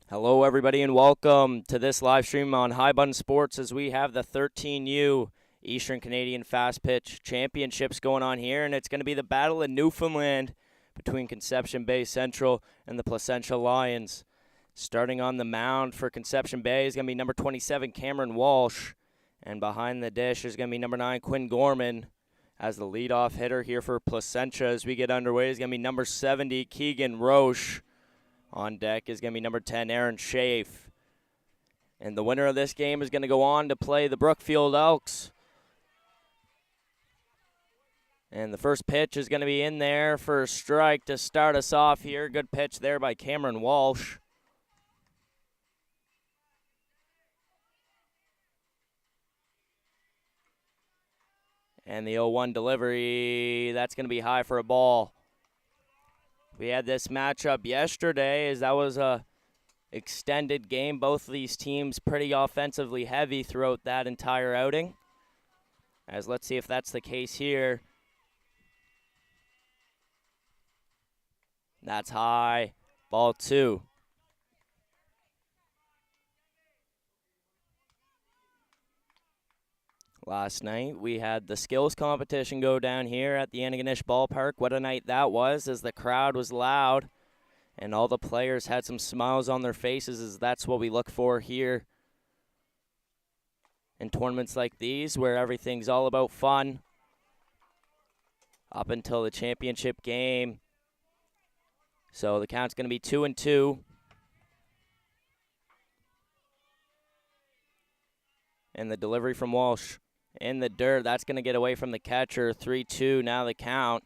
Hello, everybody, and welcome to this live stream on High Button Sports as we have the 13U Eastern Canadian Fast Pitch Championships going on here, and it's going to be the battle in Newfoundland between Conception Bay Central and the Placentia Lions. Starting on the mound for Conception Bay is going to be number 27, Cameron Walsh, and behind the dish is going to be number 9, Quinn Gorman. As the leadoff hitter here for Placentia as we get underway is going to be number 70, Keegan Roche. On deck is going to be number 10, Aaron Schaaf. And the winner of this game is going to go on to play the Brookfield Elks. And the first pitch is going to be in there for a strike to start us off here. Good pitch there by Cameron Walsh. And the 0-1 delivery, that's going to be high for a ball. We had this matchup yesterday as that was a extended game. Both of these teams pretty offensively heavy throughout that entire outing. As let's see if that's the case here. That's high. Ball 2. Last night, we had the skills competition go down here at the Antigonish Ballpark. What a night that was, as the crowd was loud and all the players had some smiles on their faces, as that's what we look for here in tournaments like these, where everything's all about fun up until the championship game. So the count's going to be 2-2. And the delivery from Walsh. In the dirt, that's going to get away from the catcher. 3-2, now the count.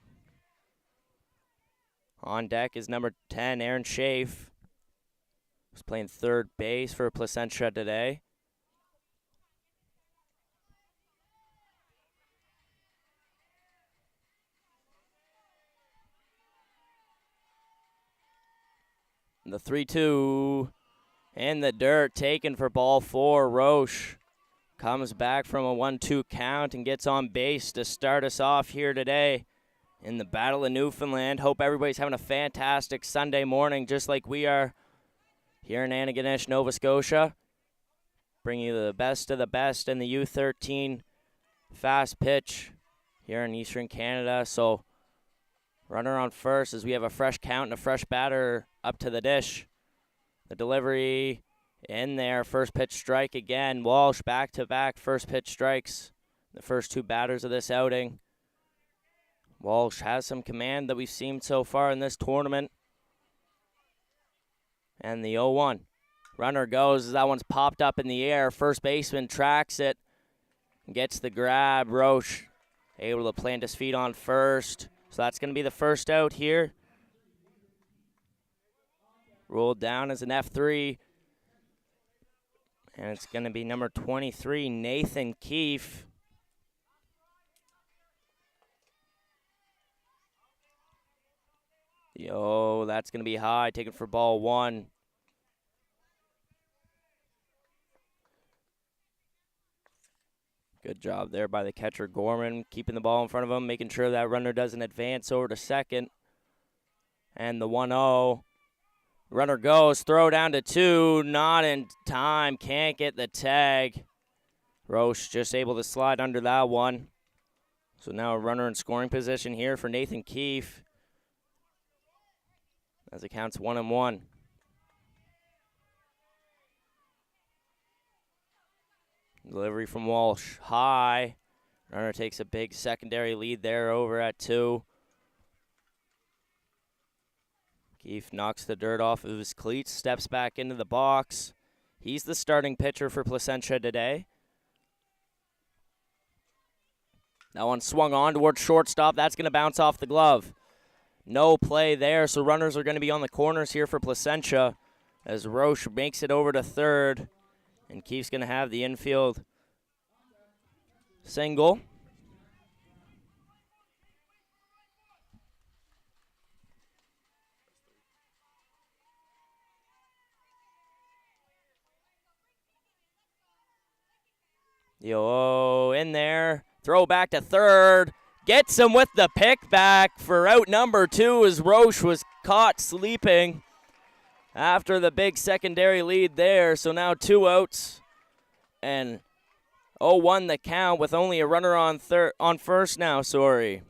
On deck is number 10, Aaron Schaaf. He's playing third base for Placentia today. The 3-2 in the dirt, taken for ball 4, Roche. Comes back from a 1-2 count and gets on base to start us off here today in the Battle of Newfoundland. Hope everybody's having a fantastic Sunday morning, just like we are here in Antigonish, Nova Scotia. Bringing you the best of the best in the U13 fast pitch here in Eastern Canada. So runner on first as we have a fresh count and a fresh batter up to the dish. The delivery in there, first pitch strike again. Walsh back-to-back first pitch strikes. The first 2 batters of this outing. Walsh has some command that we've seen so far in this tournament. And the 0-1. Runner goes as that one's popped up in the air. First baseman tracks it. Gets the grab. Roche able to plant his feet on first. So that's going to be the first out here. Rolled down as an F3. And it's going to be number 23, Nathan Keefe. That's going to be high, taken for ball 1. Good job there by the catcher, Gorman, keeping the ball in front of him, making sure that runner doesn't advance over to second. And the 1-0. Runner goes, throw down to 2, not in time, can't get the tag. Roche just able to slide under that one. So now a runner in scoring position here for Nathan Keefe. As it counts 1-1. Delivery from Walsh, high. Runner takes a big secondary lead there over at 2. Keefe knocks the dirt off of his cleats, steps back into the box. He's the starting pitcher for Placentia today. That one swung on towards shortstop. That's going to bounce off the glove. No play there, so runners are going to be on the corners here for Placentia as Roche makes it over to third. And Keefe's going to have the infield single. In there. Throw back to third. Gets him with the pick back for out number 2 as Roche was caught sleeping. after the big secondary lead there. So now 2 outs and 0-1 the count with only a runner on first now, sorry.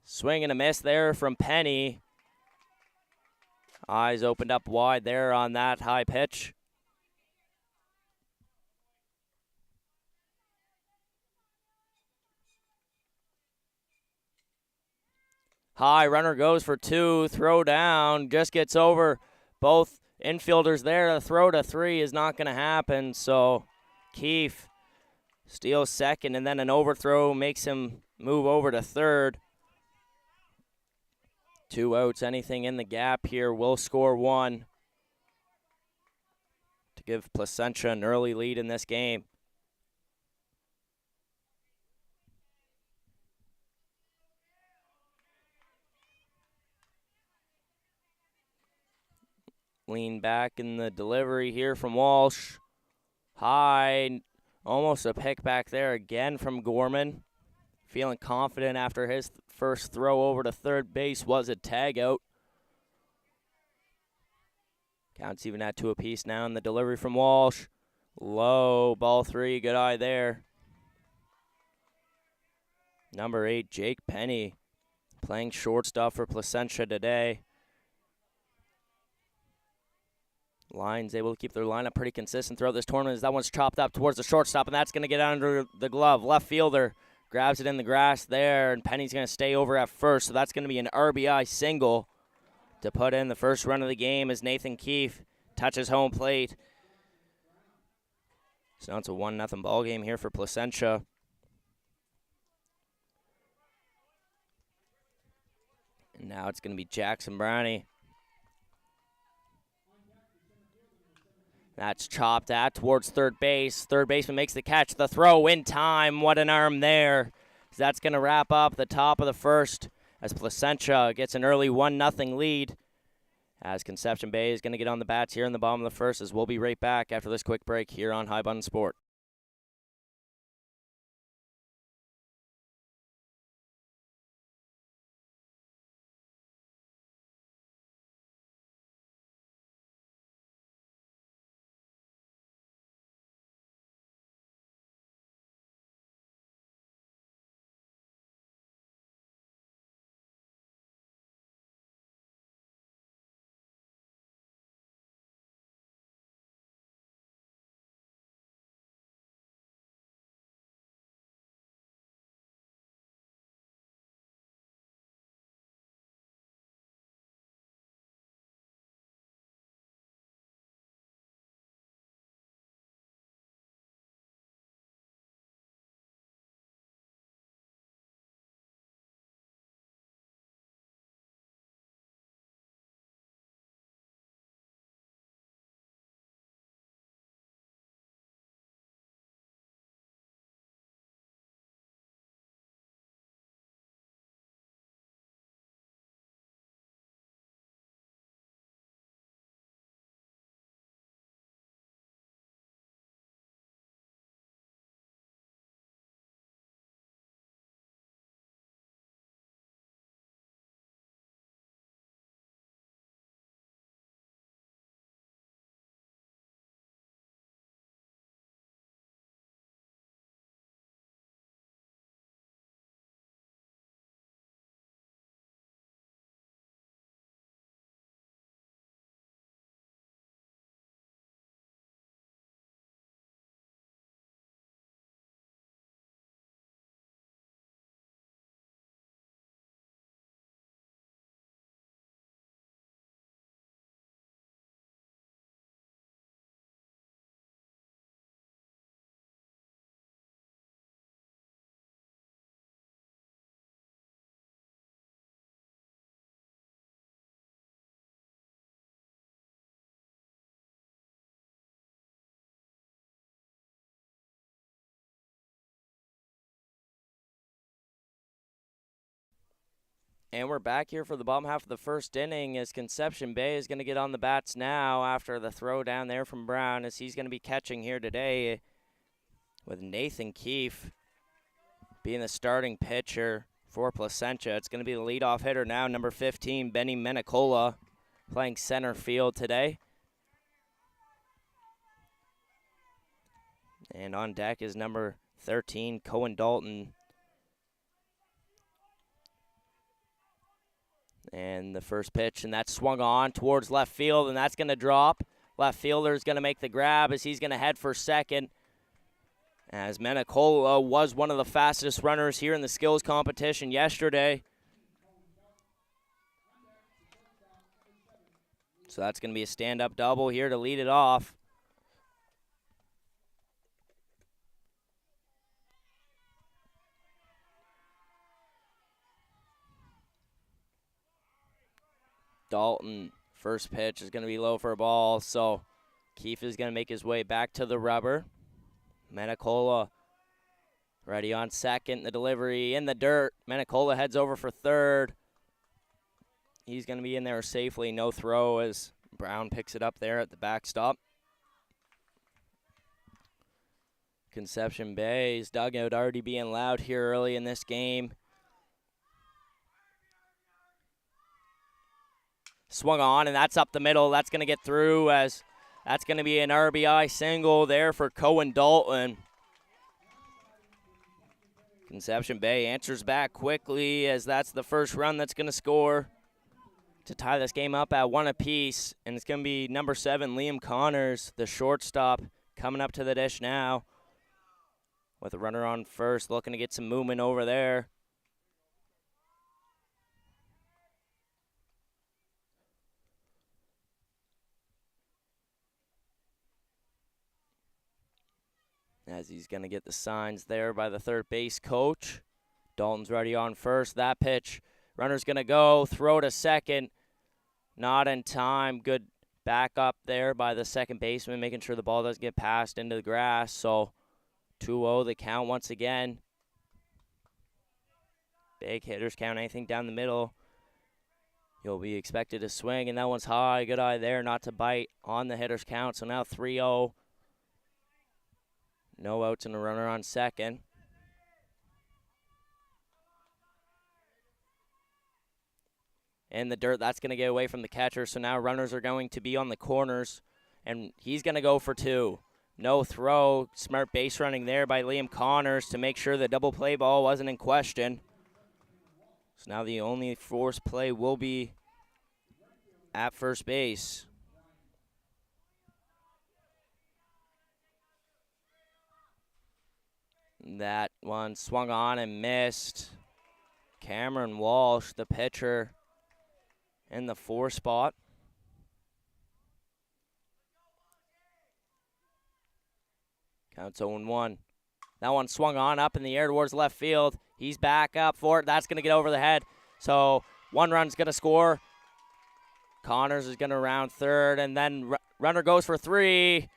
Swing and a miss there from Penny. Eyes opened up wide there on that high pitch. High runner goes for 2, throw down, just gets over both infielders there. The throw to 3 is not going to happen, so Keefe steals second, and then an overthrow makes him move over to third. 2 outs, anything in the gap here will score 1 to give Placentia an early lead in this game. Lean back in the delivery here from Walsh. High, almost a pick back there again from Gorman. Feeling confident after his first throw over to third base was a tag out. Counts even at 2 apiece now in the delivery from Walsh. Low, ball 3, good eye there. Number 8, Jake Penny, playing shortstop for Placentia today. Lions able to keep their lineup pretty consistent throughout this tournament as that one's chopped up towards the shortstop, and that's going to get under the glove. Left fielder grabs it in the grass there, and Penny's going to stay over at first, so that's going to be an RBI single to put in the first run of the game as Nathan Keefe touches home plate. So now it's a 1-0 ball game here for Placentia. And now it's going to be Jackson Brownie. That's chopped at towards third base. Third baseman makes the catch. The throw in time. What an arm there. That's going to wrap up the top of the first as Placentia gets an early 1-0 lead. As Conception Bay is going to get on the bats here in the bottom of the first, as we'll be right back after this quick break here on High Button Sport. And we're back here for the bottom half of the first inning as Conception Bay is going to get on the bats now after the throw down there from Brown, as he's going to be catching here today with Nathan Keefe. being the starting pitcher for Placentia. It's going to be the leadoff hitter now, number 15, Benny Menicola, playing center field today. And on deck is number 13, Cohen Dalton. And the first pitch, and that's swung on towards left field, and that's going to drop. Left fielder is going to make the grab as he's going to head for second. As Menicola was one of the fastest runners here in the skills competition yesterday. So that's going to be a stand-up double here to lead it off. Dalton, first pitch is going to be low for a ball, so Keefe is going to make his way back to the rubber. Menicola ready on second. The delivery in the dirt. Menicola heads over for third. He's going to be in there safely. No throw as Brown picks it up there at the backstop. Conception Bay's dugout already being loud here early in this game. Swung on, and that's up the middle. That's going to get through as that's going to be an RBI single there for Cohen Dalton. Conception Bay answers back quickly as that's the first run that's going to score to tie this game up at 1 apiece. And it's going to be number 7, Liam Connors, the shortstop, coming up to the dish now with a runner on first, looking to get some movement over there. As he's going to get the signs there by the third base coach. Dalton's ready on first. That pitch, runner's going to go, throw to second. Not in time. Good backup there by the second baseman, making sure the ball doesn't get passed into the grass. So 2-0 the count once again. Big hitters count anything down the middle. You'll be expected to swing, and that one's high. Good eye there not to bite on the hitter's count. So now 3-0. No outs and a runner on second. In the dirt, that's going to get away from the catcher. So now runners are going to be on the corners, and he's going to go for 2. No throw. Smart base running there by Liam Connors to make sure the double play ball wasn't in question. So now the only forced play will be at first base. That one swung on and missed. Cameron Walsh, the pitcher, in the 4 spot. Counts 0-1. That one swung on up in the air towards left field. He's back up for it. That's going to get over the head. So 1 run's going to score. Connors is going to round third, and then runner goes for 3.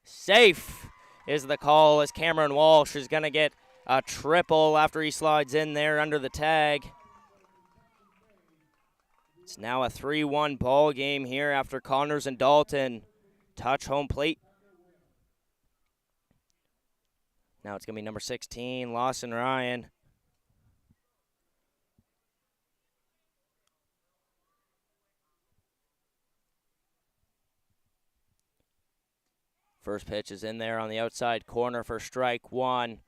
Safe is the call as Cameron Walsh is going to get a triple after he slides in there under the tag. It's now a 3-1 ball game here after Connors and Dalton touch home plate. Now it's going to be number 16, Lawson Ryan. First pitch is in there on the outside corner for strike 1.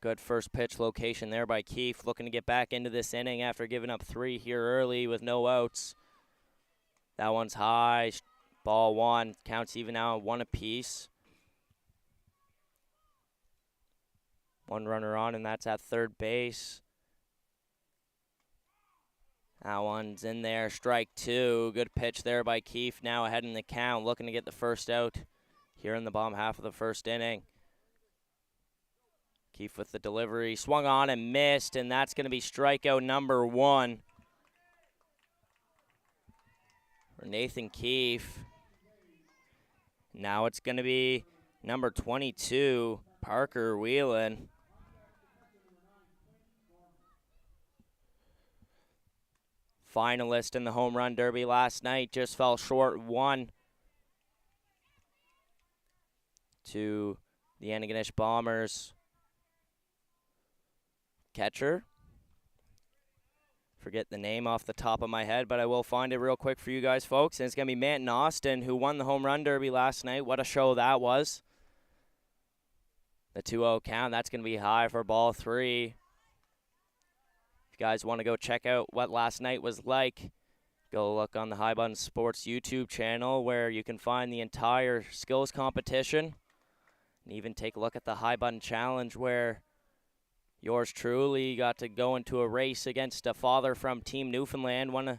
Good first pitch location there by Keefe, looking to get back into this inning after giving up 3 here early with no outs. That one's high, ball 1, counts even now 1 apiece. 1 runner on, and that's at third base. That one's in there, strike 2. Good pitch there by Keefe, now ahead in the count, looking to get the first out here in the bottom half of the first inning. Keefe with the delivery, swung on and missed, and that's going to be strikeout number 1 for Nathan Keefe. Now it's going to be number 22, Parker Whelan. Finalist in the home run derby last night, just fell short 1 to the Antigonish Bombers. catcher. Forget the name off the top of my head, but I will find it real quick for you guys, folks. And it's going to be Manton Austin, who won the home run derby last night. What a show that was. The 2-0 count, that's going to be high for ball 3. If you guys want to go check out what last night was like, go look on the High Button Sports YouTube channel where you can find the entire skills competition. And even take a look at the High Button Challenge where yours truly got to go into a race against a father from Team Newfoundland. One of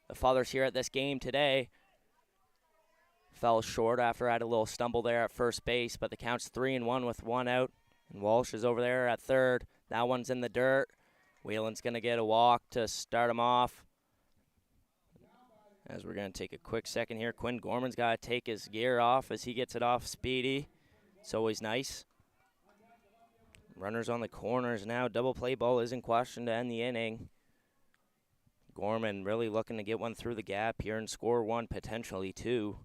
the fathers here at this game today fell short after I had a little stumble there at first base, but the count's 3-1 with 1 out. And Walsh is over there at third. That one's in the dirt. Whelan's going to get a walk to start him off. As we're going to take a quick second here, Quinn Gorman's got to take his gear off as he gets it off speedy. It's always nice. Runners on the corners now. Double play ball is in question to end the inning. Gorman really looking to get one through the gap here and score one, potentially two.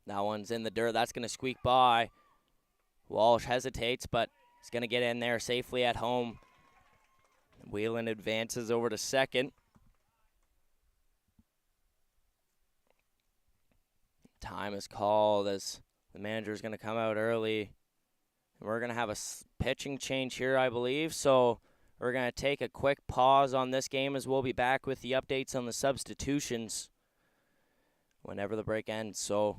That one's in the dirt. That's going to squeak by. Walsh hesitates, but he's going to get in there safely at home. Whelan advances over to second. Time is called as the manager is going to come out early. We're going to have a pitching change here, I believe. So we're going to take a quick pause on this game as we'll be back with the updates on the substitutions whenever the break ends. So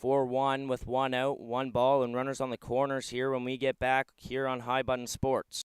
4-1 with 1 out, 1 ball, and runners on the corners here when we get back here on High Button Sports.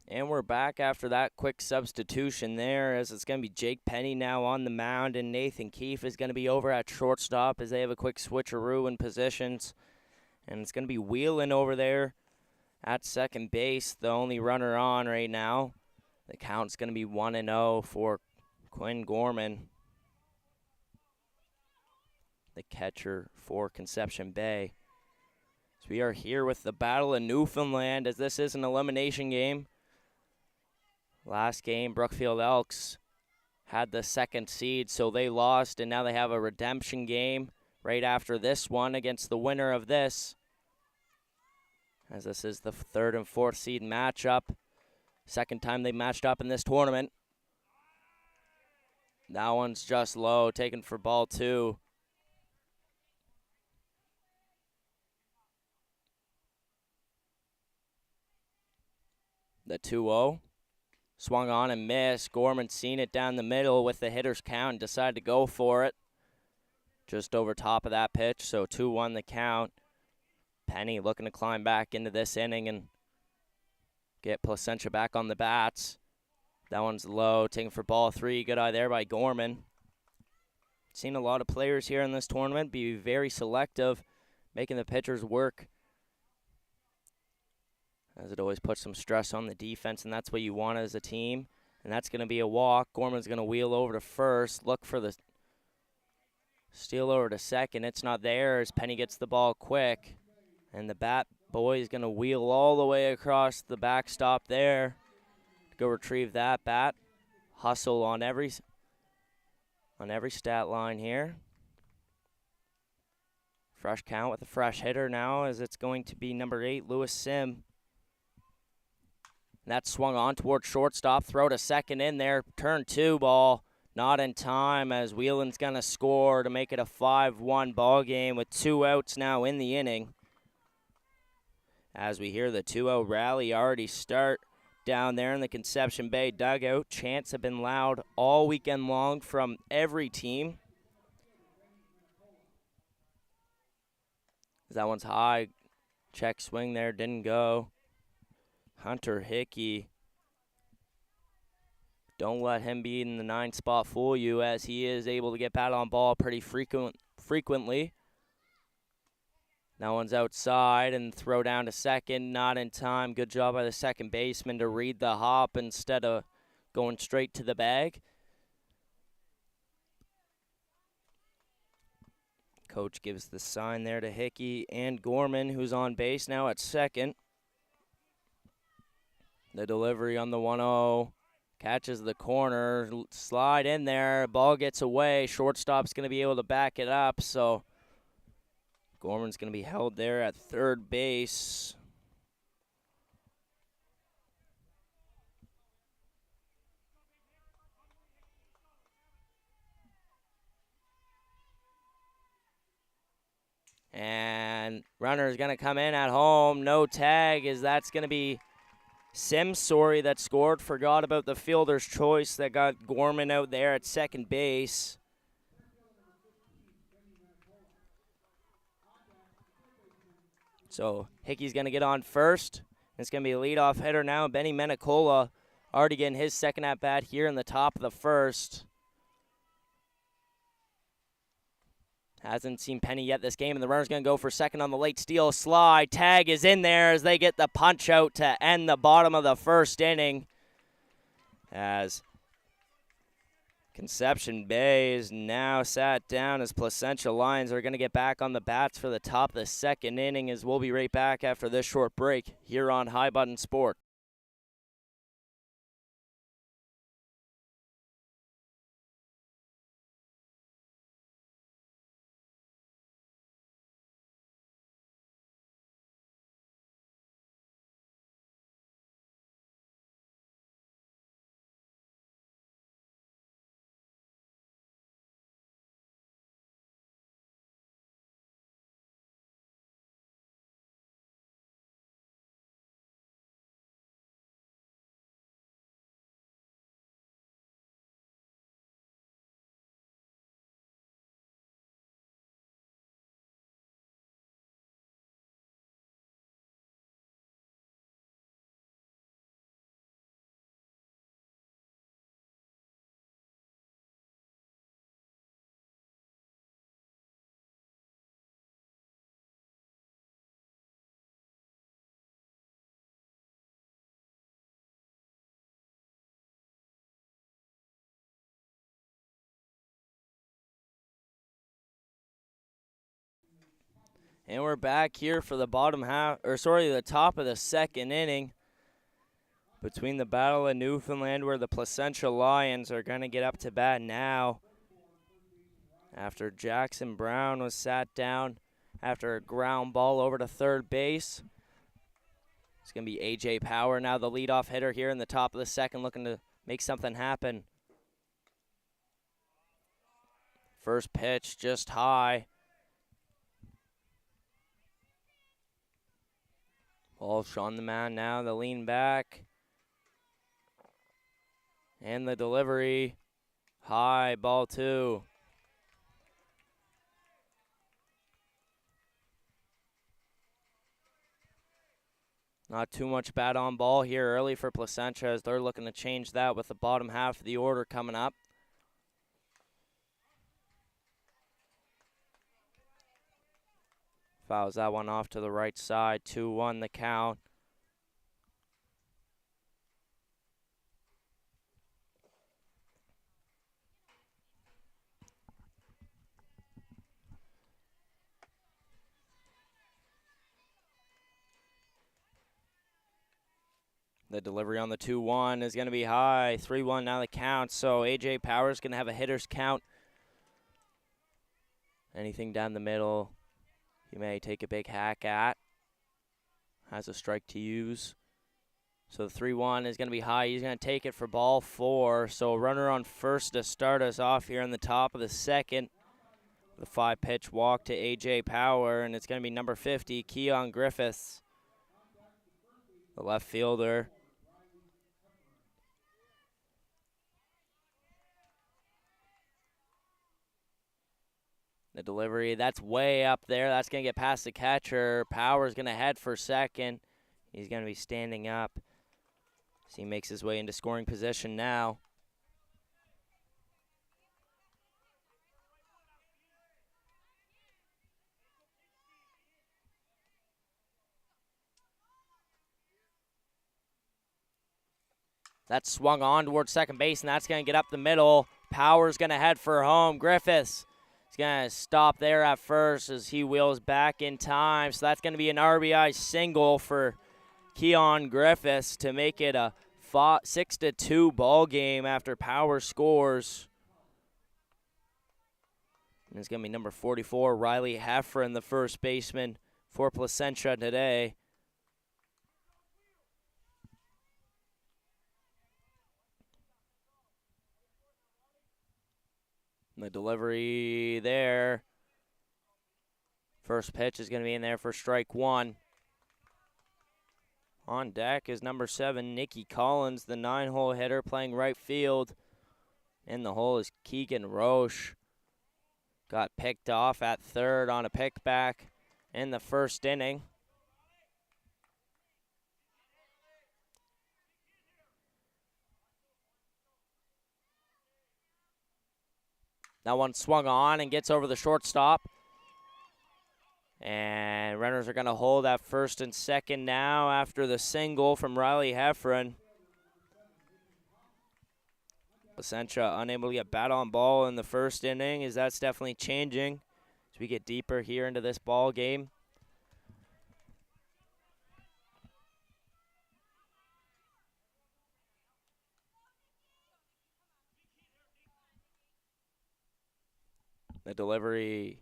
And we're back after that quick substitution there, as it's going to be Jake Penny now on the mound, and Nathan Keefe is going to be over at shortstop as they have a quick switcheroo in positions. And it's going to be Whelan over there at second base, the only runner on right now. The count's going to be 1-0 for Quinn Gorman, the catcher for Conception Bay. So we are here with the Battle of Newfoundland, as this is an elimination game. Last game, Brookfield Elks had the second seed, so they lost, and now they have a redemption game right after this one against the winner of this, as this is the third and fourth seed matchup. Second time they matched up in this tournament. That one's just low, taken for ball 2. The 2-0. Swung on and missed. Gorman seen it down the middle with the hitter's count and decided to go for it. Just over top of that pitch, so 2-1 the count. Penny looking to climb back into this inning and get Placentia back on the bats. That one's low, taken for ball 3. Good eye there by Gorman. Seen a lot of players here in this tournament be very selective, making the pitchers work, as it always puts some stress on the defense, and that's what you want as a team. And that's going to be a walk. Gorman's going to wheel over to first, look for the steal over to second. It's not there as Penny gets the ball quick. And the bat boy is going to wheel all the way across the backstop there. Go retrieve that bat. Hustle on every stat line here. Fresh count with a fresh hitter now, as it's going to be number 8, Lewis Sim. And that swung on toward shortstop. Throw to second in there. Turn 2 ball. Not in time, as Whelan's going to score to make it a 5-1 ball game with 2 outs now in the inning. As we hear the 2-0 rally already start down there in the Conception Bay dugout. Chants have been loud all weekend long from every team. That one's high. Check swing there, didn't go. Hunter Hickey. Don't let him be in the 9 spot fool you, as he is able to get bat on ball pretty frequently. That one's outside and throw down to second, not in time. Good job by the second baseman to read the hop instead of going straight to the bag. Coach gives the sign there to Hickey and Gorman, who's on base now at second. The delivery on the 1-0. Catches the corner, slide in there, ball gets away. Shortstop's going to be able to back it up, so Gorman's going to be held there at third base. And runner's going to come in at home. No tag, as that's going to be Simsori that scored. Forgot about the fielder's choice that got Gorman out there at second base. So Hickey's going to get on first. It's going to be a leadoff hitter now. Benny Menicola already getting his second at-bat here in the top of the first. Hasn't seen Penny yet this game, and the runner's going to go for second on the late steal. Slide. Tag is in there as they get the punch out to end the bottom of the first inning. As Conception Bay is now sat down, as Placentia Lions are going to get back on the bats for the top of the second inning, as we'll be right back after this short break here on High Button Sport. And we're back here for the the top of the second inning. between the Battle of Newfoundland, where the Placentia Lions are going to get up to bat now after Jackson Brown was sat down after a ground ball over to third base. It's going to be A.J. Power now, the leadoff hitter here in the top of the second, looking to make something happen. First pitch just high. Walsh on the mound now, the lean back. And the delivery. High, ball two. Not too much bat on ball here early for Placentia as they're looking to change that with the bottom half of the order coming up. Fouls that one off to the right side. 2-1 the count. The delivery on the 2-1 is going to be high. 3-1 now the count. So A.J. Power's going to have a hitter's count. Anything down the middle, he may take a big hack at. Has a strike to use. So the 3-1 is going to be high. He's going to take it for ball four. So a runner on first to start us off here in the top of the second. The 5-pitch walk to A.J. Power, and it's going to be number 50, Keon Griffiths, the left fielder. The delivery, that's way up there. That's going to get past the catcher. Power's going to head for second. He's going to be standing up. So he makes his way into scoring position now. That's swung on towards second base, and that's going to get up the middle. Power's going to head for home. Griffiths is going to stop there at first as he wheels back in time. So that's going to be an RBI single for Keon Griffiths to make it a 6-2 ball game after Power scores. And it's going to be number 44, Riley Heffron, the first baseman for Placentia today. And the delivery there. First pitch is going to be in there for strike one. On deck is number 7, Nikki Collins, the 9-hole hitter playing right field. In the hole is Keegan Roche. Got picked off at third on a pickback in the first inning. That one swung on and gets over the shortstop. And runners are going to hold at first and second now after the single from Riley Heffron. Placentia unable to get bat on ball in the first inning, as that's definitely changing as we get deeper here into this ball game. The delivery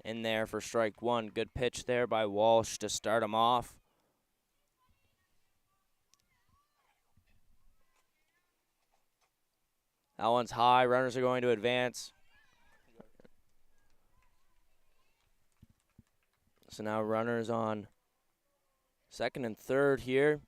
in there for strike one. Good pitch there by Walsh to start him off. That one's high. Runners are going to advance. So now runners on second and third here.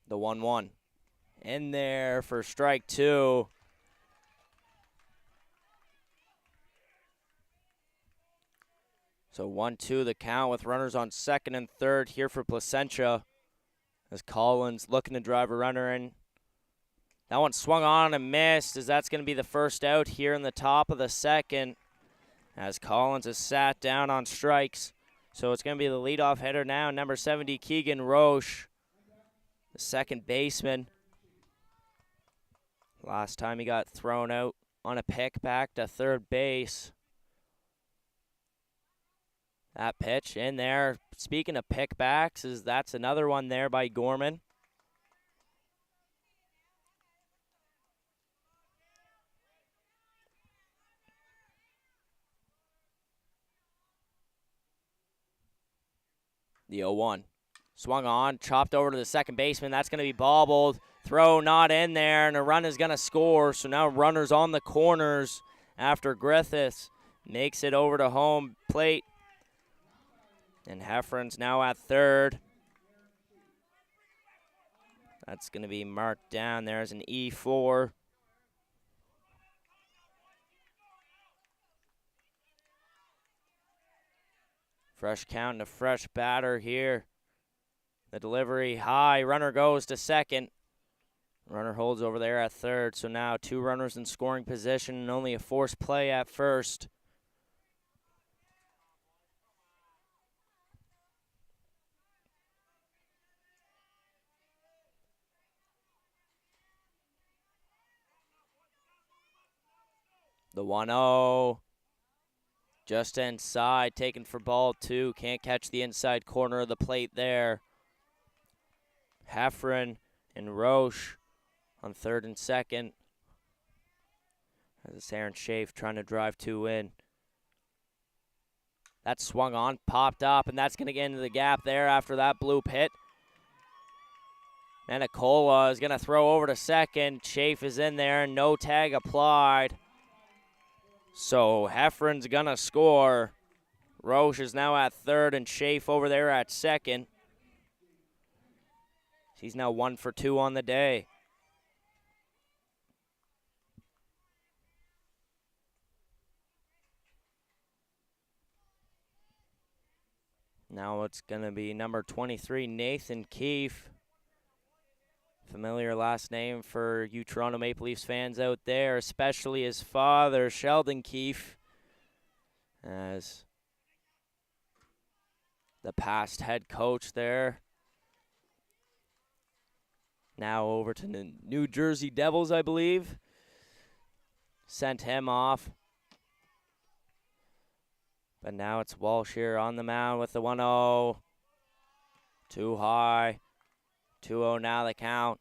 The 1-1 in there for strike two. So 1-2 the count with runners on second and third here for Placentia as Collins looking to drive a runner in. That one swung on and missed as that's going to be the first out here in the top of the second as Collins is sat down on strikes. So it's going to be the leadoff hitter now, number 70, Keegan Roche, the second baseman. Last time he got thrown out on a pick back to third base. That pitch in there. Speaking of pickbacks, that's another one there by Gorman. The 0-1. Swung on, chopped over to the second baseman. That's going to be bobbled. Throw not in there, and a run is going to score. So now runners on the corners after Griffiths makes it over to home plate. And Heffron's now at third. That's going to be marked down there as an E4. Fresh count and a fresh batter here. The delivery high. Runner goes to second. Runner holds over there at third. So now 2 runners in scoring position and only a forced play at first. The 1-0. Just inside, taken for ball 2. Can't catch the inside corner of the plate there. Heffron and Roche on third and second. As Aaron Schaaf trying to drive 2 in. That swung on, popped up, and that's going to get into the gap there after that bloop hit. Menicola is going to throw over to second. Schaaf is in there, no tag applied. So Heffron's going to score. Roche is now at third, and Schaaf over there at second. He's now 1 for 2 on the day. Now it's going to be number 23, Nathan Keefe. Familiar last name for you Toronto Maple Leafs fans out there, especially his father, Sheldon Keefe, as the past head coach there. Now over to the New Jersey Devils, I believe. Sent him off. But now it's Walsh here on the mound with the 1-0. Too high. 2-0 now the count.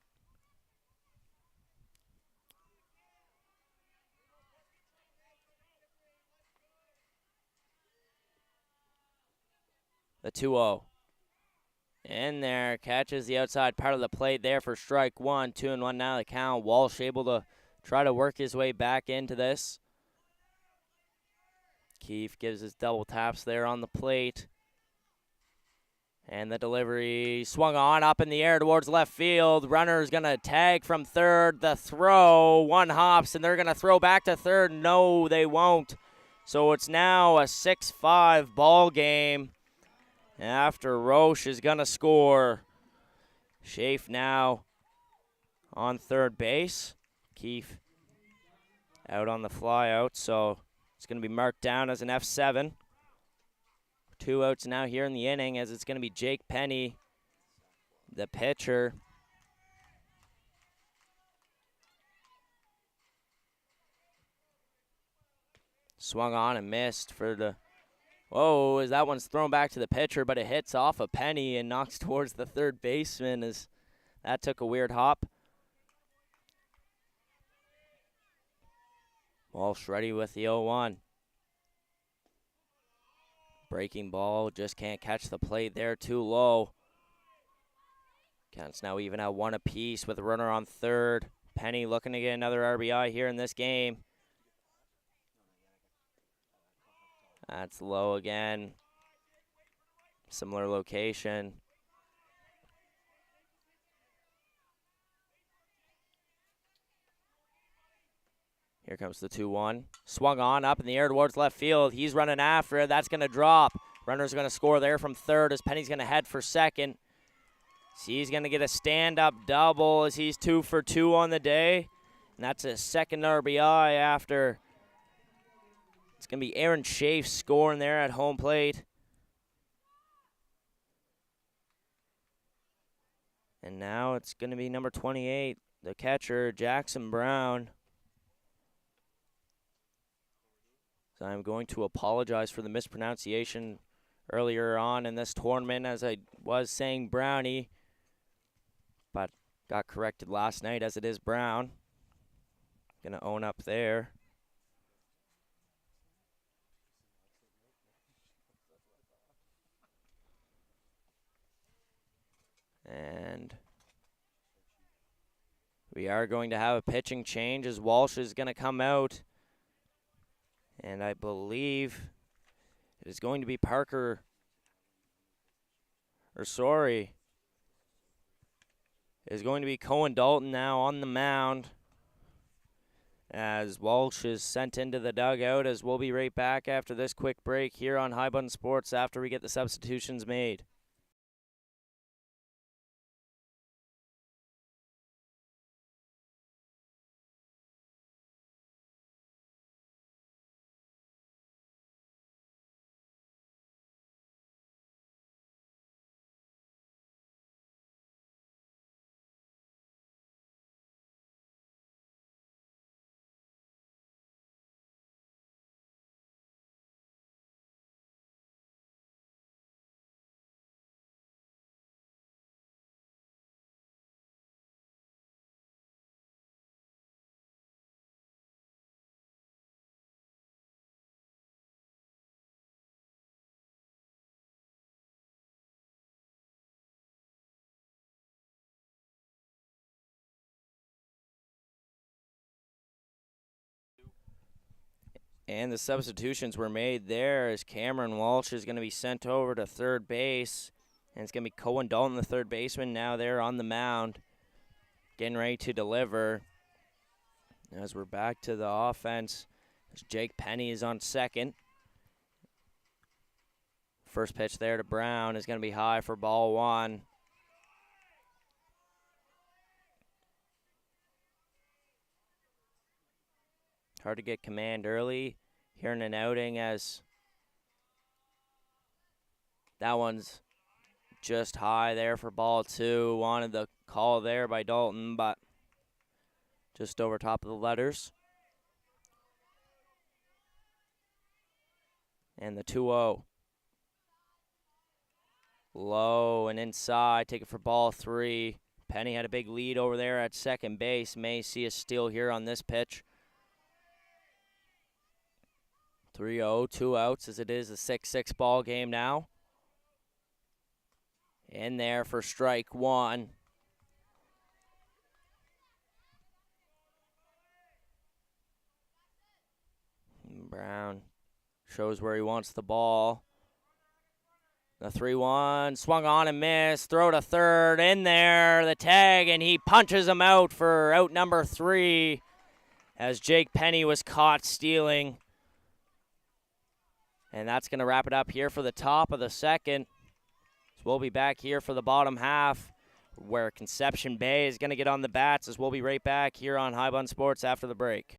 The 2-0. In there, catches the outside part of the plate there for strike 1. 2-1 now the count. Walsh able to try to work his way back into this. Keefe gives his double taps there on the plate. And the delivery swung on up in the air towards left field. Runner's going to tag from third. The throw, 1 hops, and they're going to throw back to third. No, they won't. So it's now a 6-5 ball game after Roche is going to score. Schaaf now on third base. Keefe out on the fly out, so it's going to be marked down as an F7. 2 outs now here in the inning, as it's going to be Jake Penny, the pitcher. Swung on and missed for the... Whoa, as that one's thrown back to the pitcher, but it hits off a Penny and knocks towards the third baseman, as that took a weird hop. Walsh ready with the 0-1. Breaking ball, just can't catch the plate there, too low. Counts now even at 1 apiece with a runner on third. Penny looking to get another RBI here in this game. That's low again. Similar location. Here comes the 2-1. Swung on up in the air towards left field. He's running after it. That's going to drop. Runner's going to score there from third as Penny's going to head for second. So he's going to get a stand-up double as he's 2 for 2 on the day. And that's a second RBI after. It's going to be Aaron Schaaf scoring there at home plate. And now it's going to be number 28, the catcher, Jackson Brown. So I'm going to apologize for the mispronunciation earlier on in this tournament, as I was saying Brownie, but got corrected last night as it is Brown. Gonna own up there. And we are going to have a pitching change as Walsh is going to come out. And I believe it is going to be Parker. Or sorry. It is going to be Cohen Dalton now on the mound, as Walsh is sent into the dugout, as we'll be right back after this quick break here on High Button Sports after we get the substitutions made. And the substitutions were made there, as Cameron Walsh is going to be sent over to third base. And it's going to be Cohen Dalton, the third baseman, now there on the mound, getting ready to deliver. As we're back to the offense, as Jake Penny is on second. First pitch there to Brown is going to be high for ball one. Hard to get command early here in an outing, as that one's just high there for ball two. Wanted the call there by Dalton, but just over top of the letters. And the 2-0. Low and inside, take it for ball three. Penny had a big lead over there at second base. May see a steal here on this pitch. 3-0, 2 outs, as it is a 6-6 ball game now. In there for strike one. Brown shows where he wants the ball. The 3-1, swung on and missed, throw to third, in there, the tag, and he punches him out for out number 3, as Jake Penny was caught stealing. And that's going to wrap it up here for the top of the second. So we'll be back here for the bottom half, where Conception Bay is going to get on the bats, as we'll be right back here on High Bun Sports after the break.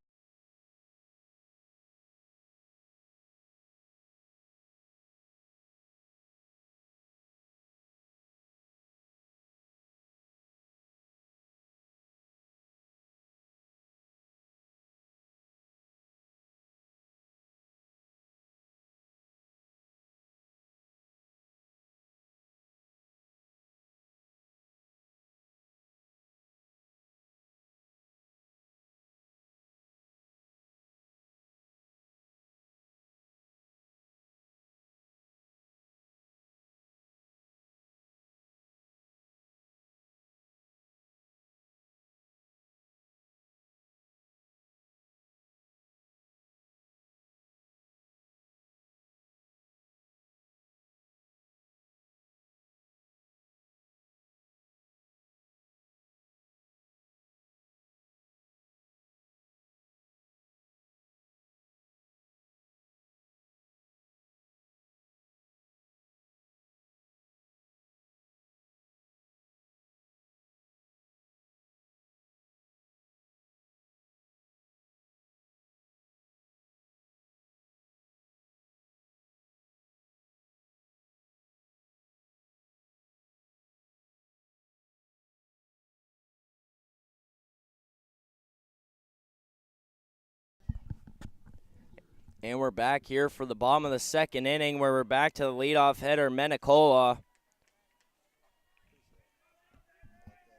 And we're back here for the bottom of the second inning where we're back to the leadoff hitter, Menicola.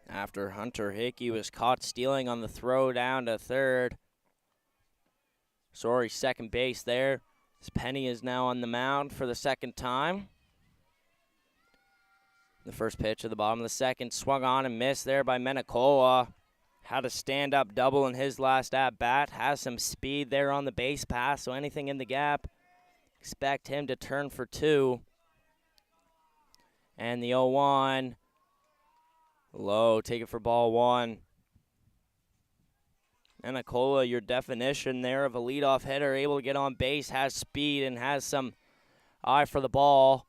After Hunter Hickey was caught stealing on the throw down to third. Sorry, second base there. Penny is now on the mound for the second time. The first pitch of the bottom of the second, swung on and missed there by Menicola. Had a stand-up double in his last at-bat. Has some speed there on the base pass, so anything in the gap, expect him to turn for two. And the 0-1, low, take it for ball one. Menicola, your definition there of a leadoff hitter, able to get on base, has speed and has some eye for the ball.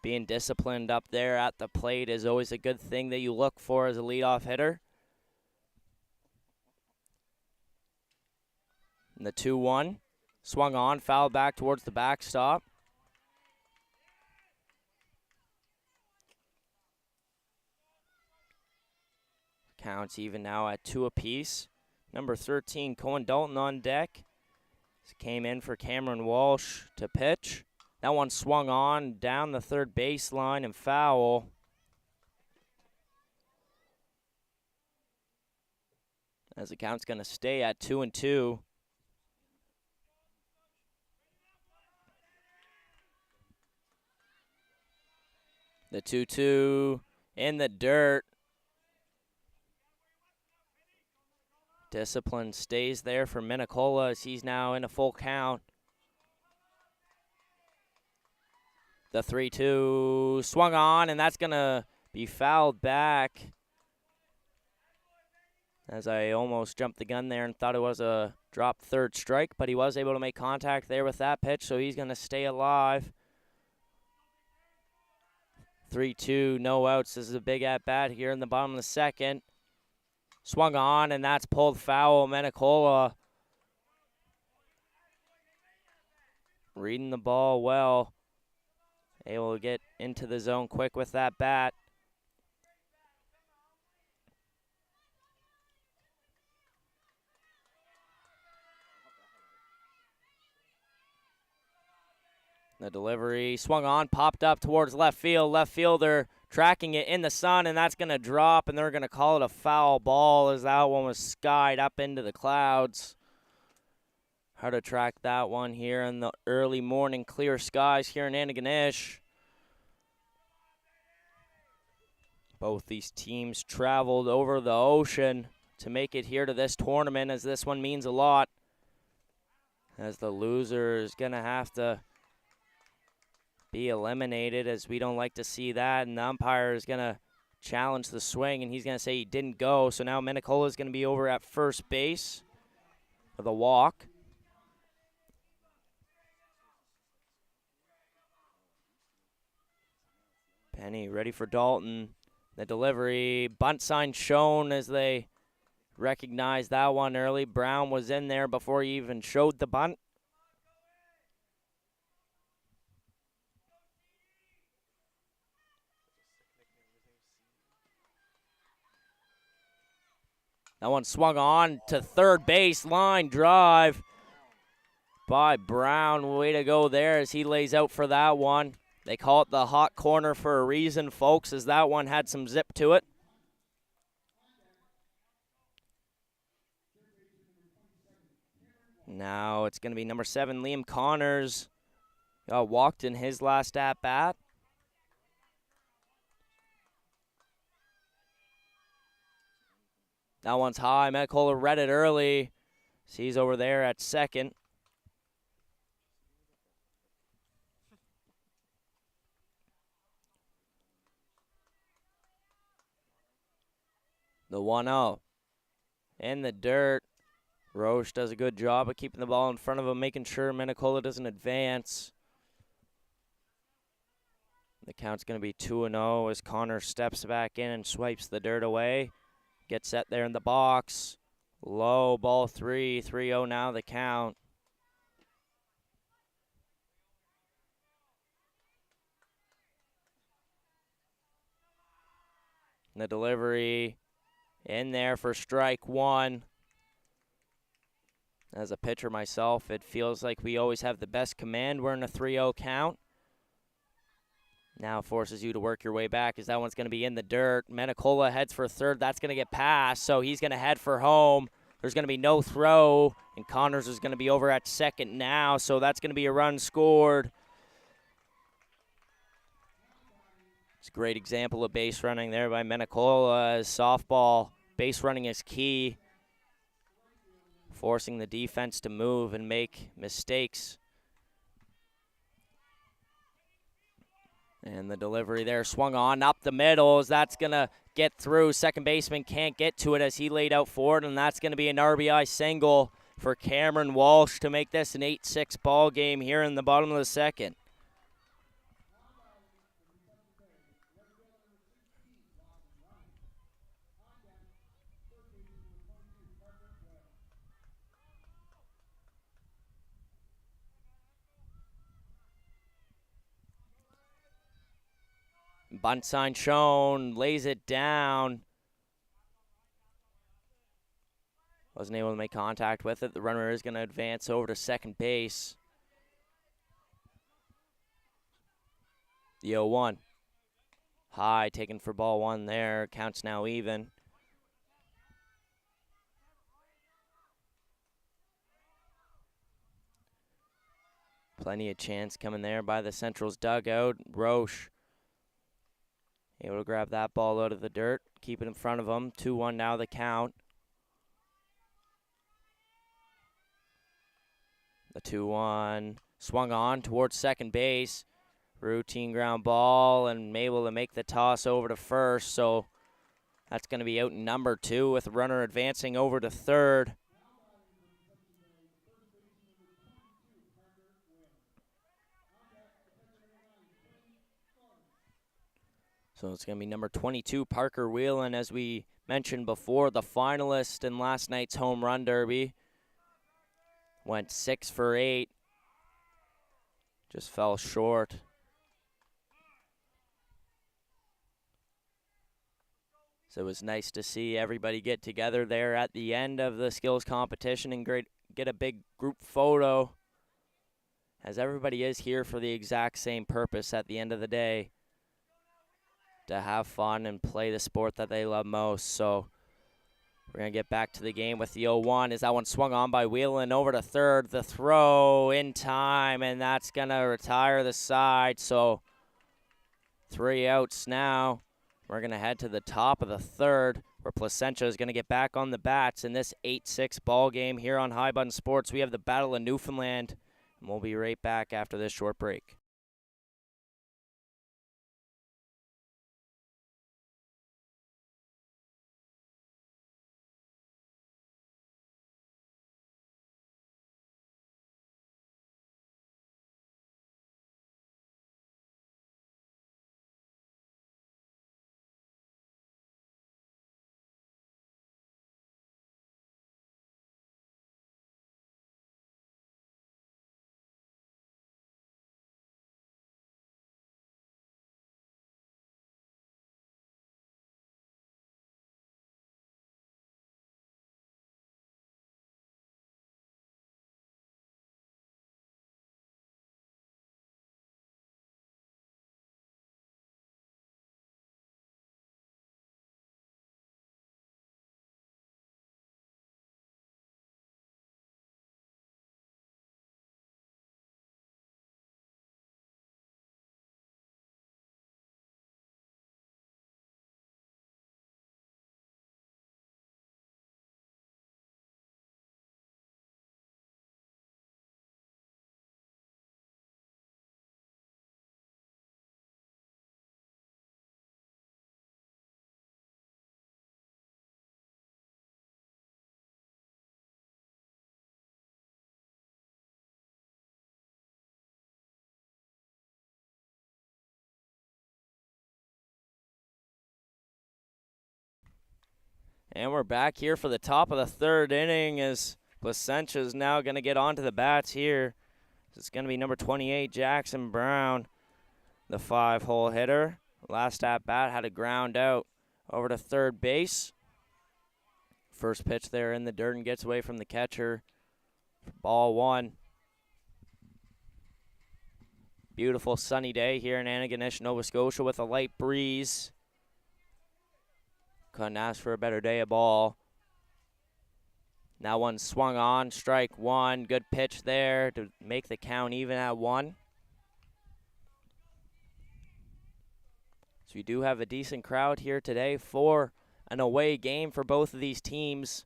Being disciplined up there at the plate is always a good thing that you look for as a leadoff hitter. And the 2-1, swung on, fouled back towards the backstop. Counts even now at 2 apiece. Number 13, Cohen Dalton on deck. Came in for Cameron Walsh to pitch. That one swung on down the third baseline and foul. As the count's going to stay at 2-2. The 2-2 in the dirt. Discipline stays there for Menicola as he's now in a full count. The 3-2 swung on, and that's going to be fouled back. As I almost jumped the gun there and thought it was a drop third strike, but he was able to make contact there with that pitch, so he's going to stay alive. 3-2, no outs. This is a big at-bat here in the bottom of the second. Swung on, and that's pulled foul. Menicola reading the ball well. Able to get into the zone quick with that bat. The delivery swung on, popped up towards left field. Left fielder tracking it in the sun, and that's going to drop, and they're going to call it a foul ball as that one was skied up into the clouds. Hard to track that one here in the early morning clear skies here in Antigonish. Both these teams traveled over the ocean to make it here to this tournament, as this one means a lot. As the loser is going to have to be eliminated, as we don't like to see that, and the umpire is going to challenge the swing, and he's going to say he didn't go. So now Menicola is going to be over at first base with a walk. Penny ready for Dalton. The delivery, bunt sign shown as they recognized that one early. Brown was in there before he even showed the bunt. That one swung on to third base, line drive by Brown. Way to go there as he lays out for that one. They call it the hot corner for a reason, folks, as that one had some zip to it. Now it's going to be number 7, Liam Connors. Walked in his last at-bat. That one's high. Menicola read it early. He's over there at second. The 1-0. In the dirt. Roche does a good job of keeping the ball in front of him, making sure Menicola doesn't advance. The count's going to be 2-0 as Connor steps back in and swipes the dirt away. Gets set there in the box. Low, ball 3, 3-0 now the count. And the delivery in there for strike one. As a pitcher myself, it feels like we always have the best command. We're in a 3-0 count. Now forces you to work your way back as that one's going to be in the dirt. Menicola heads for third. That's going to get past, so he's going to head for home. There's going to be no throw, and Connors is going to be over at second now, so that's going to be a run scored. It's a great example of base running there by Menicola. As softball, base running is key, forcing the defense to move and make mistakes. And the delivery there swung on up the middle as that's going to get through. Second baseman can't get to it as he laid out for it, and that's going to be an RBI single for Cameron Walsh to make this an 8-6 ball game here in the bottom of the second. Bunt sign shown, lays it down. Wasn't able to make contact with it. The runner is going to advance over to second base. The 0-1. High, taken for ball one there. Counts now even. Plenty of chance coming there by the Central's dugout. Roche able to grab that ball out of the dirt, keep it in front of him. 2-1 now the count. The 2-1 swung on towards second base. Routine ground ball and able to make the toss over to first. So that's going to be out in number 2 with the runner advancing over to third. So it's going to be number 22, Parker Whelan, as we mentioned before, the finalist in last night's home run derby. Went 6 for 8. Just fell short. So it was nice to see everybody get together there at the end of the skills competition and get a big group photo, as everybody is here for the exact same purpose at the end of the day, to have fun and play the sport that they love most. So we're going to get back to the game with the 0-1 as that one swung on by Whelan over to third. The throw in time, and that's going to retire the side. So 3 outs now. We're going to head to the top of the third, where Placentia is going to get back on the bats in this 8-6 ball game here on High Button Sports. We have the Battle of Newfoundland, and we'll be right back after this short break. And we're back here for the top of the third inning as Placentia is now going to get onto the bats here. It's going to be number 28, Jackson Brown, the 5-hole hitter. Last at bat had a ground out over to third base. First pitch there in the dirt and gets away from the catcher. Ball one. Beautiful sunny day here in Antigonish, Nova Scotia with a light breeze. Couldn't ask for a better day of ball. Now one swung on, strike one. Good pitch there to make the count even at one. So we do have a decent crowd here today for an away game for both of these teams.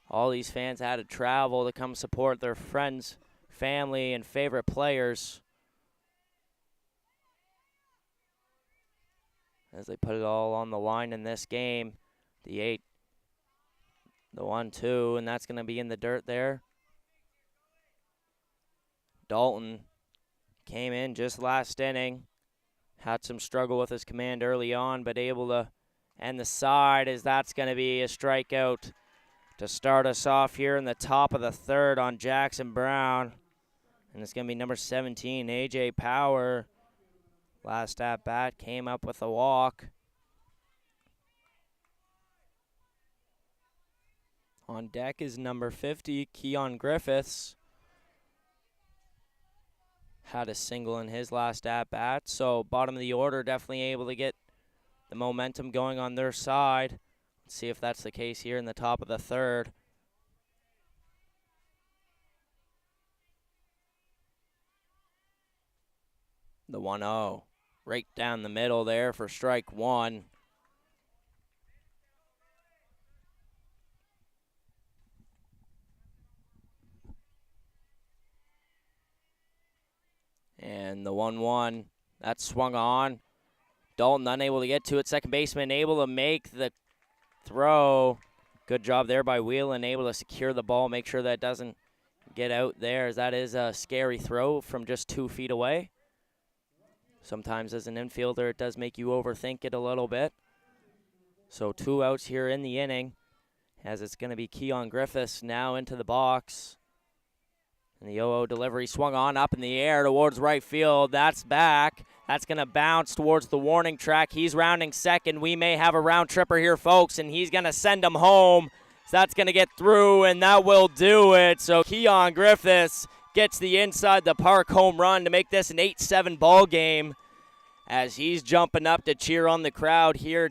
All these fans had to travel to come support their friends, family, and favorite players as they put it all on the line in this game. The 8, the 1-2, and that's going to be in the dirt there. Dalton came in just last inning. Had some struggle with his command early on, but able to end the side as that's going to be a strikeout to start us off here in the top of the third on Jackson Brown. And it's going to be number 17, A.J. Power. Last at bat came up with a walk. On deck is number 50, Keon Griffiths. Had a single in his last at-bat, so bottom of the order definitely able to get the momentum going on their side. Let's see if that's the case here in the top of the third. The 1-0, right down the middle there for strike one. And the 1-1, that swung on. Dalton unable to get to it. Second baseman able to make the throw. Good job there by Whelan, able to secure the ball, make sure that doesn't get out there, as that is a scary throw from just 2 feet away. Sometimes as an infielder, it does make you overthink it a little bit. So 2 outs here in the inning, as it's going to be Keon Griffiths now into the box. And the 0-0 delivery swung on up in the air towards right field. That's back. That's going to bounce towards the warning track. He's rounding second. We may have a round tripper here, folks, and he's going to send him home. So that's going to get through, and that will do it. So Keon Griffiths gets the inside the park home run to make this an 8-7 ball game, as he's jumping up to cheer on the crowd here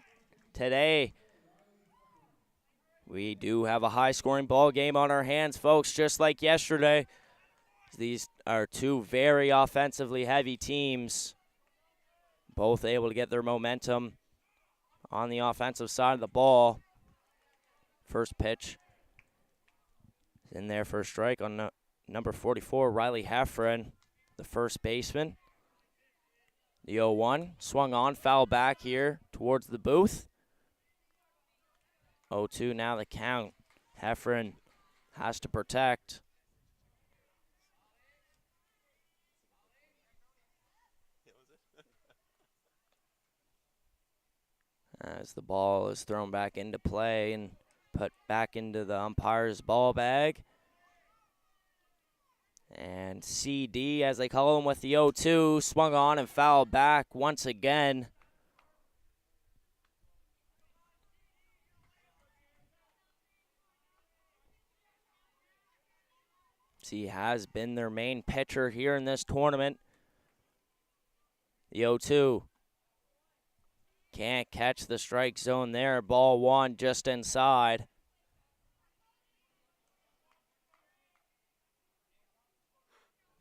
today. We do have a high-scoring ball game on our hands, folks, just like yesterday. These are 2 very offensively heavy teams, both able to get their momentum on the offensive side of the ball. First pitch is in there for a strike on number 44, Riley Heffron, the first baseman. The 0-1 swung on, foul back here towards the booth. 0-2 now the count. Heffron has to protect. As the ball is thrown back into play and put back into the umpire's ball bag. And CD, as they call him, with the 0-2, swung on and fouled back once again. He has been their main pitcher here in this tournament. The 0-2. Can't catch the strike zone there. Ball one just inside.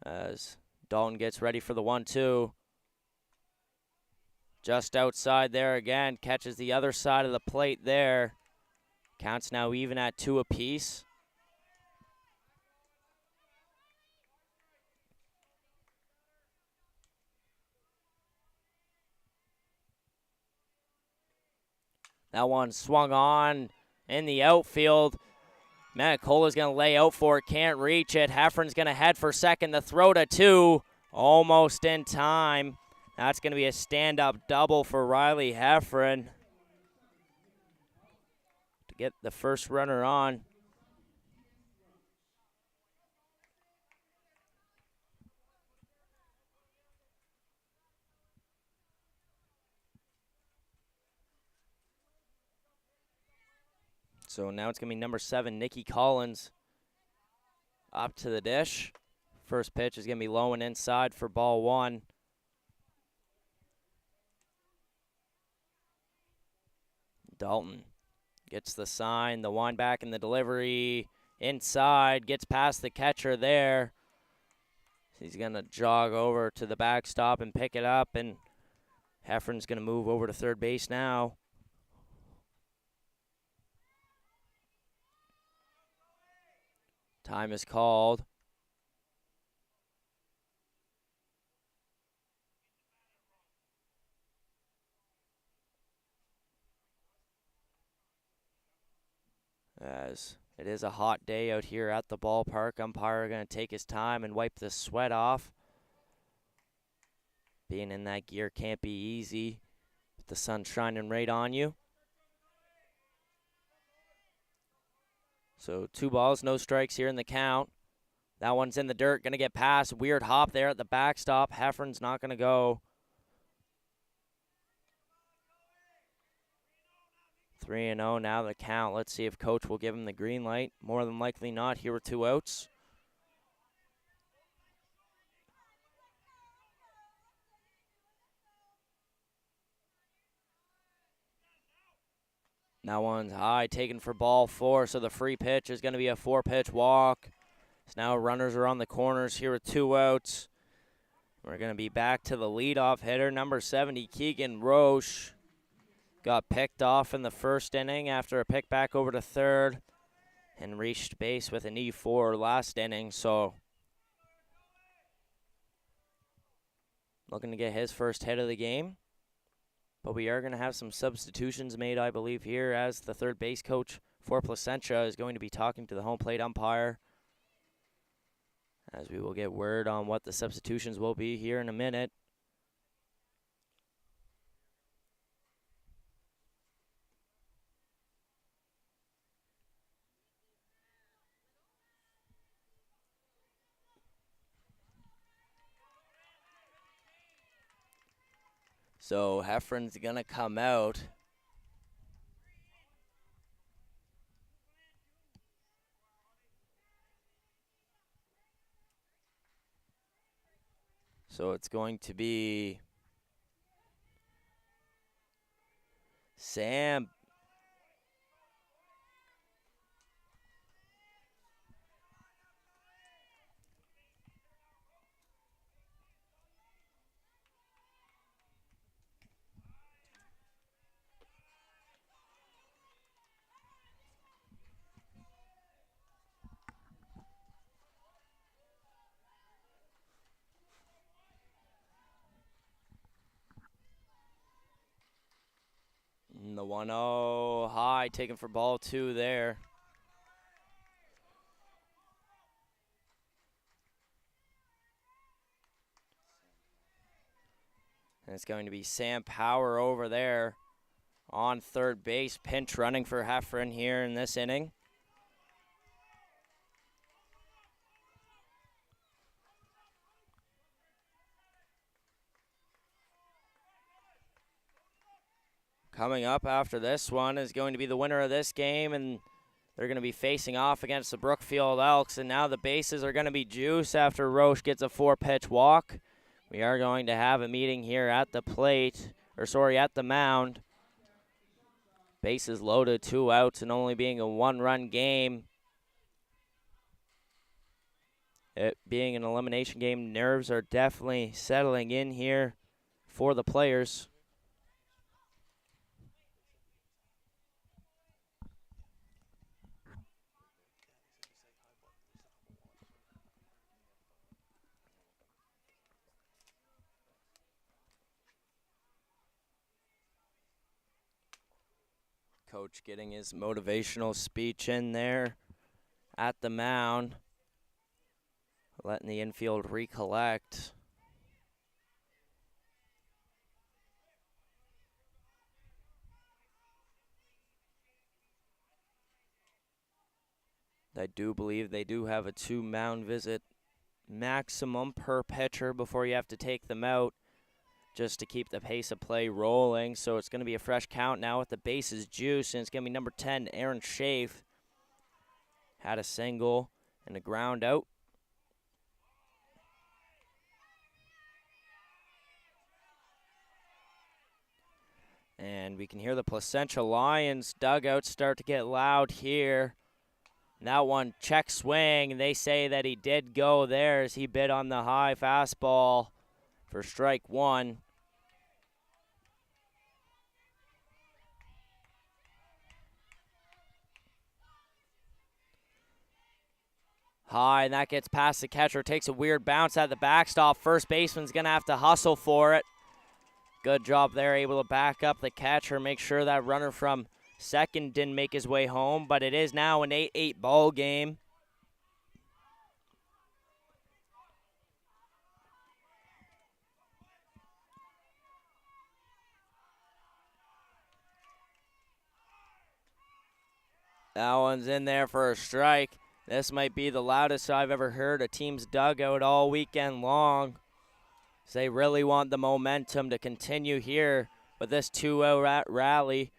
As Dalton gets ready for the 1-2. Just outside there again. Catches the other side of the plate there. Counts now even at 2 apiece. That one swung on in the outfield. Manicola's going to lay out for it, can't reach it. Heffron's going to head for second. The throw to 2, almost in time. That's going to be a stand-up double for Riley Heffron to get the first runner on. So now it's going to be number 7, Nikki Collins, Up to the dish. First pitch is going to be low and inside for ball one. Dalton gets the sign, the wind back in the delivery. Inside, gets past the catcher there. He's going to jog over to the backstop and pick it up, and Heffron's going to move over to third base now. Time is called. As it is a hot day out here at the ballpark, umpire going to take his time and wipe the sweat off. Being in that gear can't be easy with the sun shining right on you. So 2 balls, no strikes here in the count. That one's in the dirt, going to get past. Weird hop there at the backstop. Heffron's not going to go. 3-0 now the count. Let's see if coach will give him the green light. More than likely not here with 2 outs. That one's high, taken for ball 4, so the free pitch is going to be a 4-pitch walk. So now runners are on the corners here with 2 outs. We're going to be back to the leadoff hitter, number 70, Keegan Roche. Got picked off in the first inning after a pick back over to third and reached base with an E4 last inning, so looking to get his first hit of the game. But we are going to have some substitutions made, I believe, here as the third base coach for Placentia is going to be talking to the home plate umpire, as we will get word on what the substitutions will be here in a minute. So Heffron's going to come out. So it's going to be Sam. The 1-0 high, taken for ball 2 there. And it's going to be Sam Power over there on third base. Pinch running for Heffron here in this inning. Coming up after this one is going to be the winner of this game, and they're going to be facing off against the Brookfield Elks. And now the bases are going to be juice after Roche gets a 4-pitch walk. We are going to have a meeting here at the plate, at the mound. Bases loaded, 2 outs, and only being a 1-run game. It being an elimination game, nerves are definitely settling in here for the players. Coach getting his motivational speech in there at the mound, letting the infield recollect. I do believe they do have a 2 mound visit maximum per pitcher before you have to take them out, just to keep the pace of play rolling. So it's going to be a fresh count now with the bases juice, and it's going to be number 10, Aaron Schaaf. Had a single and a ground out. And we can hear the Placentia Lions dugouts start to get loud here. That one, check swing, and they say that he did go there as he bit on the high fastball for strike one. High, and that gets past the catcher, takes a weird bounce at the backstop. First baseman's going to have to hustle for it. Good job there, able to back up the catcher, make sure that runner from second didn't make his way home, but it is now an 8-8 ball game. That one's in there for a strike. This might be the loudest I've ever heard a team's dugout all weekend long. So they really want the momentum to continue here with this 2-0 rally.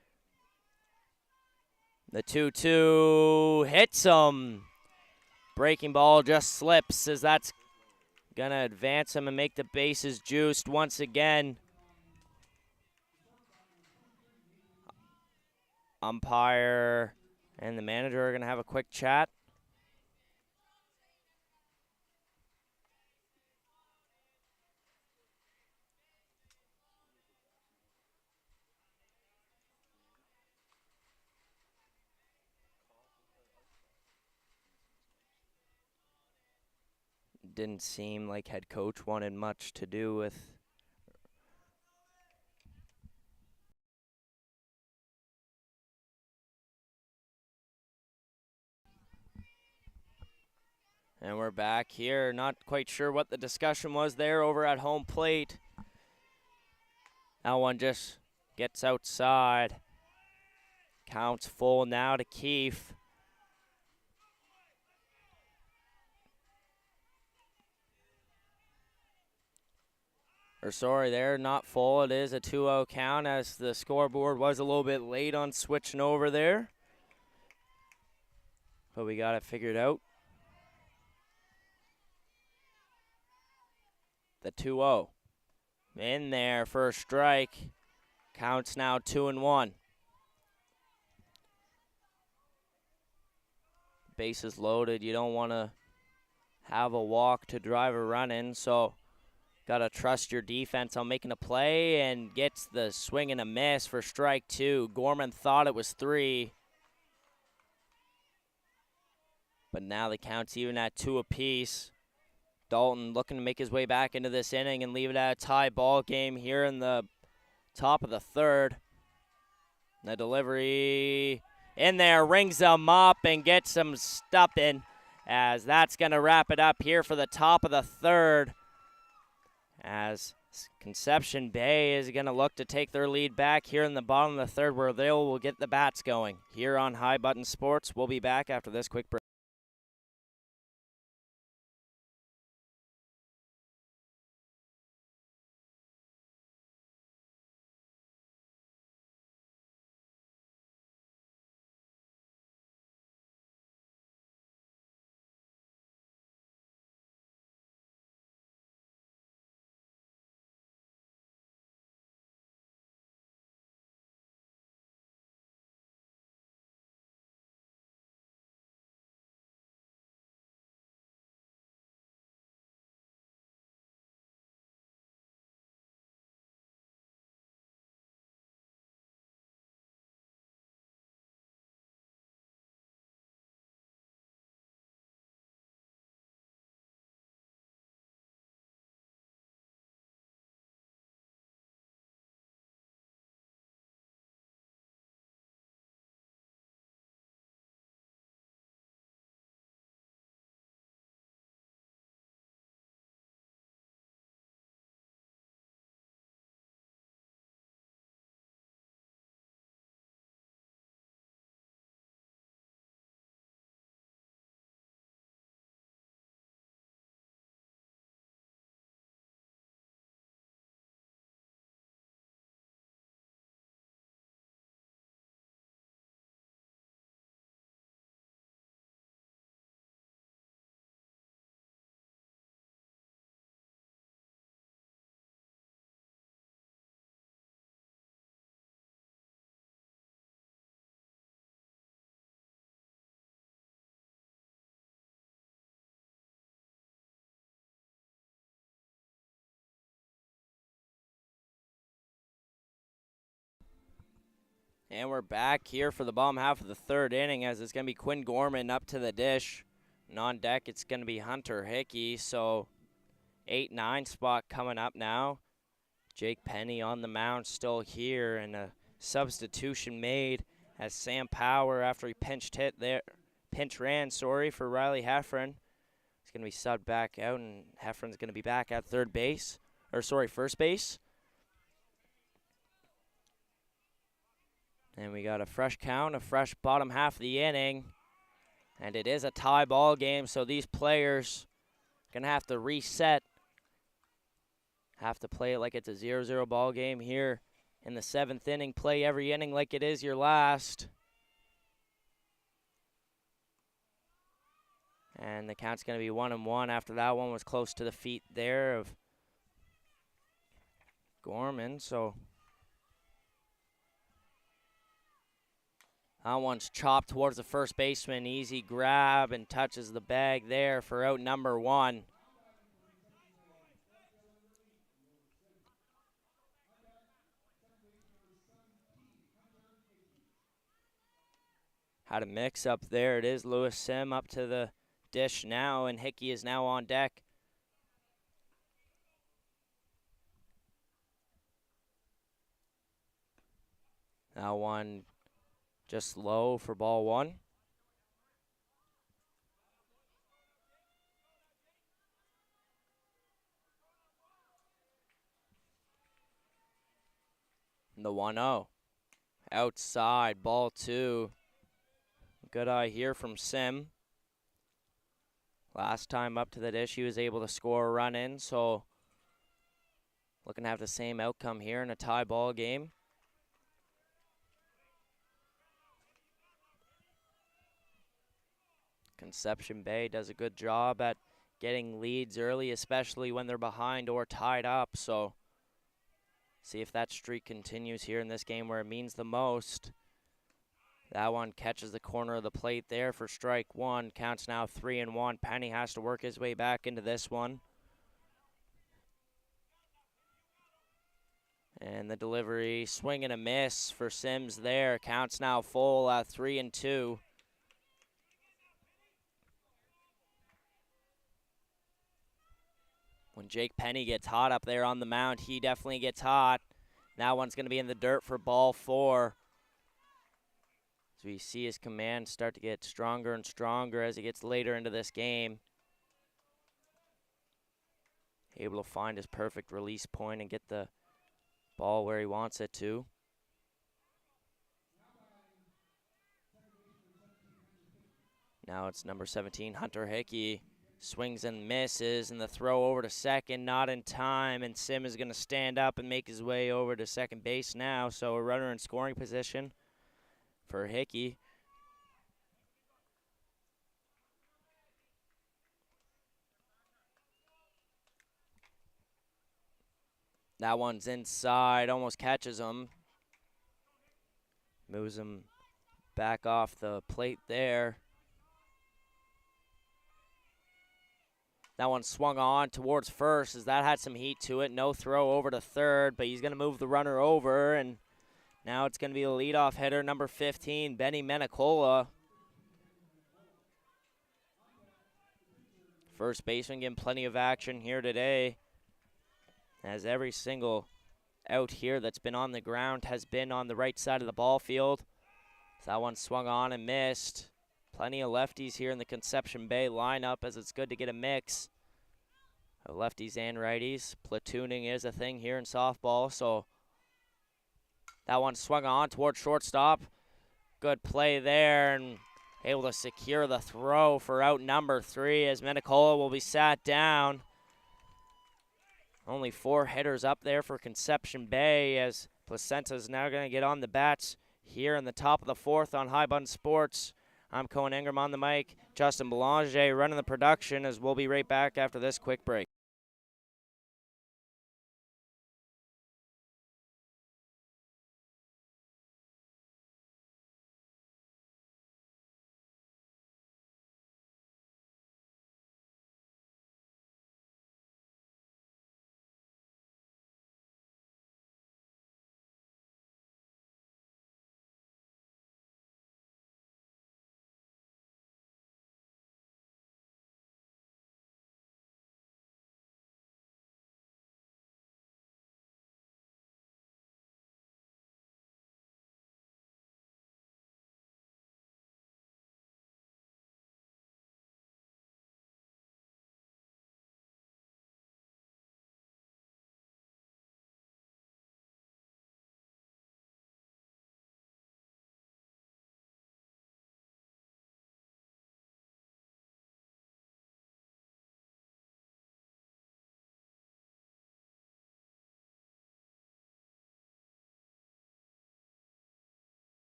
The 2-2 hits him. Breaking ball just slips as that's going to advance him and make the bases juiced once again. Umpire and the manager are going to have a quick chat. Didn't seem like head coach wanted much to do with and we're back here. Not quite sure what the discussion was there over at home plate. That one just gets outside. Counts full now to Keefe. Or sorry, they're not full. It is a 2-0 count as the scoreboard was a little bit late on switching over there. But we got it figured out. The 2-0. In there for a strike. Counts now 2-1. Bases loaded. You don't want to have a walk to drive a run in, so got to trust your defense on making a play, and gets the swing and a miss for strike two. Gorman thought it was 3. But now the count's even at 2 apiece. Dalton looking to make his way back into this inning and leave it at a tie ball game here in the top of the third. The delivery in there, rings them up and gets them stuffing, as that's going to wrap it up here for the top of the third, as Conception Bay is going to look to take their lead back here in the bottom of the third, where they will get the bats going. Here on High Button Sports, we'll be back after this quick break. And we're back here for the bottom half of the third inning as it's going to be Quinn Gorman up to the dish. And on deck, it's going to be Hunter Hickey. So 8-9 spot coming up now. Jake Penny on the mound still here, and a substitution made as Sam Power, after he pinch ran for Riley Heffron. He's going to be subbed back out, and Heffron's going to be back at first base. And we got a fresh count, a fresh bottom half of the inning. And it is a tie ball game, so these players going to have to reset. Have to play it like it's a 0-0 ball game here in the 7th inning. Play every inning like it is your last. And the count's going to be 1-1 after that one was close to the feet there of Gorman. So that one's chopped towards the first baseman. Easy grab and touches the bag there for out number 1. Had a mix up there. It is Lewis Sim up to the dish now, and Hickey is now on deck. That one just low for ball 1. And the 1-0. Outside, ball 2. Good eye here from Sim. Last time up to the dish, he was able to score a run in, so looking to have the same outcome here in a tie ball game. Conception Bay does a good job at getting leads early, especially when they're behind or tied up, so see if that streak continues here in this game where it means the most. That one catches the corner of the plate there for strike 1. Counts now 3-1. Penny has to work his way back into this one. And the delivery, swing and a miss for Sims there. Counts now full at 3-2. When Jake Penny gets hot up there on the mound, he definitely gets hot. That one's going to be in the dirt for ball 4. So we see his command start to get stronger and stronger as he gets later into this game. Able to find his perfect release point and get the ball where he wants it to. Now it's number 17, Hunter Hickey. Swings and misses, and the throw over to second, not in time, and Sim is going to stand up and make his way over to second base now, so a runner in scoring position for Hickey. That one's inside, almost catches him. Moves him back off the plate there. That one swung on towards first as that had some heat to it. No throw over to third, but he's going to move the runner over, and now it's going to be the leadoff hitter, number 15, Benny Menicola. First baseman getting plenty of action here today, as every single out here that's been on the ground has been on the right side of the ball field. So that one swung on and missed. Plenty of lefties here in the Conception Bay lineup, as it's good to get a mix of lefties and righties. Platooning is a thing here in softball, so that one swung on towards shortstop. Good play there, and able to secure the throw for out number 3 as Menicola will be sat down. Only 4 hitters up there for Conception Bay, as Placenta's now going to get on the bats here in the top of the 4th on High Bun Sports. I'm Cohen Ingram on the mic. Justin Belanger running the production, as we'll be right back after this quick break.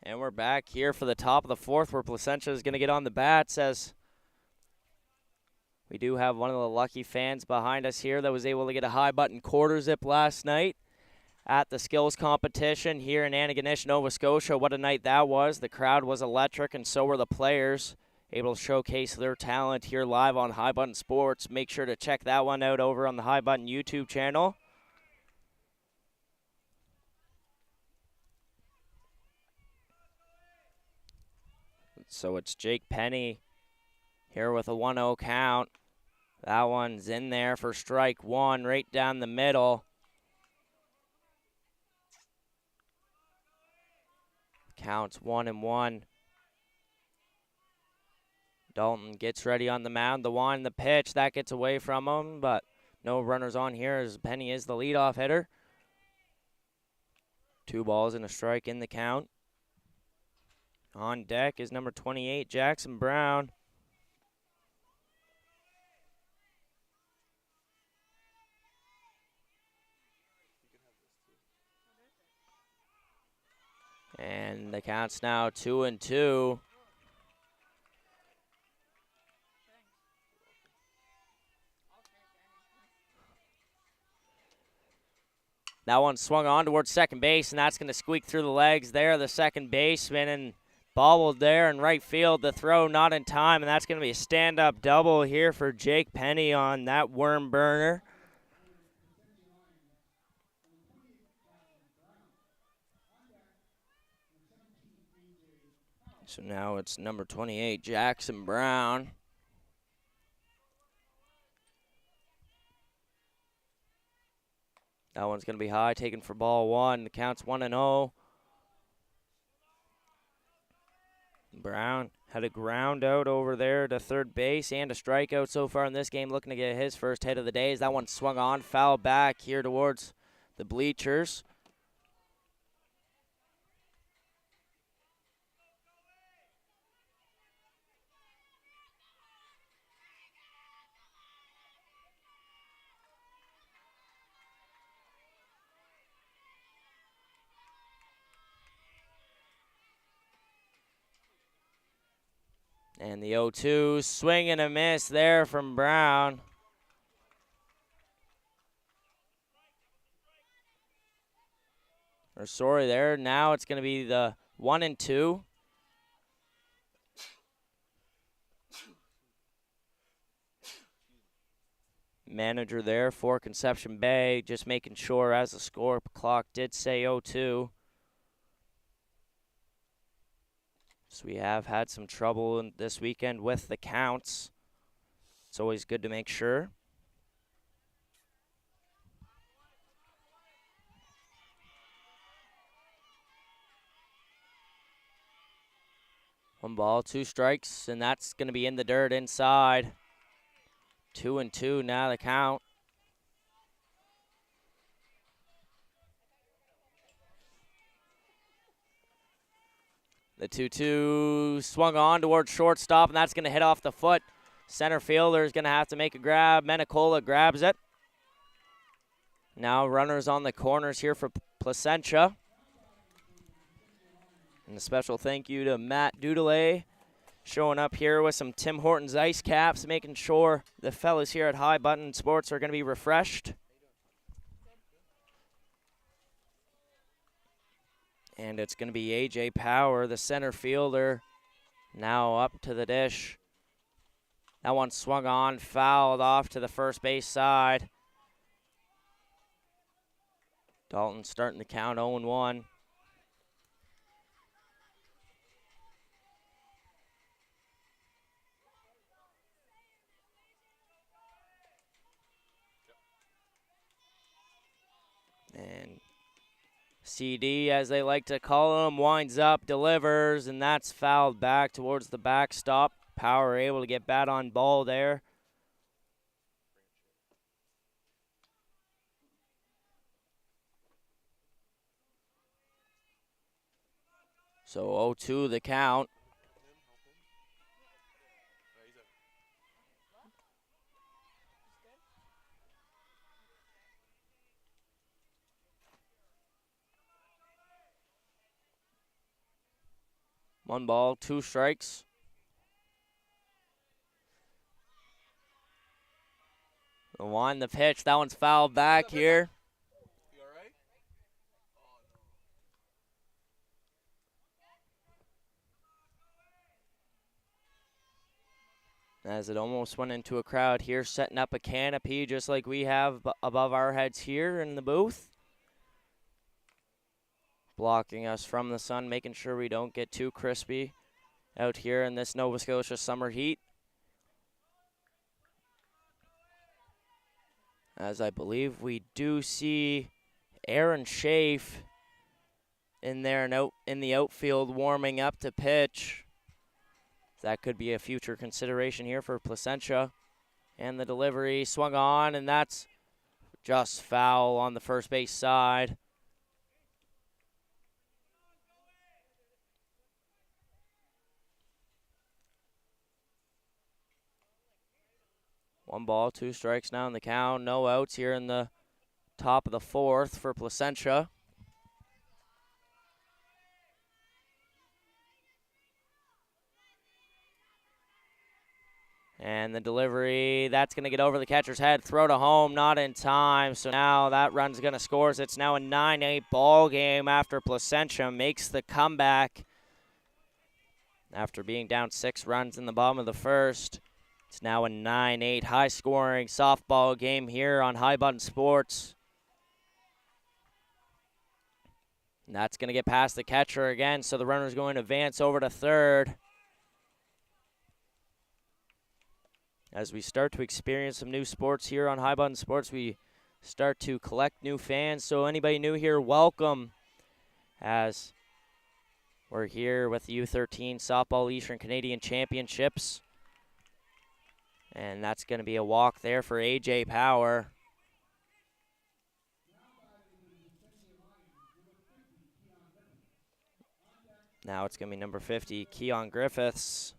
And we're back here for the top of the fourth where Placentia is going to get on the bats as we do have one of the lucky fans behind us here that was able to get a high button quarter zip last night at the skills competition here in Antigonish, Nova Scotia. What a night that was. The crowd was electric and so were the players, able to showcase their talent here live on High Button Sports. Make sure to check that one out over on the High Button YouTube channel. So it's Jake Penny here with a 1-0 count. That one's in there for strike one, right down the middle. Counts 1-1. Dalton gets ready on the mound. The one, the pitch, that gets away from him, but no runners on here as Penny is the leadoff hitter. 2 balls and a strike in the count. On deck is number 28, Jackson Brown. And the count's now 2-2. That one swung on towards second base, and that's going to squeak through the legs there. The second baseman and bobbled there in right field. The throw not in time, and that's going to be a stand-up double here for Jake Penny on that worm burner. So now it's number 28, Jackson Brown. That one's going to be high, taken for ball one. The count's 1-0. Brown had a ground out over there to third base and a strikeout so far in this game, looking to get his first hit of the day as that one swung on, foul back here towards the bleachers. And the 0-2, swing and a miss there from Brown. Or sorry there, now it's going to be the 1-2. Manager there for Conception Bay, just making sure as the score clock did say 0-2. So we have had some trouble this weekend with the counts. It's always good to make sure. One ball, 2 strikes, and that's going to be in the dirt inside. 2-2 now the count. The 2-2 swung on towards shortstop, and that's going to hit off the foot. Center fielder is going to have to make a grab. Menicola grabs it. Now runners on the corners here for Placentia. And a special thank you to Matt Dudelay showing up here with some Tim Hortons ice caps, making sure the fellas here at High Button Sports are going to be refreshed. And it's going to be A.J. Power, the center fielder, now up to the dish. That one swung on, fouled off to the first base side. Dalton starting the count 0-1. And CD, as they like to call him, winds up, delivers, and that's fouled back towards the backstop. Power able to get bat on ball there. So 0-2 the count. 1 ball, 2 strikes. The one, the pitch, that one's fouled back here. You all right? As it almost went into a crowd here, setting up a canopy just like we have above our heads here in the booth. Blocking us from the sun, making sure we don't get too crispy out here in this Nova Scotia summer heat. As I believe we do see Aaron Schaaf in there and out in the outfield warming up to pitch. That could be a future consideration here for Placentia. And the delivery swung on, and that's just foul on the first base side. One ball, 2 strikes now in the count. No outs here in the top of the 4th for Placentia. And the delivery, that's going to get over the catcher's head. Throw to home, not in time. So now that run's going to score. It's now a 9-8 ball game after Placentia makes the comeback. After being down 6 runs in the bottom of the 1st, it's now a 9-8 high-scoring softball game here on High Button Sports. And that's going to get past the catcher again, so the runner's going to advance over to 3rd. As we start to experience some new sports here on High Button Sports, we start to collect new fans. So anybody new here, welcome. As we're here with the U13 Softball Eastern Canadian Championships. And that's going to be a walk there for AJ Power. Now it's going to be number 50, Keon Griffiths.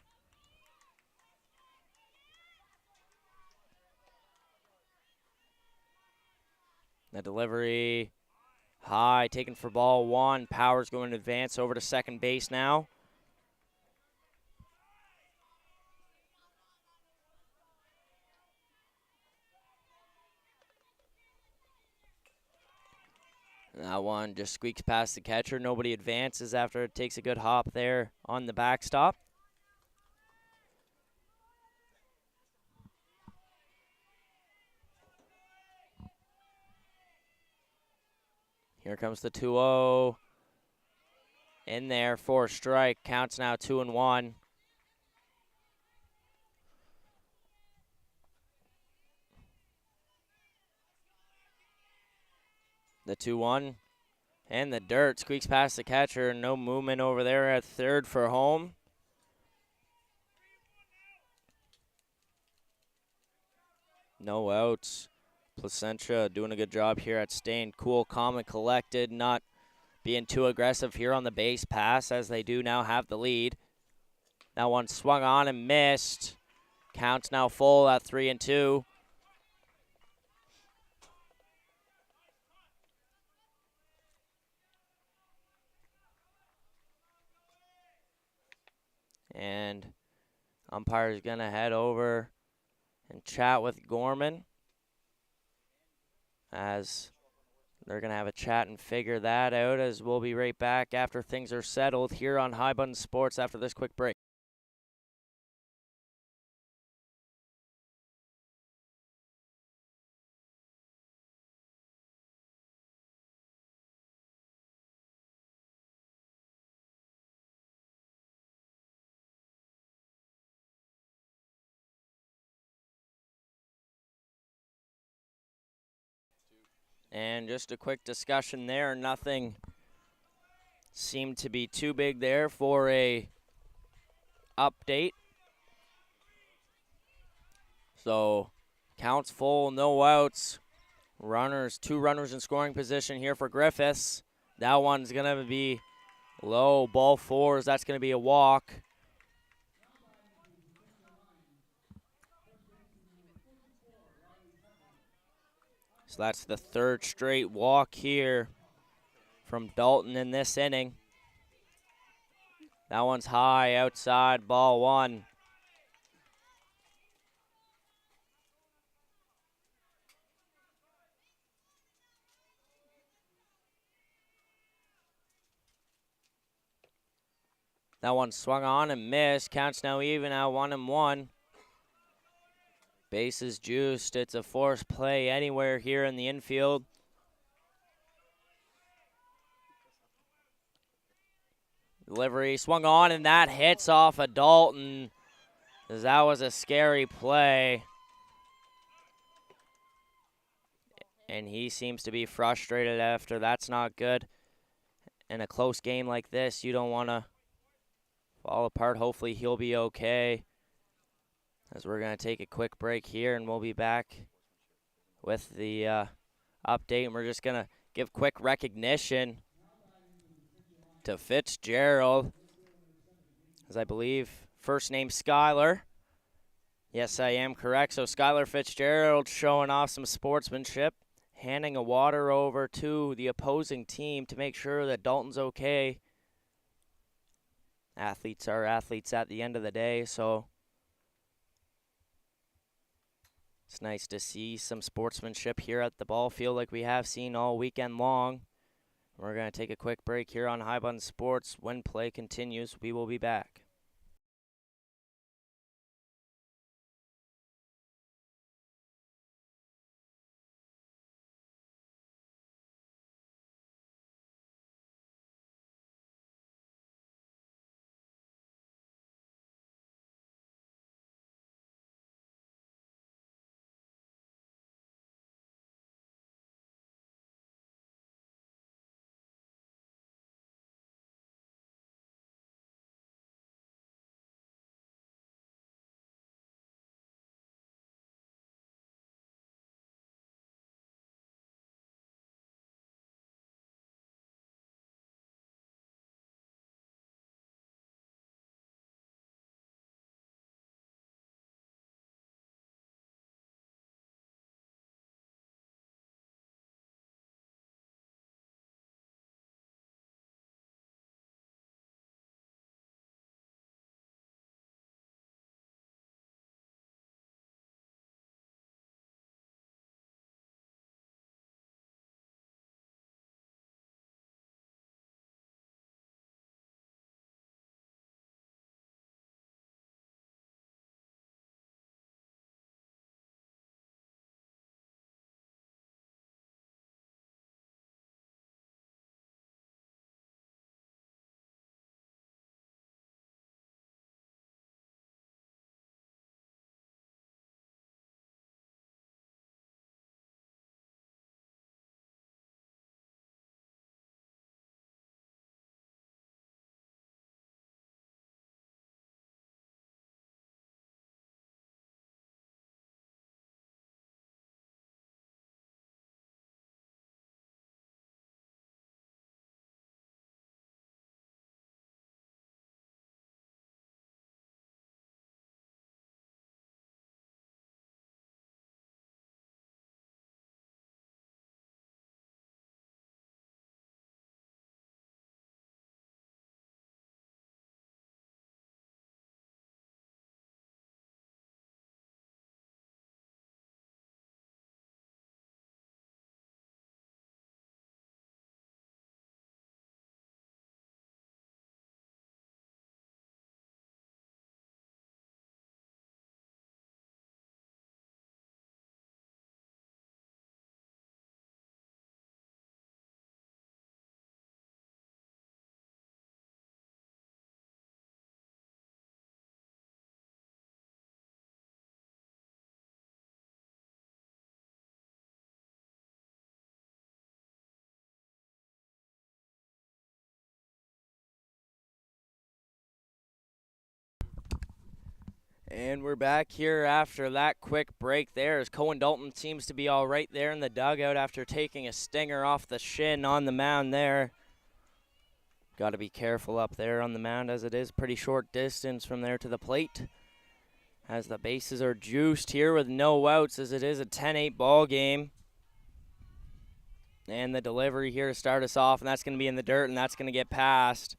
The delivery high, taken for ball 1. Power's going to advance over to second base now. That one just squeaks past the catcher. Nobody advances after it takes a good hop there on the backstop. Here comes the 2-0. In there for a strike. Counts now 2-1. The 2-1. And the dirt squeaks past the catcher. No movement over there at 3rd for home. No outs. Placentia doing a good job here at staying cool, calm, and collected, not being too aggressive here on the base pass as they do now have the lead. That one swung on and missed. Counts now full at 3-2. And umpire's going to head over and chat with Gorman as they're going to have a chat and figure that out, as we'll be right back after things are settled here on High Button Sports after this quick break. And just a quick discussion there. Nothing seemed to be too big there for a update. So counts full, no outs. Runners, 2 runners in scoring position here for Griffiths. That one's going to be low, ball 4s. That's going to be a walk. So that's the 3rd straight walk here from Dalton in this inning. That one's high outside, ball one. That one swung on and missed. Counts now even at 1-1. Bases juiced. It's a forced play anywhere here in the infield. Delivery swung on, and that hits off of Dalton. That was a scary play. And he seems to be frustrated after. That's not good. In a close game like this, you don't want to fall apart. Hopefully he'll be okay. As we're going to take a quick break here, and we'll be back with the update. And we're just going to give quick recognition to Fitzgerald, as I believe first name Skylar. Yes, I am correct. So Skylar Fitzgerald showing off some sportsmanship, handing a water over to the opposing team to make sure that Dalton's okay. Athletes are athletes at the end of the day, so it's nice to see some sportsmanship here at the ball field like we have seen all weekend long. We're going to take a quick break here on High Bun Sports. When play continues, we will be back. And we're back here after that quick break there, as Cohen Dalton seems to be all right there in the dugout after taking a stinger off the shin on the mound there. Got to be careful up there on the mound, as it is pretty short distance from there to the plate, as the bases are juiced here with no outs, as it is a 10-8 ball game. And the delivery here to start us off, and that's going to be in the dirt, and that's going to get past.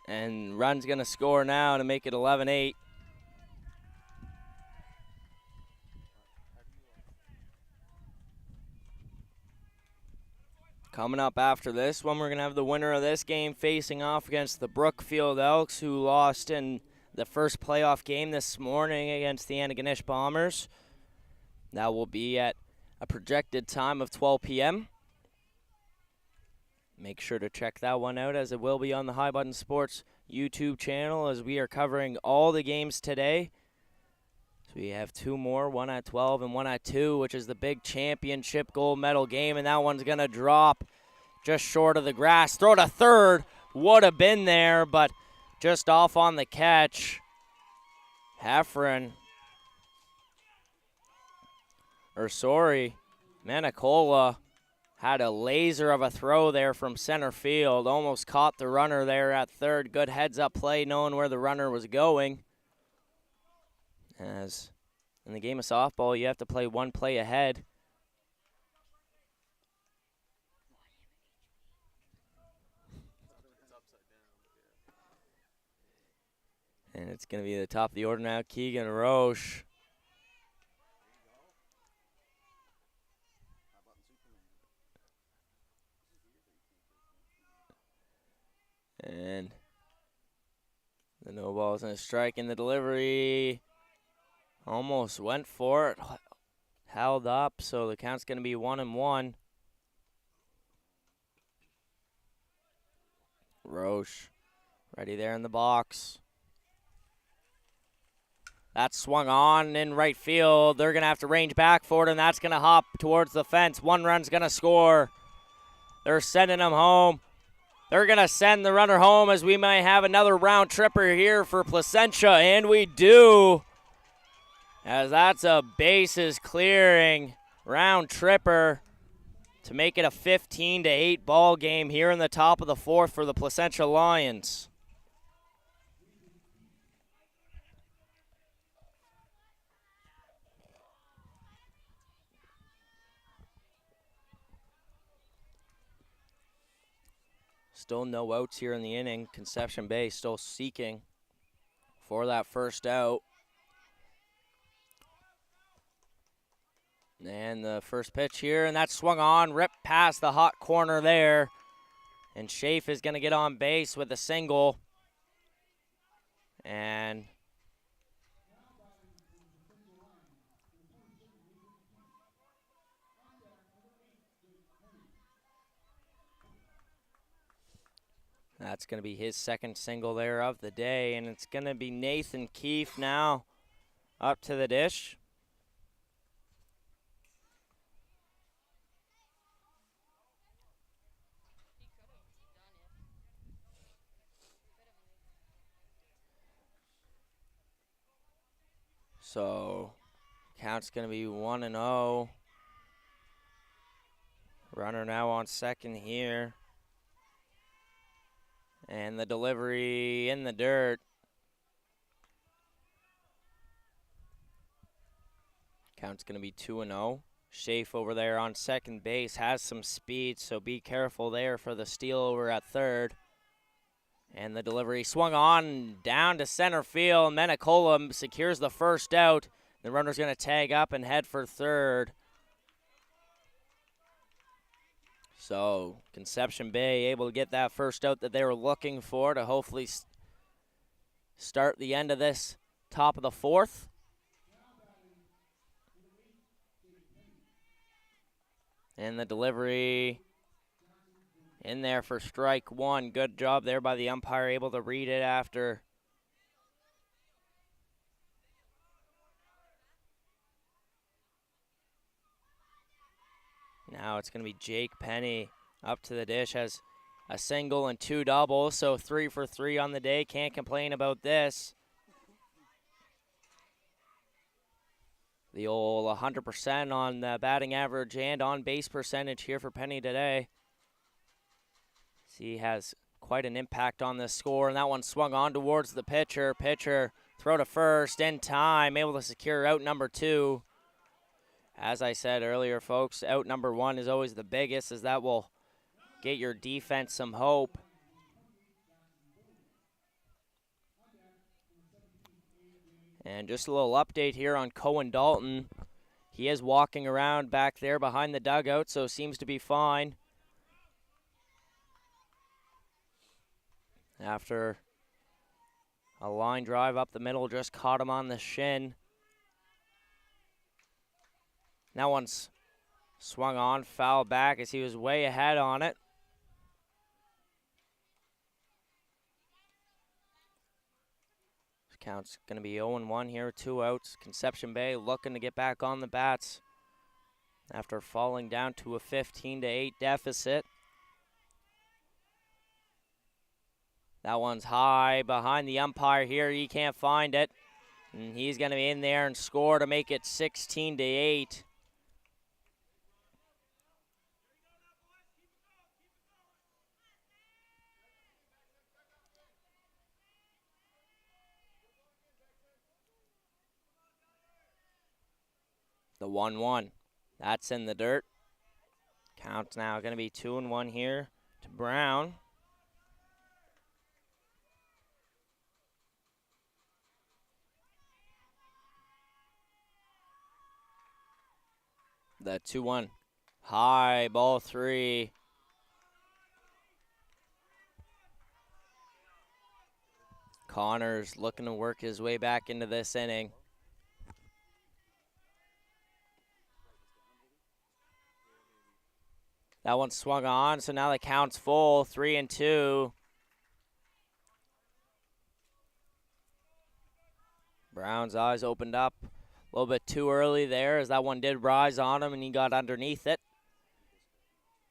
And Run's going to score now to make it 11-8. Coming up after this one, we're going to have the winner of this game facing off against the Brookfield Elks, who lost in the first playoff game this morning against the Antigonish Bombers. That will be at a projected time of 12 p.m. Make sure to check that one out, as it will be on the High Button Sports YouTube channel, as we are covering all the games today. So we have two more, one at 12 and one at 2, which is the big championship gold medal game, and that one's going to drop just short of the grass. Throw to third, would have been there, but just off on the catch. Manicola had a laser of a throw there from center field. Almost caught the runner there at third. Good heads-up play, knowing where the runner was going. As in the game of softball, you have to play one play ahead. And it's going to be the top of the order now, Keegan Roche. And the no ball's going to strike in the delivery. Almost went for it. Held up, so the count's going to be 1-1. Roche ready there in the box. That's swung on in right field. They're going to have to range back for it, and that's going to hop towards the fence. One run's going to score. They're sending him home. They're going to send the runner home, as we might have another round tripper here for Placentia, and we do. As that's a bases clearing round tripper to make it a 15-8 ball game here in the top of the fourth for the Placentia Lions. Still no outs here in the inning. Conception Bay still seeking for that first out. And the first pitch here, and that's swung on, ripped past the hot corner there. And Schaaf is going to get on base with a single. And that's going to be his second single there of the day, and it's going to be Nathan Keefe now up to the dish. So count's going to be 1-0. Runner now on second here. And the delivery in the dirt. Count's going to be 2-0. Schaaf over there on second base has some speed, so be careful there for the steal over at third. And the delivery swung on down to center field. Menicola secures the first out. The runner's going to tag up and head for third. So Conception Bay able to get that first out that they were looking for to hopefully start the end of this top of the fourth. And the delivery in there for strike one. Good job there by the umpire, able to read it after. Now it's going to be Jake Penny up to the dish, has a single and two doubles, so 3 for 3 on the day. Can't complain about this. The old 100% on the batting average and on base percentage here for Penny today. He has quite an impact on this score, and that one swung on towards the pitcher. Pitcher, throw to first in time, able to secure out number 2. As I said earlier, folks, out number 1 is always the biggest, as that will get your defense some hope. And just a little update here on Cohen Dalton. He is walking around back there behind the dugout, so seems to be fine. After a line drive up the middle, just caught him on the shin. That one's swung on, foul back as he was way ahead on it. Count's going to be 0-1 here, 2 outs. Conception Bay looking to get back on the bats after falling down to a 15-8 deficit. That one's high behind the umpire here. He can't find it. And he's going to be in there and score to make it 16-8. The 1-1. That's in the dirt. Count's now going to be 2-1 here to Brown. The 2-1. High, ball 3. Connors looking to work his way back into this inning. That one swung on, so now the count's full, 3-2. Brown's eyes opened up a little bit too early there as that one did rise on him and he got underneath it.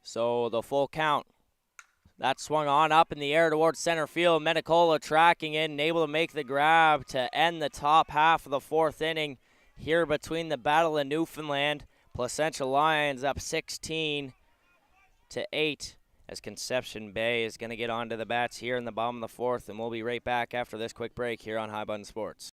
So the full count. That swung on up in the air towards center field. Medicola tracking in and able to make the grab to end the top half of the 4th inning here between the Battle of Newfoundland. Placentia Lions up 16-8 as Conception Bay is going to get onto the bats here in the bottom of the 4th, and we'll be right back after this quick break here on High Button Sports.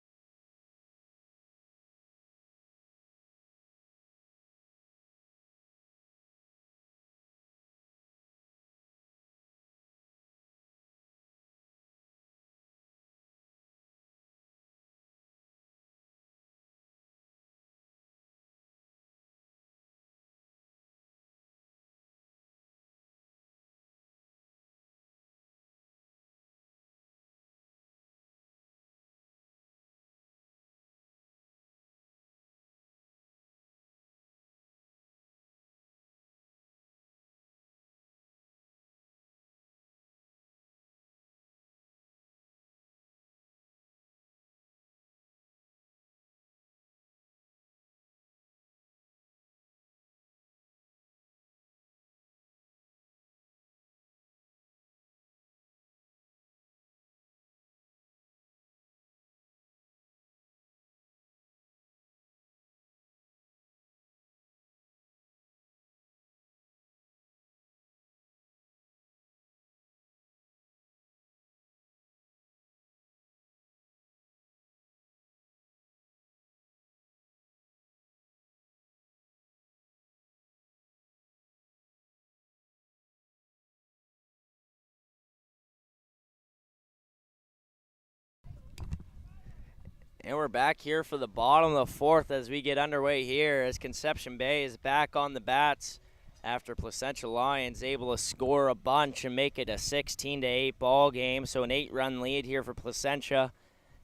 And we're back here for the bottom of the 4th as we get underway here as Conception Bay is back on the bats after Placentia Lions able to score a bunch and make it a 16-8 ball game. So an 8-run lead here for Placentia.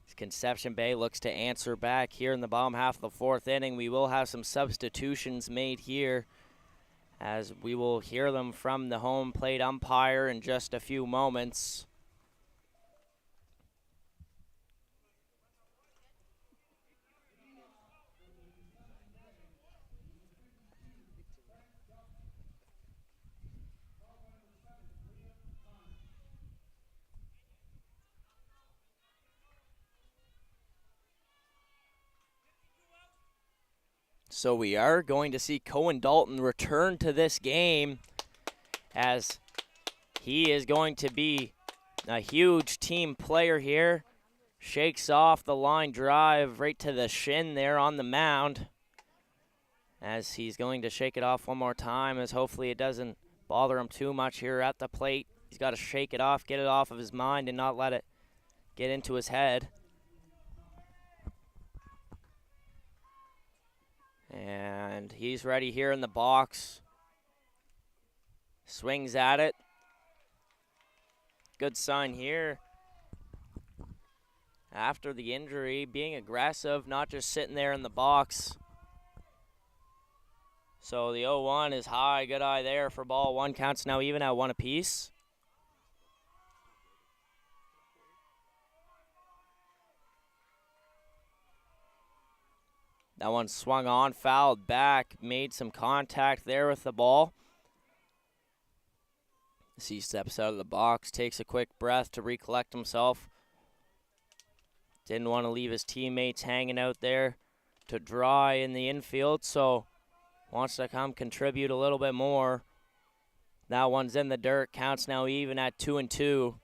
As Conception Bay looks to answer back here in the bottom half of the 4th inning. We will have some substitutions made here as we will hear them from the home plate umpire in just a few moments. So we are going to see Cohen Dalton return to this game as he is going to be a huge team player here. Shakes off the line drive right to the shin there on the mound as he's going to shake it off one more time as hopefully it doesn't bother him too much here at the plate. He's got to shake it off, get it off of his mind and not let it get into his head. And he's ready here in the box. Swings at it. Good sign here. After the injury, being aggressive, not just sitting there in the box. So the 0-1 is high. Good eye there for ball one. Counts now even at 1 apiece. That one swung on, fouled back, made some contact there with the ball. As he steps out of the box, takes a quick breath to recollect himself. Didn't want to leave his teammates hanging out there to dry in the infield, so wants to come contribute a little bit more. That one's in the dirt, counts now even at 2-2.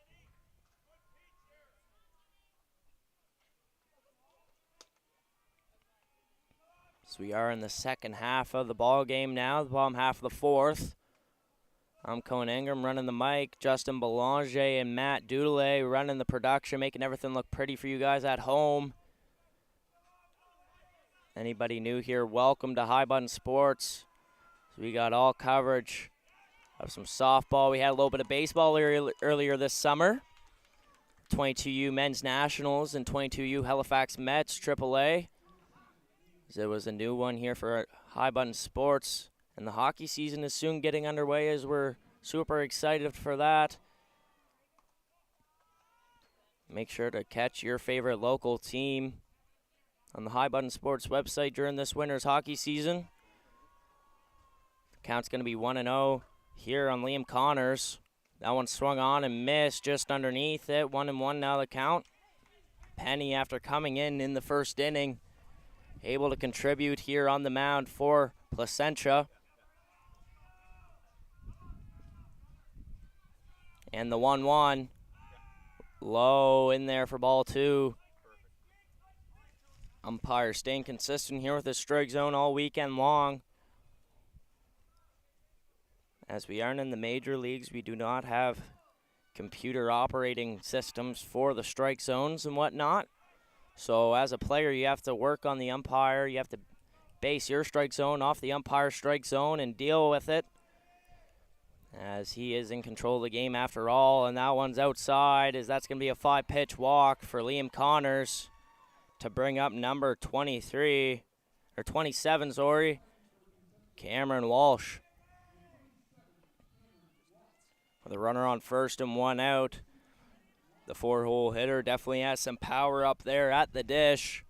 So we are in the second half of the ball game now, the bottom half of the fourth. I'm Cohen Ingram running the mic. Justin Belanger and Matt Doodle running the production, making everything look pretty for you guys at home. Anybody new here, welcome to High Button Sports. So we got all coverage of some softball. We had a little bit of baseball earlier this summer. 22U Men's Nationals and 22U Halifax Mets AAA. There was a new one here for High Button Sports, and the hockey season is soon getting underway as we're super excited for that. Make sure to catch your favorite local team on the High Button Sports website during this winter's hockey season. The count's going to be 1-0 here on Liam Connors. That one swung on and missed just underneath it. 1-1 now the count. Penny, after coming in the first inning, able to contribute here on the mound for Placentia. And the 1-1, low in there for ball two. Umpire staying consistent here with the strike zone all weekend long. As we aren't in the major leagues, we do not have computer operating systems for the strike zones and whatnot. So as a player, you have to work on the umpire. You have to base your strike zone off the umpire's strike zone and deal with it, as he is in control of the game after all. And that one's outside, as that's going to be a 5-pitch walk for Liam Connors to bring up number 27, Cameron Walsh. With a runner on first and 1 out. The 4-hole hitter definitely has some power up there at the dish.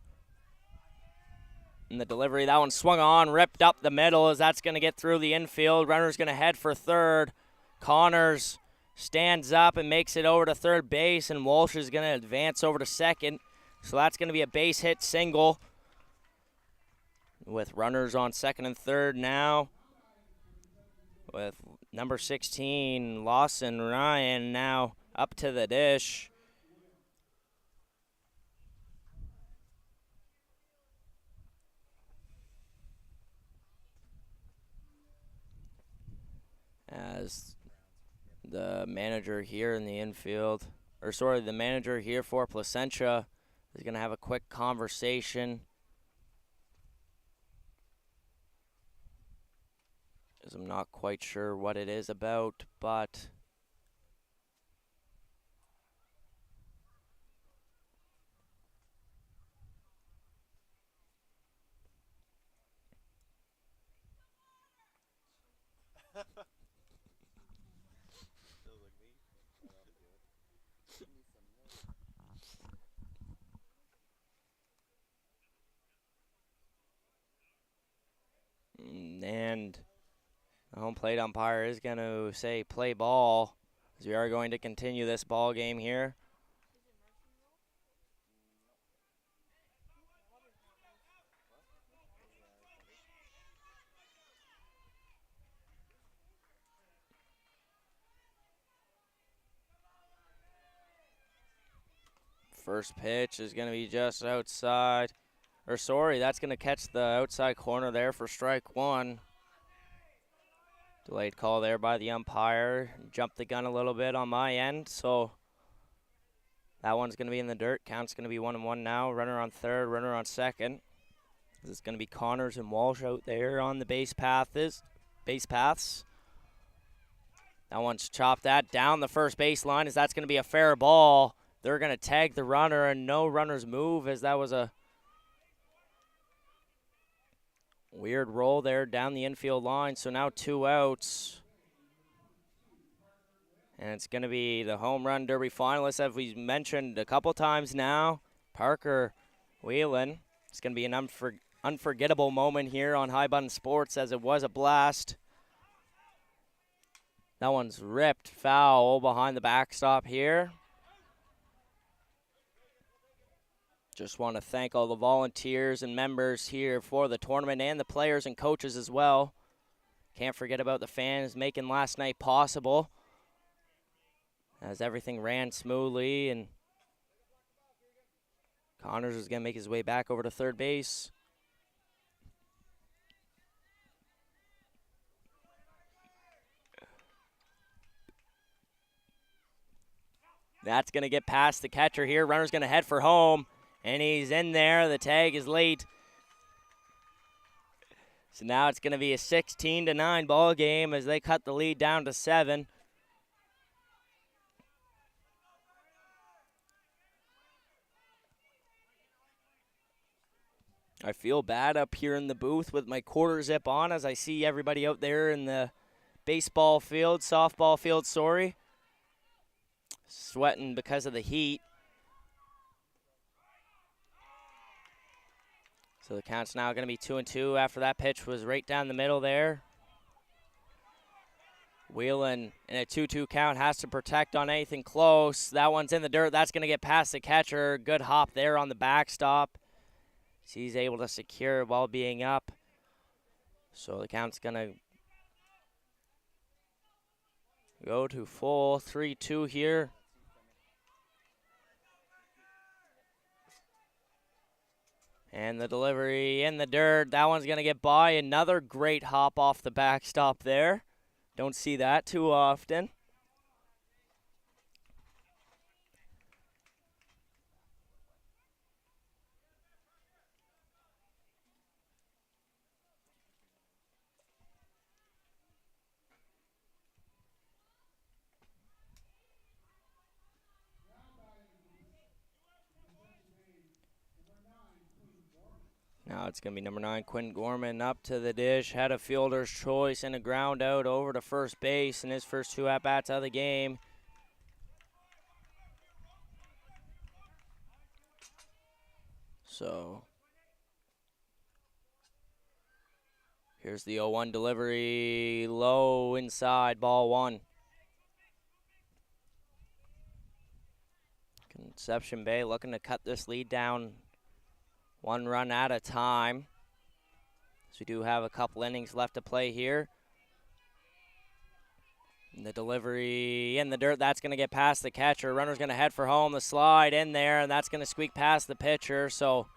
And the delivery, that one swung on, ripped up the middle, as that's going to get through the infield. Runner's going to head for third. Connors stands up and makes it over to third base, and Walsh is going to advance over to second. So that's going to be a base hit single. With runners on second and third now. With number 16, Lawson Ryan, now up to the dish. As the manager here in the infield, the manager here for Placentia is going to have a quick conversation. As I'm not quite sure what it is about, but and the home plate umpire is going to say play ball, as we are going to continue this ball game here. First pitch is going to be just outside. That's going to catch the outside corner there for strike one. Delayed call there by the umpire. Jumped the gun a little bit on my end, so that one's going to be in the dirt. Count's going to be 1-1 now. Runner on third, runner on second. It's going to be Connors and Walsh out there on the base paths. That one's chopped that down the first baseline as that's going to be a fair ball. They're going to tag the runner and no runners move as that was a weird roll there down the infield line. So now 2 outs. And it's going to be the home run derby finalist, as we've mentioned a couple times now, Parker Whelan. It's going to be an unforgettable moment here on High Button Sports as it was a blast. That one's ripped foul behind the backstop here. Just want to thank all the volunteers and members here for the tournament and the players and coaches as well. Can't forget about the fans making last night possible as everything ran smoothly, and Connors is going to make his way back over to third base. That's going to get past the catcher here. Runner's going to head for home, and he's in there. The tag is late. So now it's going to be a 16-9 ball game as they cut the lead down to 7. I feel bad up here in the booth with my quarter zip on as I see everybody out there in the baseball field, softball field, sweating because of the heat. So the count's now going to be 2-2 after that pitch was right down the middle there. Whelan in a 2-2 count has to protect on anything close. That one's in the dirt. That's going to get past the catcher. Good hop there on the backstop. He's able to secure while being up. So the count's going to go to full 3-2 here. And the delivery in the dirt. That one's going to get by. Another great hop off the backstop there. Don't see that too often. Now it's going to be number 9, Quinn Gorman, up to the dish. Had a fielder's choice and a ground out over to first base in his first 2 at-bats of the game. So here's the 0-1 delivery, low inside, ball 1. Conception Bay looking to cut this lead down 1 run at a time. So we do have a couple innings left to play here. And the delivery in the dirt, that's going to get past the catcher. Runner's going to head for home. The slide in there, and that's going to squeak past the pitcher. So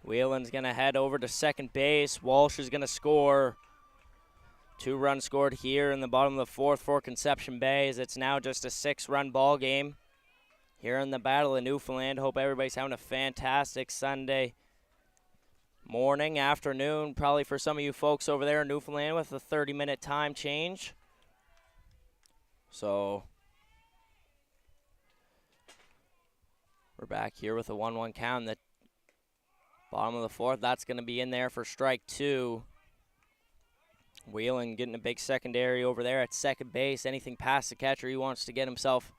Whelan's going to head over to second base. Walsh is going to score. 2 runs scored here in the bottom of the 4th for Conception Bay, as it's now just a 6-run ball game here in the Battle of Newfoundland. Hope everybody's having a fantastic Sunday morning, afternoon, probably for some of you folks over there in Newfoundland with a 30-minute time change. So we're back here with a 1-1 count in the bottom of the 4th. That's going to be in there for strike 2. Whelan getting a big secondary over there at second base. Anything past the catcher, he wants to get himself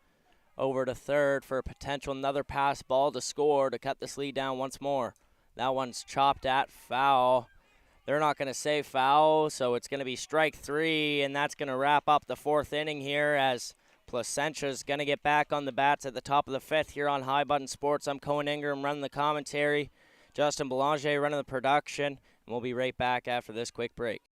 over to third for a potential another pass ball to score to cut this lead down once more. That one's chopped at foul. They're not going to say foul, so it's going to be strike 3, and that's going to wrap up the 4th inning here as Placentia's going to get back on the bats at the top of the 5th here on High Button Sports. I'm Cohen Ingram running the commentary. Justin Belanger running the production, and we'll be right back after this quick break.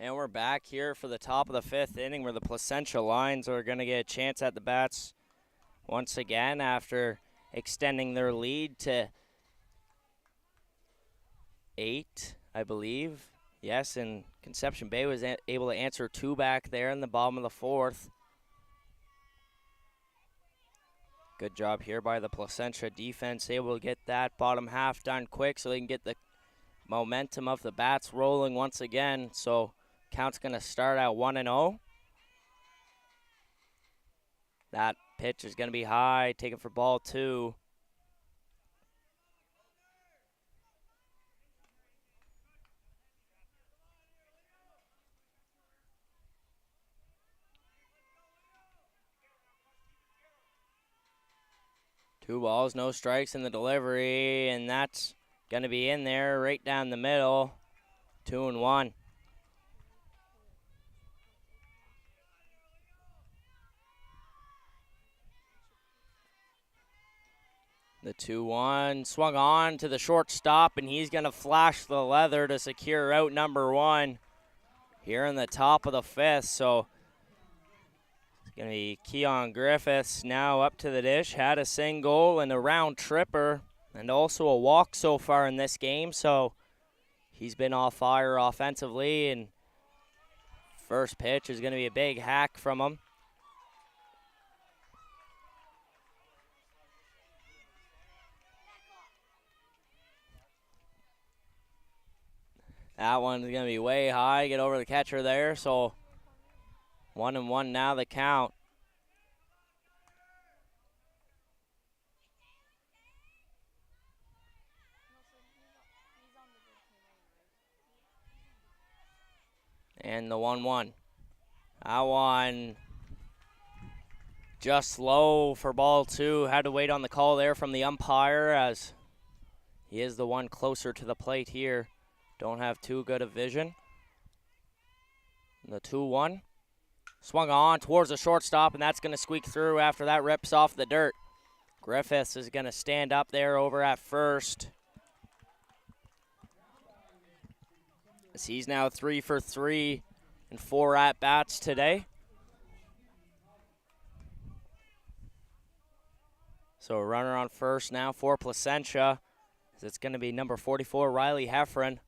And we're back here for the top of the 5th inning where the Placentia Lions are going to get a chance at the bats once again after extending their lead to 8, I believe. Yes, and Conception Bay was able to answer 2 back there in the bottom of the 4th. Good job here by the Placentia defense, able to get that bottom half done quick so they can get the momentum of the bats rolling once again. So count's going to start at 1-0. That pitch is going to be high, taken for ball 2. Two balls, no strikes in the delivery, and that's going to be in there right down the middle. 2-1. The 2-1 swung on to the shortstop, and he's going to flash the leather to secure out number 1 here in the top of the 5th. So it's going to be Keon Griffiths now up to the dish. Had a single and a round tripper and also a walk so far in this game. So he's been off fire offensively, and first pitch is going to be a big hack from him. That one's going to be way high, get over the catcher there. So 1-1 now the count. And the 1-1. That one just low for ball 2. Had to wait on the call there from the umpire as he is the one closer to the plate here. Don't have too good a vision. The 2-1. Swung on towards the shortstop, and that's going to squeak through after that rips off the dirt. Griffiths is going to stand up there over at first. As he's now 3 for 3 and 4 at-bats today. So a runner on first now for Placentia. It's going to be number 44, Riley Heffron.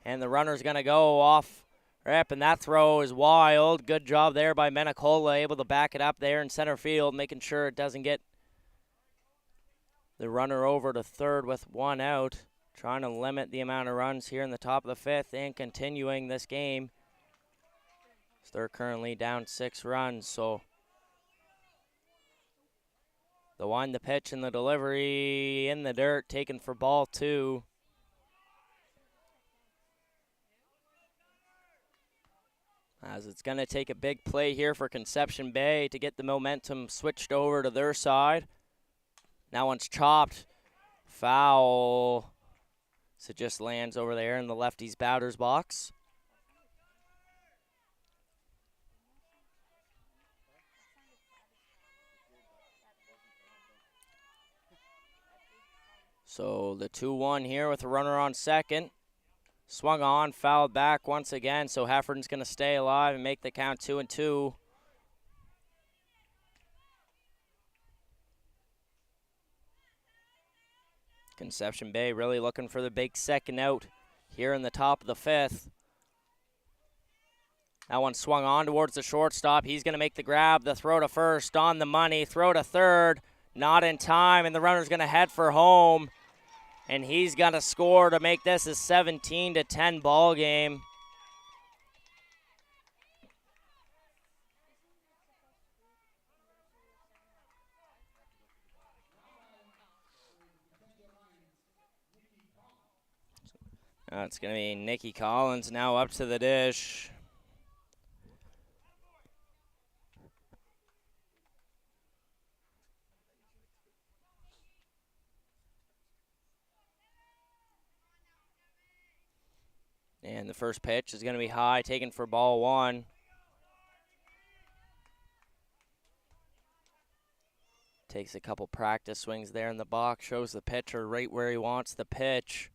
And the runner's going to go off rip, and that throw is wild. Good job there by Menicola, able to back it up there in center field, making sure it doesn't get the runner over to third with 1 out. Trying to limit the amount of runs here in the top of the 5th and continuing this game. So they're currently down 6 runs, so the one, the pitch, and the delivery in the dirt, taken for ball 2. As it's going to take a big play here for Conception Bay to get the momentum switched over to their side. That one's chopped. Foul. So it just lands over there in the lefty's batter's box. So the 2-1 here with a runner on second. Swung on, fouled back once again, so Heffern's going to stay alive and make the count 2-2. Conception Bay really looking for the big second out here in the top of the 5th. That one swung on towards the shortstop. He's going to make the grab, the throw to first, on the money, throw to third, not in time, and the runner's going to head for home. And he's got to score to make this a 17-10 ball game. It's going to be Nikki Collins now up to the dish. And the first pitch is going to be high, taken for ball 1. Takes a couple practice swings there in the box, shows the pitcher right where he wants the pitch.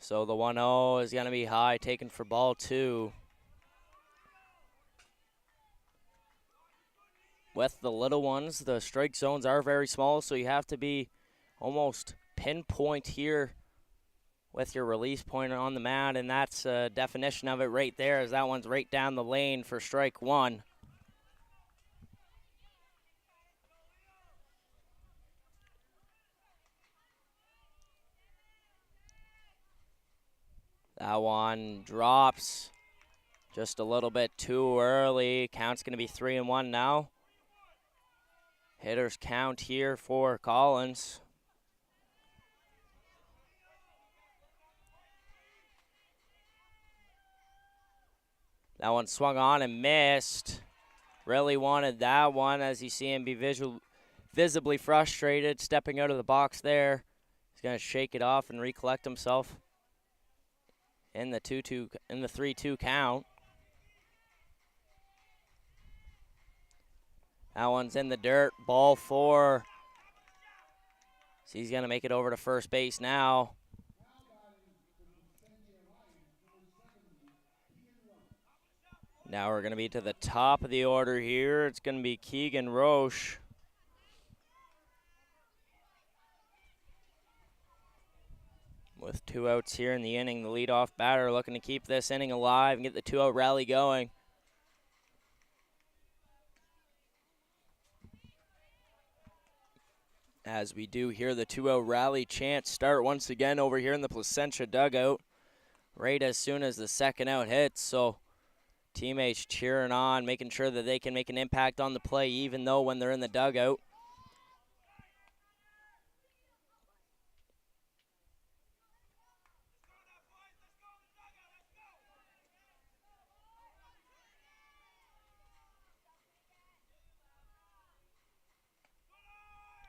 So the 1-0 is going to be high, taken for ball 2. With the little ones, the strike zones are very small, so you have to be almost pinpoint here with your release point on the mound, and that's a definition of it right there, as that one's right down the lane for strike 1. That one drops just a little bit too early. Count's going to be 3-1 now. Hitters count here for Collins. That one swung on and missed. Really wanted that one, as you see him be visibly frustrated, stepping out of the box there. He's going to shake it off and recollect himself in the 3-2 count. That one's in the dirt, ball 4. So he's going to make it over to first base now. Now we're going to be to the top of the order here. It's going to be Keegan Roche. With 2 outs here in the inning, the leadoff batter looking to keep this inning alive and get the 2-out rally going. As we do hear the 2-0 rally chant start once again over here in the Placentia dugout, right as soon as the second out hits. So teammates cheering on, making sure that they can make an impact on the play, even though when they're in the dugout.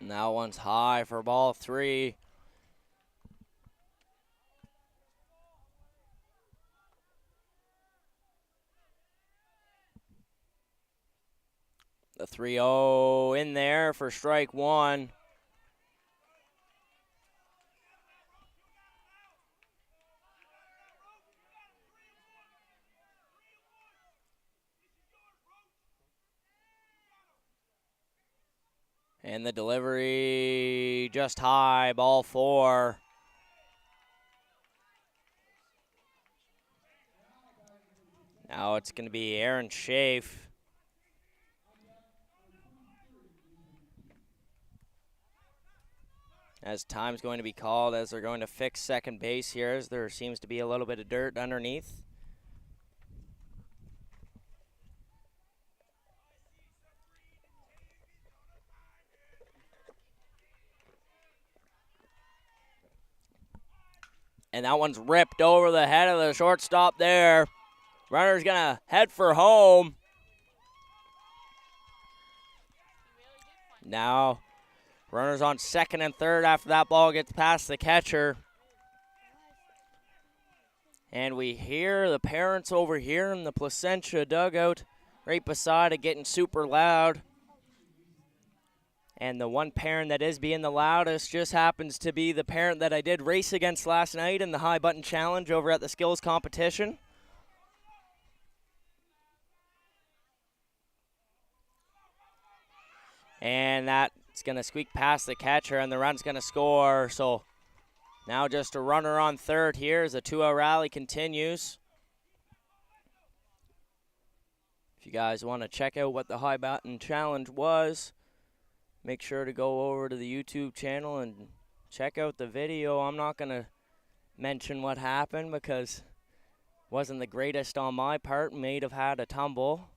And that one's high for ball 3. The 3-0 in there for strike 1. And the delivery just high, ball 4. Now it's going to be Aaron Schaaf. As time's going to be called, as they're going to fix second base here, as there seems to be a little bit of dirt underneath. And that one's ripped over the head of the shortstop there. Runner's going to head for home. Now, runners on second and third after that ball gets past the catcher. And we hear the parents over here in the Placentia dugout right beside it getting super loud. And the one parent that is being the loudest just happens to be the parent that I did race against last night in the high button challenge over at the skills competition. And that's going to squeak past the catcher, and the run's going to score. So now just a runner on third here as the 2-0 rally continues. If you guys want to check out what the high button challenge was, make sure to go over to the YouTube channel and check out the video. I'm not going to mention what happened because it wasn't the greatest on my part. May have had a tumble.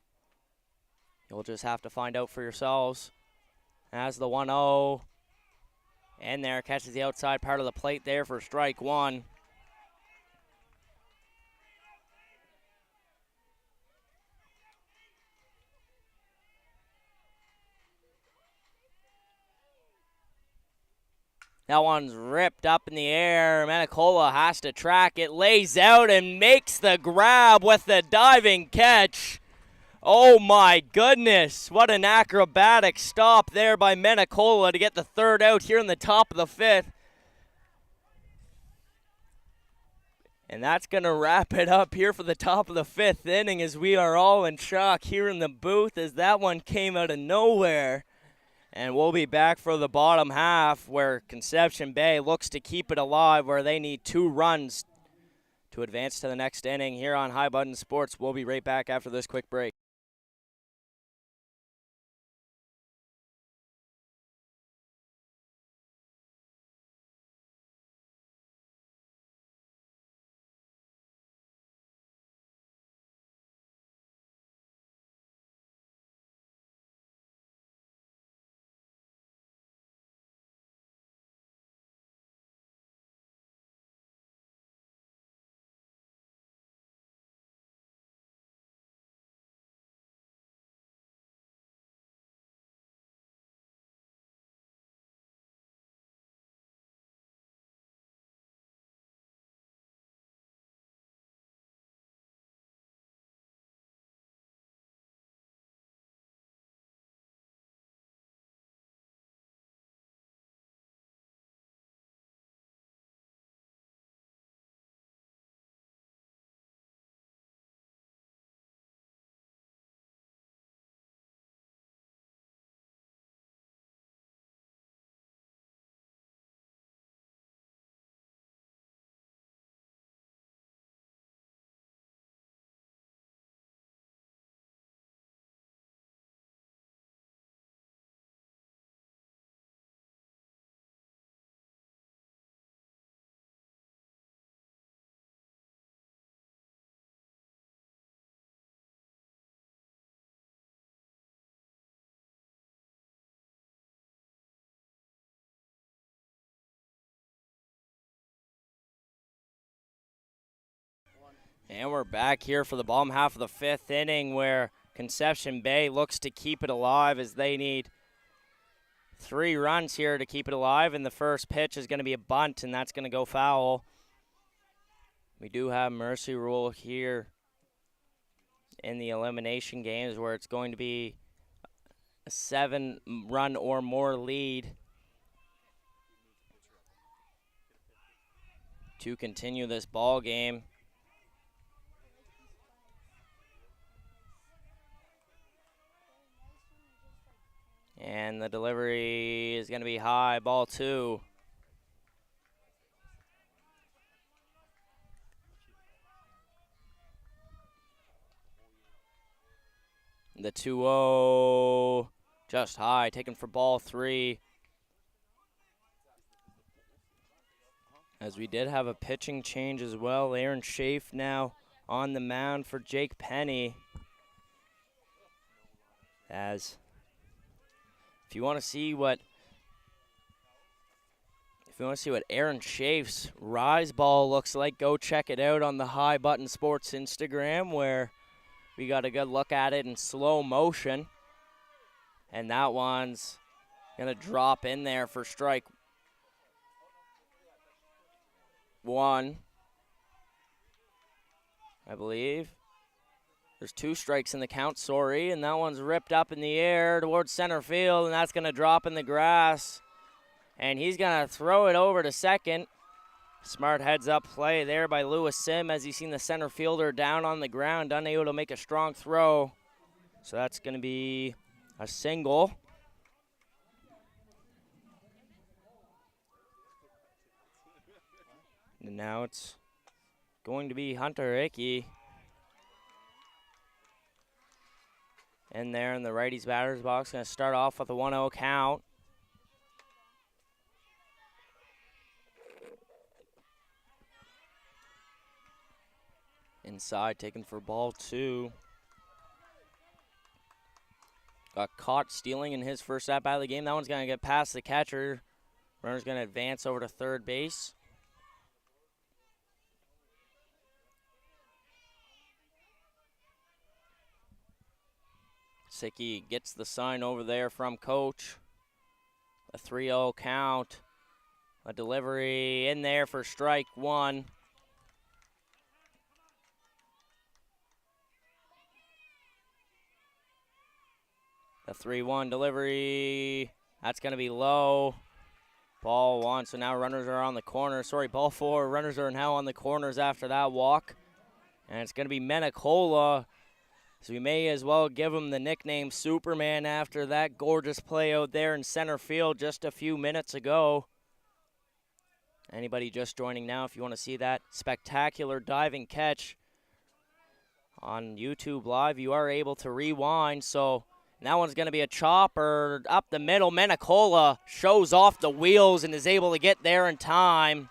You'll just have to find out for yourselves. As the 1-0 in there, catches the outside part of the plate there for strike 1. That one's ripped up in the air. Menicola has to track it, lays out and makes the grab with the diving catch. Oh my goodness, what an acrobatic stop there by Menicola to get the third out here in the top of the 5th. And that's going to wrap it up here for the top of the 5th inning, as we are all in shock here in the booth as that one came out of nowhere. And we'll be back for the bottom half, where Conception Bay looks to keep it alive, where they need 2 runs to advance to the next inning here on High Button Sports. We'll be right back after this quick break. And we're back here for the bottom half of the 5th inning, where Conception Bay looks to keep it alive as they need 3 runs here to keep it alive. And the first pitch is going to be a bunt, and that's going to go foul. We do have mercy rule here in the elimination games, where it's going to be a 7-run or more lead to continue this ball game. And the delivery is going to be high, ball 2. The 2-0, just high, taken for ball 3. As we did have a pitching change as well. Aaron Schaaf now on the mound for Jake Penny. As if you want to see what Aaron Schaaf's rise ball looks like, go check it out on the High Button Sports Instagram, where we got a good look at it in slow motion. And that one's going to drop in there for strike 1, I believe. There's 2 strikes in the count, sorry, and that one's ripped up in the air towards center field, and that's going to drop in the grass. And he's going to throw it over to second. Smart heads-up play there by Lewis Sim, as he's seen the center fielder down on the ground, unable to make a strong throw. So that's going to be a single. And now it's going to be Hunter Hickey in there in the righty's batter's box. Going to start off with a 1-0 count. Inside, taken for ball 2. Got caught stealing in his first at-bat of the game. That one's going to get past the catcher. Runner's going to advance over to third base. Sicky gets the sign over there from coach. A 3-0 count. A delivery in there for strike 1. A 3-1 delivery. That's going to be low. Ball one, so now runners are on the corner. Sorry, ball four. Runners are now on the corners after that walk. And it's going to be Menicola. So we may as well give him the nickname Superman after that gorgeous play out there in center field just a few minutes ago. Anybody just joining now, if you want to see that spectacular diving catch on YouTube Live, you are able to rewind. So that one's going to be a chopper up the middle. Menicola shows off the wheels and is able to get there in time.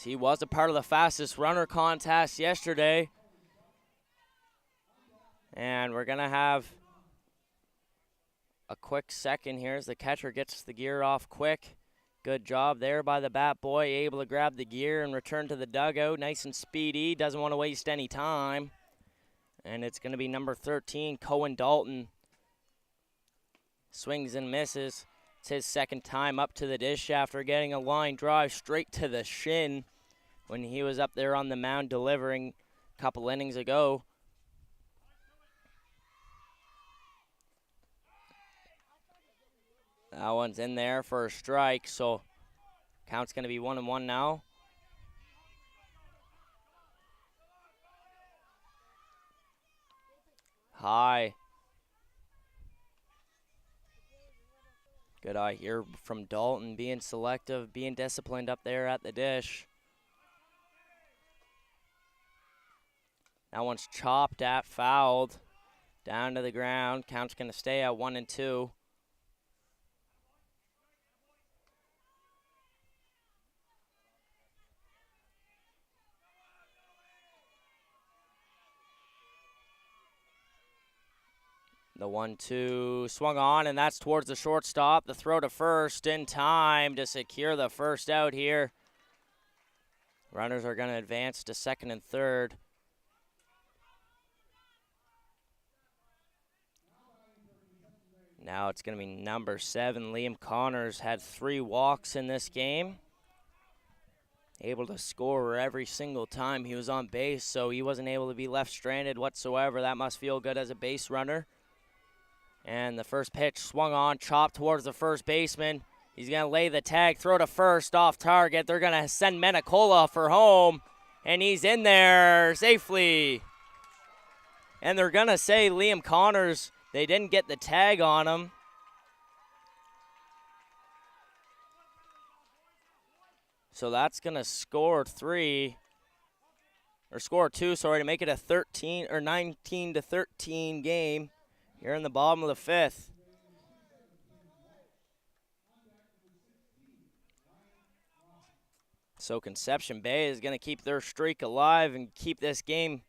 He was a part of the fastest runner contest yesterday. And we're going to have a quick second here as the catcher gets the gear off quick. Good job there by the bat boy, able to grab the gear and return to the dugout. Nice and speedy, doesn't want to waste any time. And it's going to be number 13, Cohen Dalton. Swings and misses. It's his second time up to the dish after getting a line drive straight to the shin when he was up there on the mound delivering a couple innings ago. That one's in there for a strike, so count's going to be 1-1 now. High. Good eye here from Dalton, being selective, being disciplined up there at the dish. That one's chopped at, fouled, down to the ground. Count's going to stay at 1-2. The 1-2 swung on, and that's towards the shortstop. The throw to first in time to secure the first out here. Runners are going to advance to second and third. Now it's going to be number 7. Liam Connors had 3 walks in this game. Able to score every single time he was on base, so he wasn't able to be left stranded whatsoever. That must feel good as a base runner. And the first pitch swung on, chopped towards the first baseman. He's going to lay the tag, throw to first, off target. They're going to send Menicola for home, and he's in there safely. And they're going to say Liam Connors, they didn't get the tag on him. So that's going to score 2, to make it a 19-13 game. Here in the bottom of the 5th. So Conception Bay is going to keep their streak alive and keep this game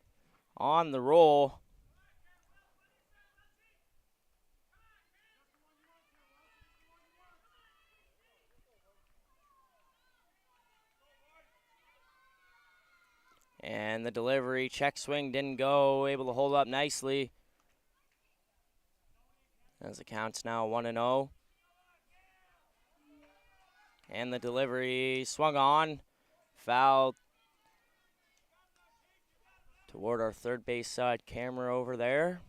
on the roll. And the delivery, check swing didn't go, able to hold up nicely. As the count's now 1-0. And the delivery swung on, fouled toward our third base side camera over there.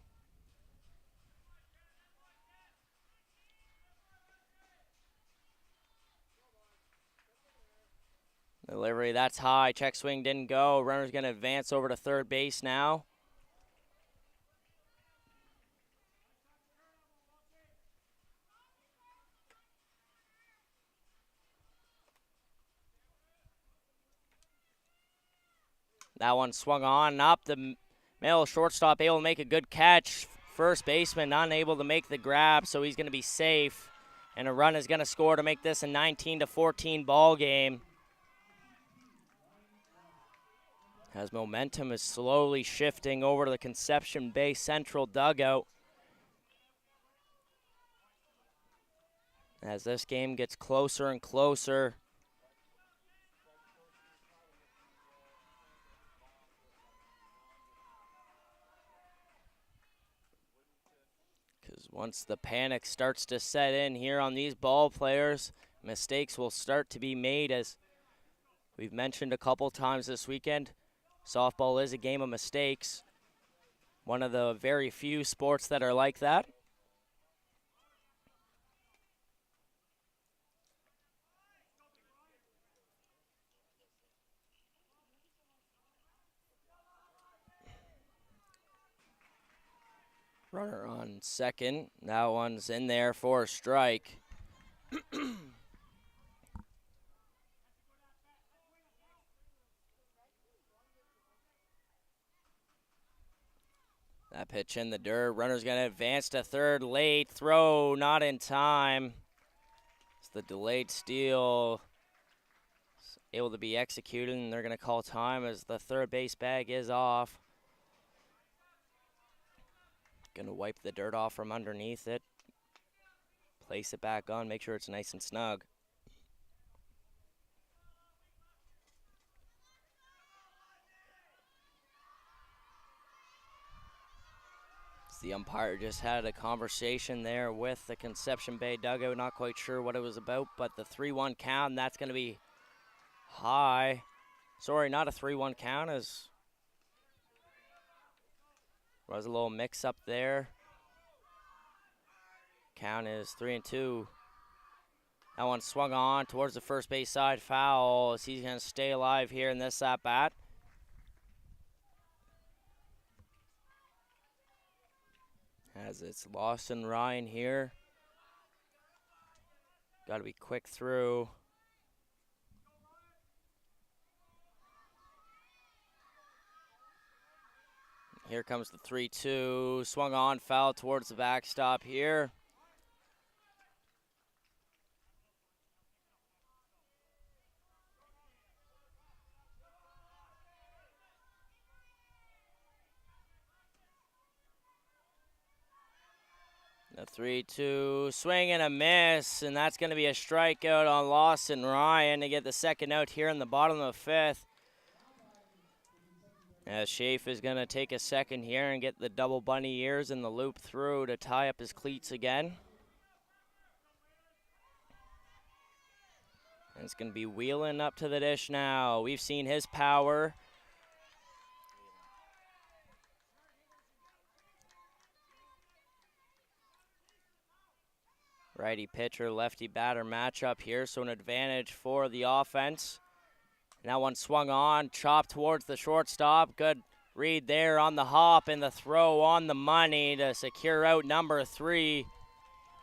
Delivery, that's high, check swing didn't go. Runner's going to advance over to third base now. That one swung on, up the middle. Shortstop able to make a good catch. First baseman unable to make the grab, so he's going to be safe. And a run is going to score to make this a 19-14 ball game. As momentum is slowly shifting over to the Conception Bay Central dugout. As this game gets closer and closer. Once the panic starts to set in here on these ball players, mistakes will start to be made. As we've mentioned a couple times this weekend, softball is a game of mistakes. One of the very few sports that are like that. Runner on second. That one's in there for a strike. That pitch in the dirt. Runner's going to advance to third. Late throw, not in time. It's the delayed steal. Able to be executed, and they're going to call time as the third base bag is off. Going to wipe the dirt off from underneath it. Place it back on. Make sure it's nice and snug. The umpire just had a conversation there with the Conception Bay dugout. Not quite sure what it was about, but the 3-1 count, and that's going to be high. Sorry, not a 3-1 count, as there was a little mix-up there. Count is 3-2. That one swung on towards the first base side. Foul, as he's going to stay alive here in this at-bat. As it's Lawson Ryan here. Got to be quick through. Here comes the 3-2. Swung on, foul towards the backstop here. The 3-2, swing and a miss, and that's going to be a strikeout on Lawson Ryan to get the second out here in the bottom of the fifth. As Schaaf is going to take a second here and get the double bunny ears and the loop through to tie up his cleats again. And it's going to be Wheelan up to the dish now. We've seen his power. Righty pitcher, lefty batter matchup here, so an advantage for the offense. And that one swung on, chopped towards the shortstop. Good read there on the hop, and the throw on the money to secure out number 3.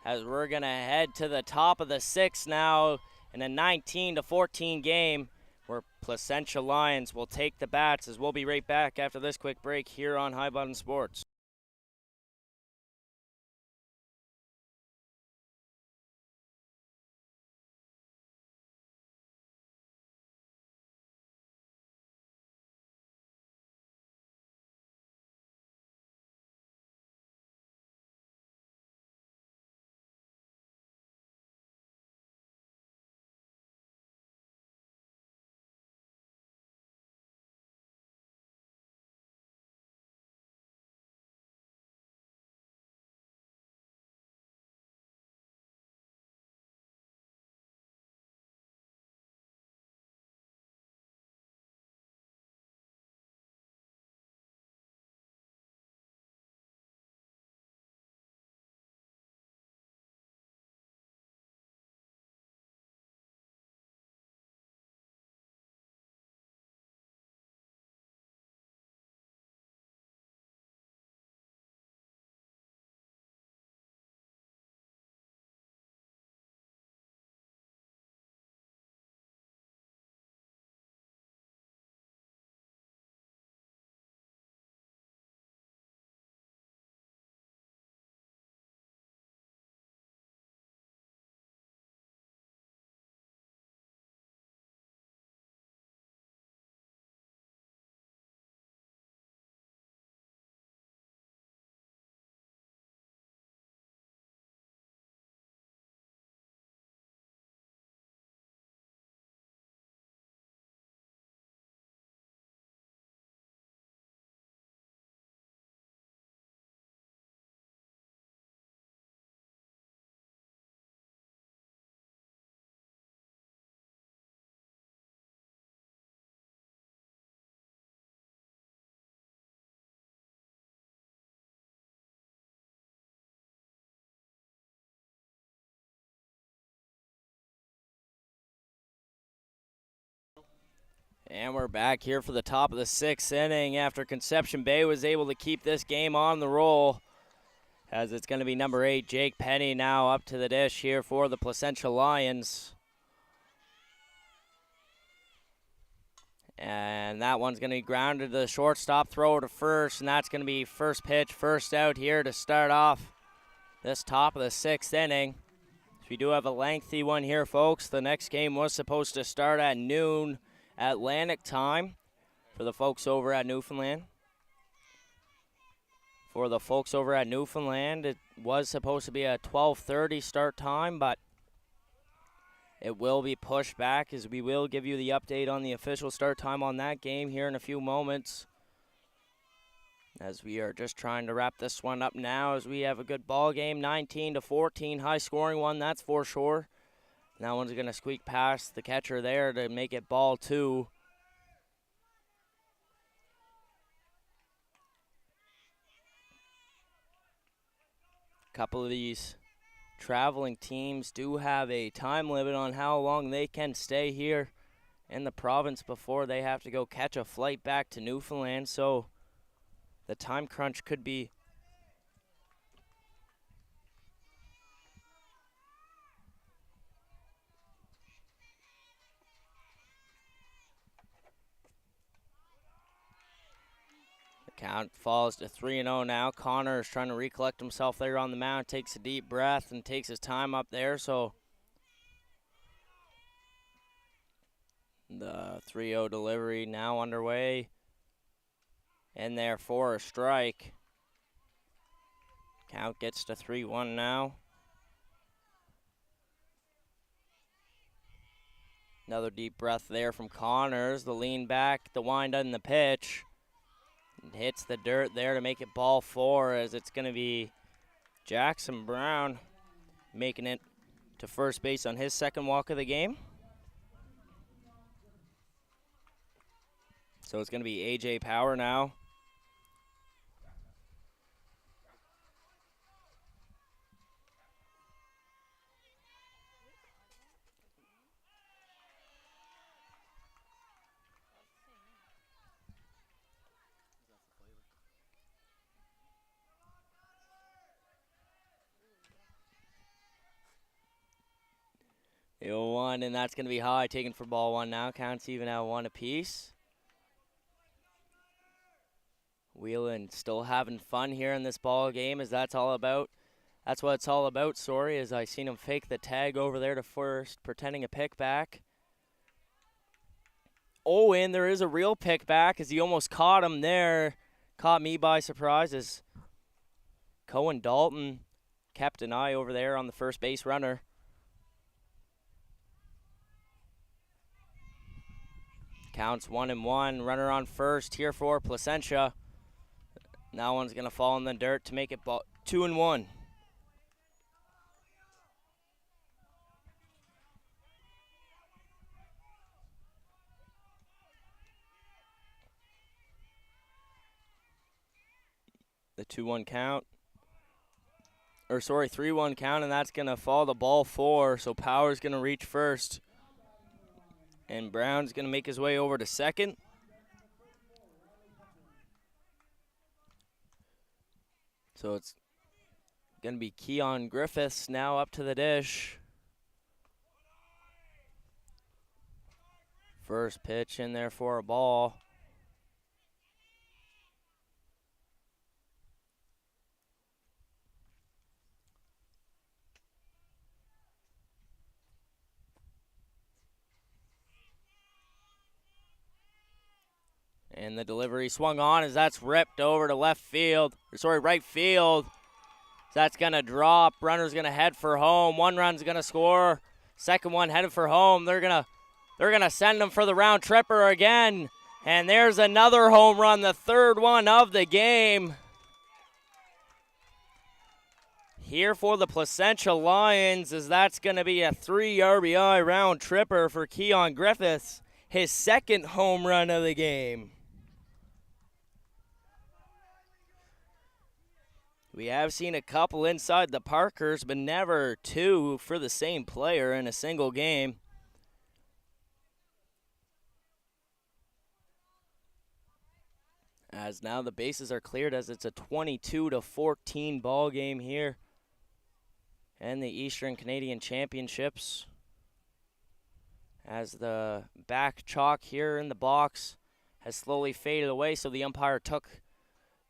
As we're going to head to the top of the 6th now in a 19-14 game where Placentia Lions will take the bats, as we'll be right back after this quick break here on High Button Sports. And we're back here for the top of the 6th inning after Conception Bay was able to keep this game on the roll. As it's going to be number 8, Jake Penny, now up to the dish here for the Placentia Lions. And that one's going to be grounded to the shortstop, throw to first, and that's going to be first pitch, first out here to start off this top of the 6th inning. We do have a lengthy one here, folks. The next game was supposed to start at noon Atlantic time for the folks over at Newfoundland. For the folks over at Newfoundland, it was supposed to be a 12:30 start time, but it will be pushed back, as we will give you the update on the official start time on that game here in a few moments. As we are just trying to wrap this one up now, as we have a good ball game, 19-14, high scoring one, that's for sure. That one's going to squeak past the catcher there to make it ball 2. A couple of these traveling teams do have a time limit on how long they can stay here in the province before they have to go catch a flight back to Newfoundland, so the time crunch could be count falls to 3-0 now. Connor is trying to recollect himself there on the mound, takes a deep breath and takes his time up there. So the 3-0 delivery now underway. In there for a strike. Count gets to 3-1 now. Another deep breath there from Connors. The lean back, the wind and the pitch. Hits the dirt there to make it ball 4, as it's going to be Jackson Brown making it to first base on his second walk of the game. So it's going to be A.J. Power now. The 0-1, and that's going to be high, taken for ball 1 now. Counts even at 1 apiece. Whelan still having fun here in this ball game, as that's all about. That's what it's all about, sorry, as I seen him fake the tag over there to first, pretending a pick back. Oh, and there is a real pick back, as he almost caught him there. Caught me by surprise, as Cohen Dalton kept an eye over there on the first base runner. Counts 1-1, runner on first here for Placentia. That one's going to fall in the dirt to make it 2-1. The 2-1 count. Or sorry, 3-1 count, and that's going to fall to ball 4, so Power's going to reach first. And Brown's going to make his way over to second. So it's going to be Keon Griffiths now up to the dish. First pitch in there for a ball. And the delivery swung on as that's ripped over to right field. That's going to drop. Runner's going to head for home. One run's going to score. Second one headed for home. They're going to send him for the round tripper again. And there's another home run, the third one of the game. Here for the Placentia Lions, as that's going to be a 3 RBI round tripper for Keon Griffiths, his second home run of the game. We have seen a couple inside the Parkers, but never 2 for the same player in a single game. As now the bases are cleared as it's a 22-14 ball game here in the Eastern Canadian Championships. As the back chalk here in the box has slowly faded away, so the umpire took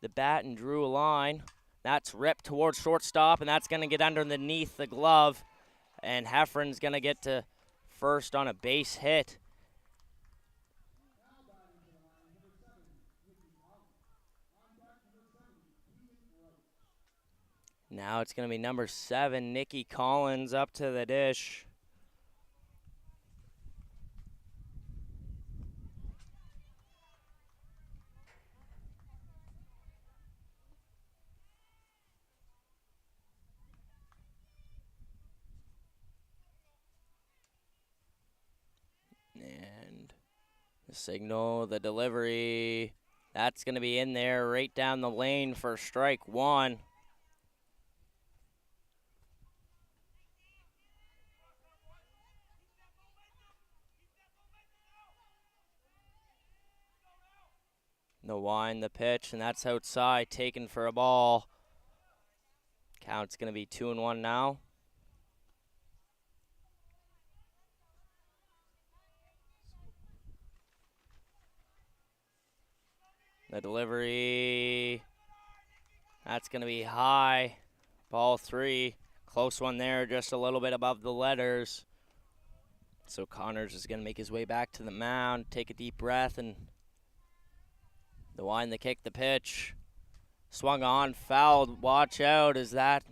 the bat and drew a line. That's ripped towards shortstop, and that's going to get underneath the glove, and Heffron's going to get to first on a base hit. Now it's going to be number 7, Nikki Collins, up to the dish. And the signal, the delivery, that's going to be in there right down the lane for strike one. The wind, the pitch, and that's outside, taken for a ball. Count's going to be 2-1 now. The delivery, that's going to be high. Ball 3, close one there, just a little bit above the letters. So Connors is going to make his way back to the mound, take a deep breath, and the wind, the kick, the pitch. Swung on, fouled, watch out, as that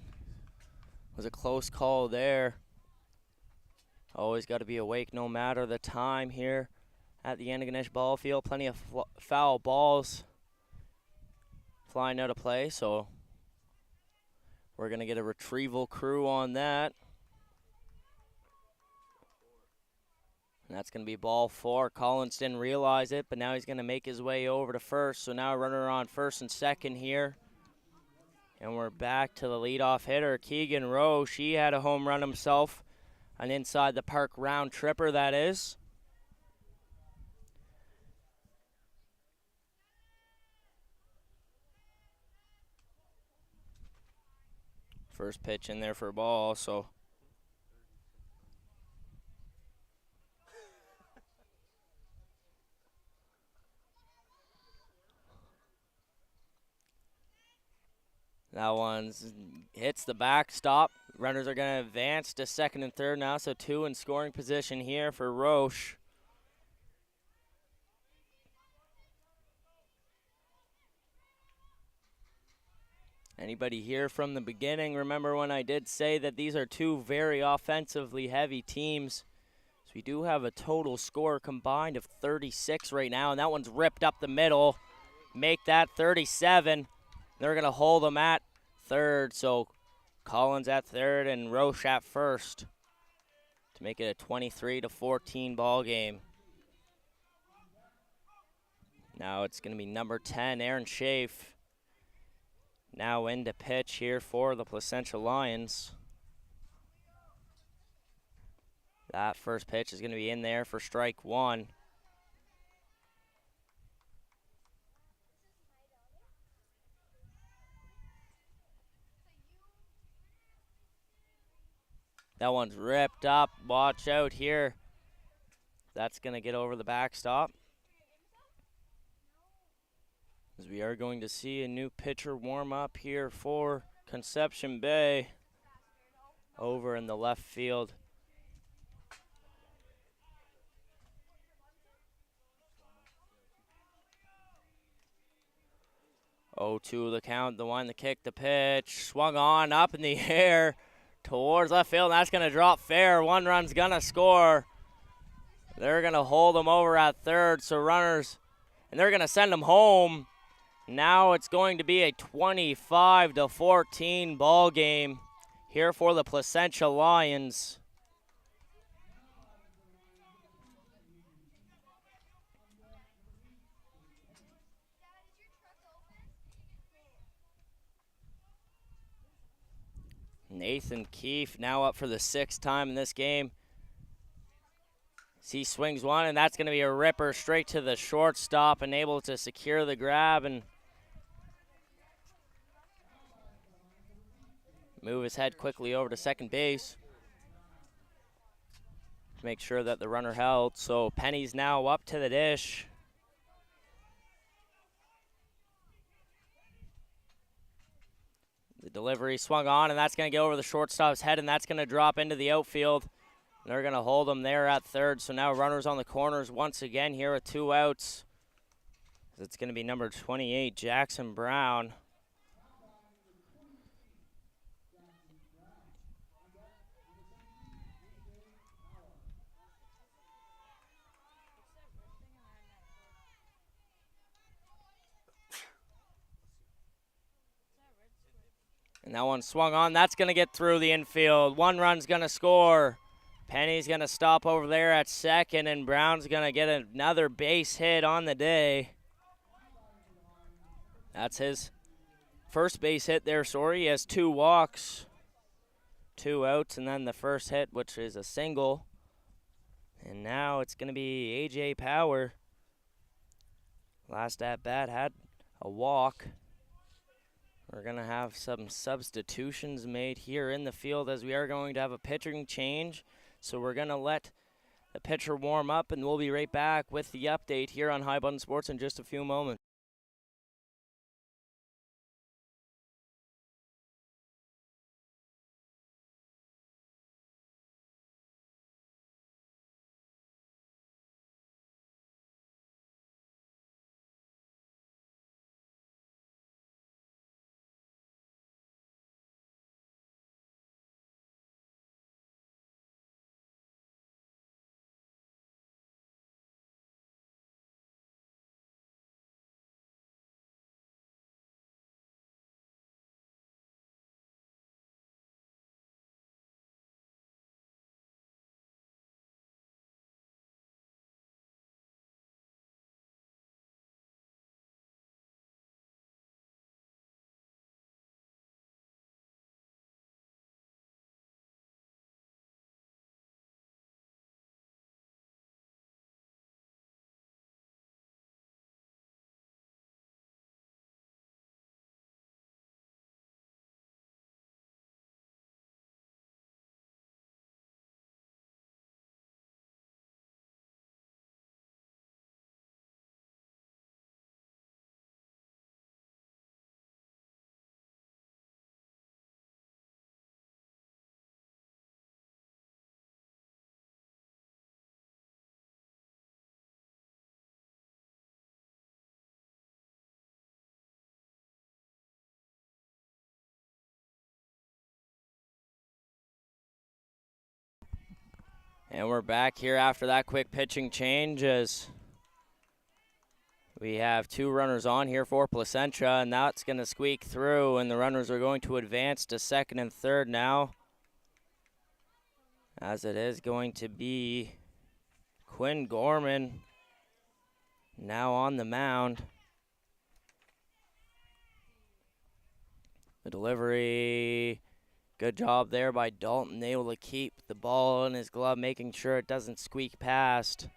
was a close call there. Always got to be awake no matter the time here at the Antigonish ball field. Plenty of foul balls flying out of play, so we're going to get a retrieval crew on that. And that's going to be ball 4. Collins didn't realize it, but now he's going to make his way over to first. So now a runner on first and second here. And we're back to the leadoff hitter, Keegan Roche. He had a home run himself, an inside the park round tripper, that is. First pitch in there for a ball, so that one hits the backstop. Runners are going to advance to second and third now, so 2 in scoring position here for Roche. Anybody here from the beginning? Remember when I did say that these are 2 very offensively heavy teams? So we do have a total score combined of 36 right now, and that one's ripped up the middle. Make that 37. They're going to hold them at third, so Collins at third and Roche at first to make it a 23-14 ball game. Now it's going to be number 10, Aaron Schaaf, now in to pitch here for the Placentia Lions. That first pitch is going to be in there for strike 1. That one's ripped up. Watch out here. That's going to get over the backstop. As we are going to see a new pitcher warm up here for Conception Bay over in the left field. 0-2 the count, the one, the kick, the pitch. Swung on, up in the air towards left field. And that's going to drop fair. 1 run's going to score. They're going to hold them over at third. So runners, and they're going to send them home. Now it's going to be a 25-14 ball game here for the Placentia Lions. Nathan Keefe now up for the 6th time in this game. He swings one, and that's going to be a ripper straight to the shortstop and able to secure the grab and move his head quickly over to second base to make sure that the runner held. So Penny's now up to the dish. The delivery swung on, and that's going to get over the shortstop's head, and that's going to drop into the outfield. They're going to hold him there at third, so now runners on the corners once again here with 2 outs. It's going to be number 28, Jackson Brown. And that one swung on. That's going to get through the infield. 1 run's going to score. Penny's going to stop over there at second, and Brown's going to get another base hit on the day. That's his first base hit there, He has 2 walks, 2 outs, and then the first hit, which is a single. And now it's going to be A.J. Power. Last at bat had a walk. We're going to have some substitutions made here in the field as we are going to have a pitching change. So we're going to let the pitcher warm up, and we'll be right back with the update here on High Button Sports in just a few moments. And we're back here after that quick pitching change as we have 2 runners on here for Placentia, and that's going to squeak through, and the runners are going to advance to second and third now, as it is going to be Quinn Gorman now on the mound. The delivery, good job there by Dalton, able to keep the ball in his glove, making sure it doesn't squeak past.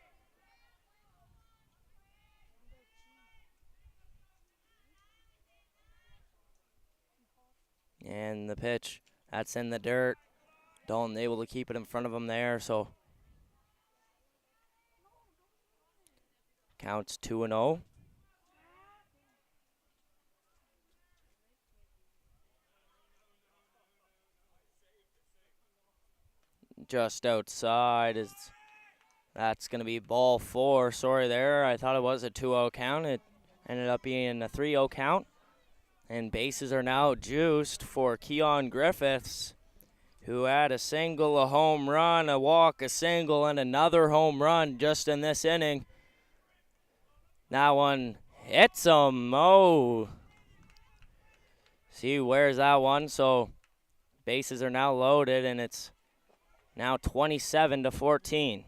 And the pitch, that's in the dirt. Dalton able to keep it in front of him there, so counts 2-0. Just outside is that's going to be ball 4. Sorry there, I thought it was a 2-0 count. It ended up being a 3-0 count. And bases are now juiced for Keon Griffiths, who had a single, a home run, a walk, a single, and another home run just in this inning. That one hits him. Oh. See, where's that one? So bases are now loaded, and it's now 27-14.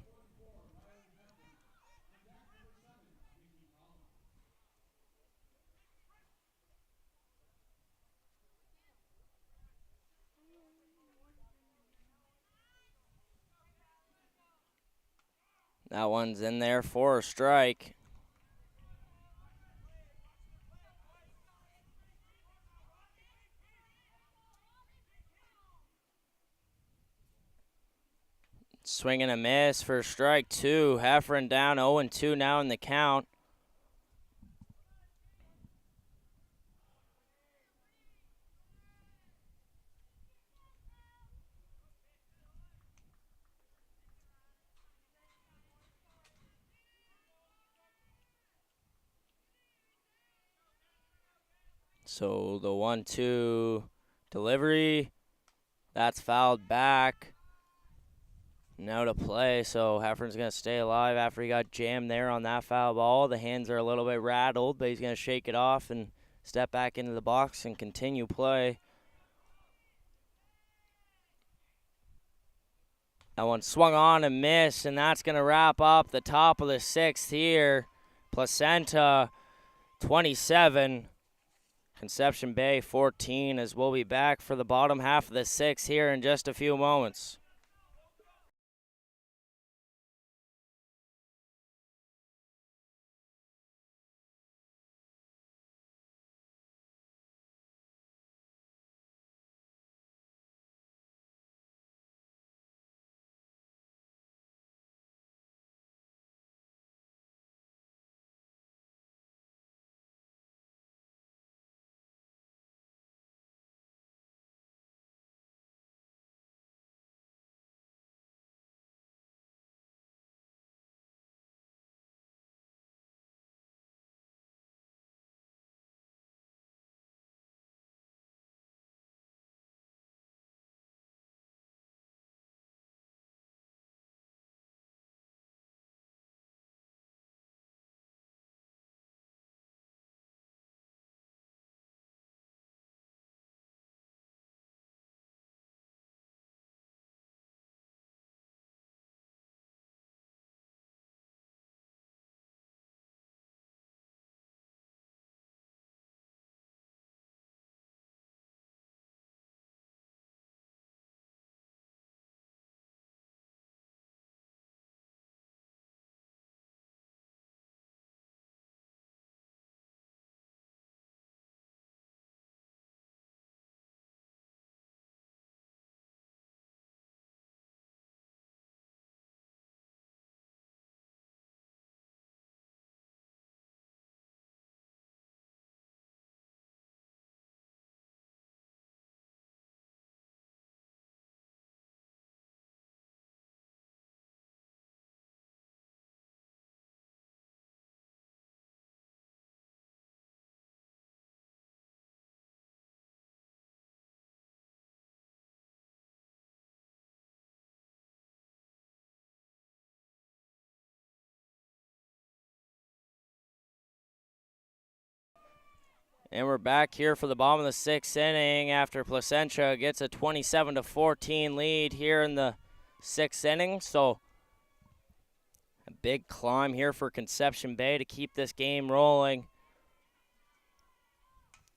That one's in there for a strike. Swing and a miss for strike two. Heffron down 0-2 now in the count. So the 1-2 delivery, that's fouled back. Now to play, so Heffron's going to stay alive after he got jammed there on that foul ball. The hands are a little bit rattled, but he's going to shake it off and step back into the box and continue play. That one swung on and missed, and that's going to wrap up the top of the sixth here. Placenta 27, Conception Bay 14, as we'll be back for the bottom half of the sixth here in just a few moments. And we're back here for the bottom of the sixth inning after Placentia gets a 27-14 lead here in the sixth inning. So a big climb here for Conception Bay to keep this game rolling.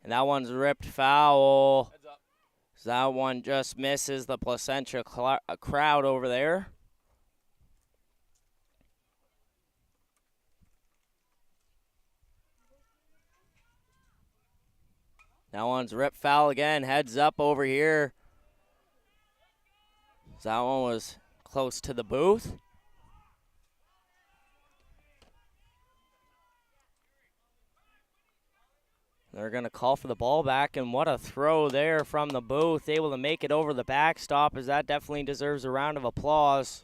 And that one's ripped foul. So that one just misses the Placentia crowd over there. That one's ripped foul again, heads up over here. So that one was close to the booth. They're going to call for the ball back, and what a throw there from the booth. Able to make it over the backstop, as that definitely deserves a round of applause.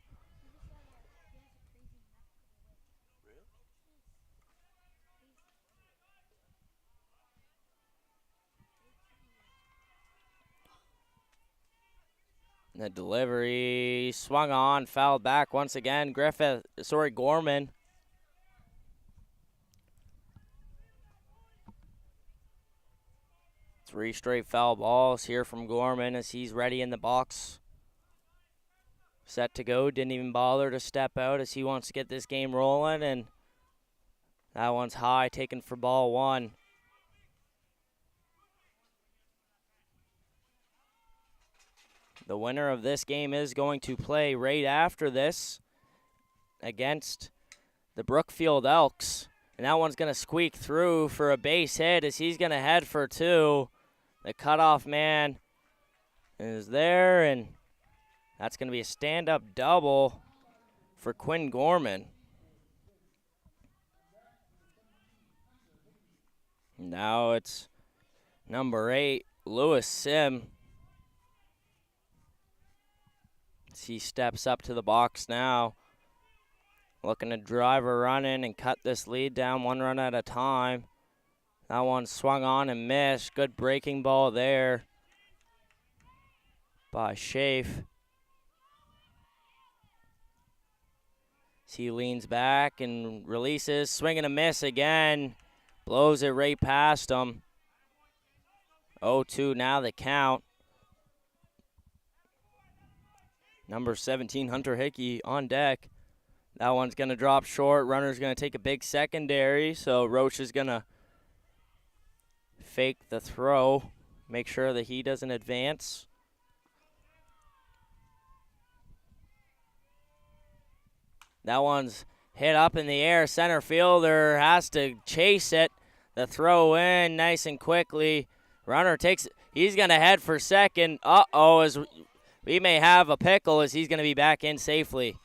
The delivery swung on, fouled back once again. Gorman. Three straight foul balls here from Gorman as he's ready in the box. Set to go, didn't even bother to step out as he wants to get this game rolling, and that one's high, taken for ball one. The winner of this game is going to play right after this. against the Brookfield Elks. And that one's going to squeak through for a base hit as he's going to head for two. The cutoff man is there, and that's going to be a stand-up double for Quinn Gorman. Now it's number 8, Lewis Sim. As he steps up to the box now, looking to drive a run in and cut this lead down one run at a time. That one swung on and missed. Good breaking ball there by Schaaf. He leans back and releases, swing and a miss again. Blows it right past him. 0-2 now the count. Number 17, Hunter Hickey on deck. That one's going to drop short. Runner's going to take a big secondary, so Roche is going to fake the throw, make sure that he doesn't advance. That one's hit up in the air. Center fielder has to chase it. The throw in nice and quickly. Runner takes it. He's going to head for second. Uh-oh, as we may have a pickle as he's going to be back in safely.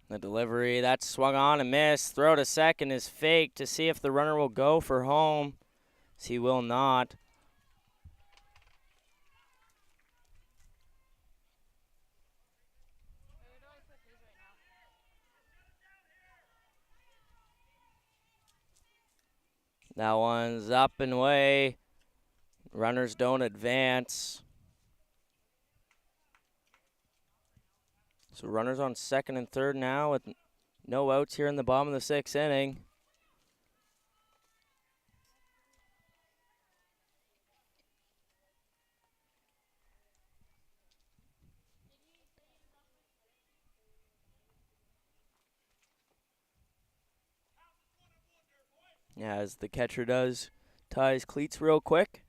The delivery, that's swung on and missed. Throw to second is fake to see if the runner will go for home. He will not. That one's up and away. Runners don't advance. So runners on second and third now with no outs here in the bottom of the 6th inning. Yeah, as the catcher does, ties cleats real quick.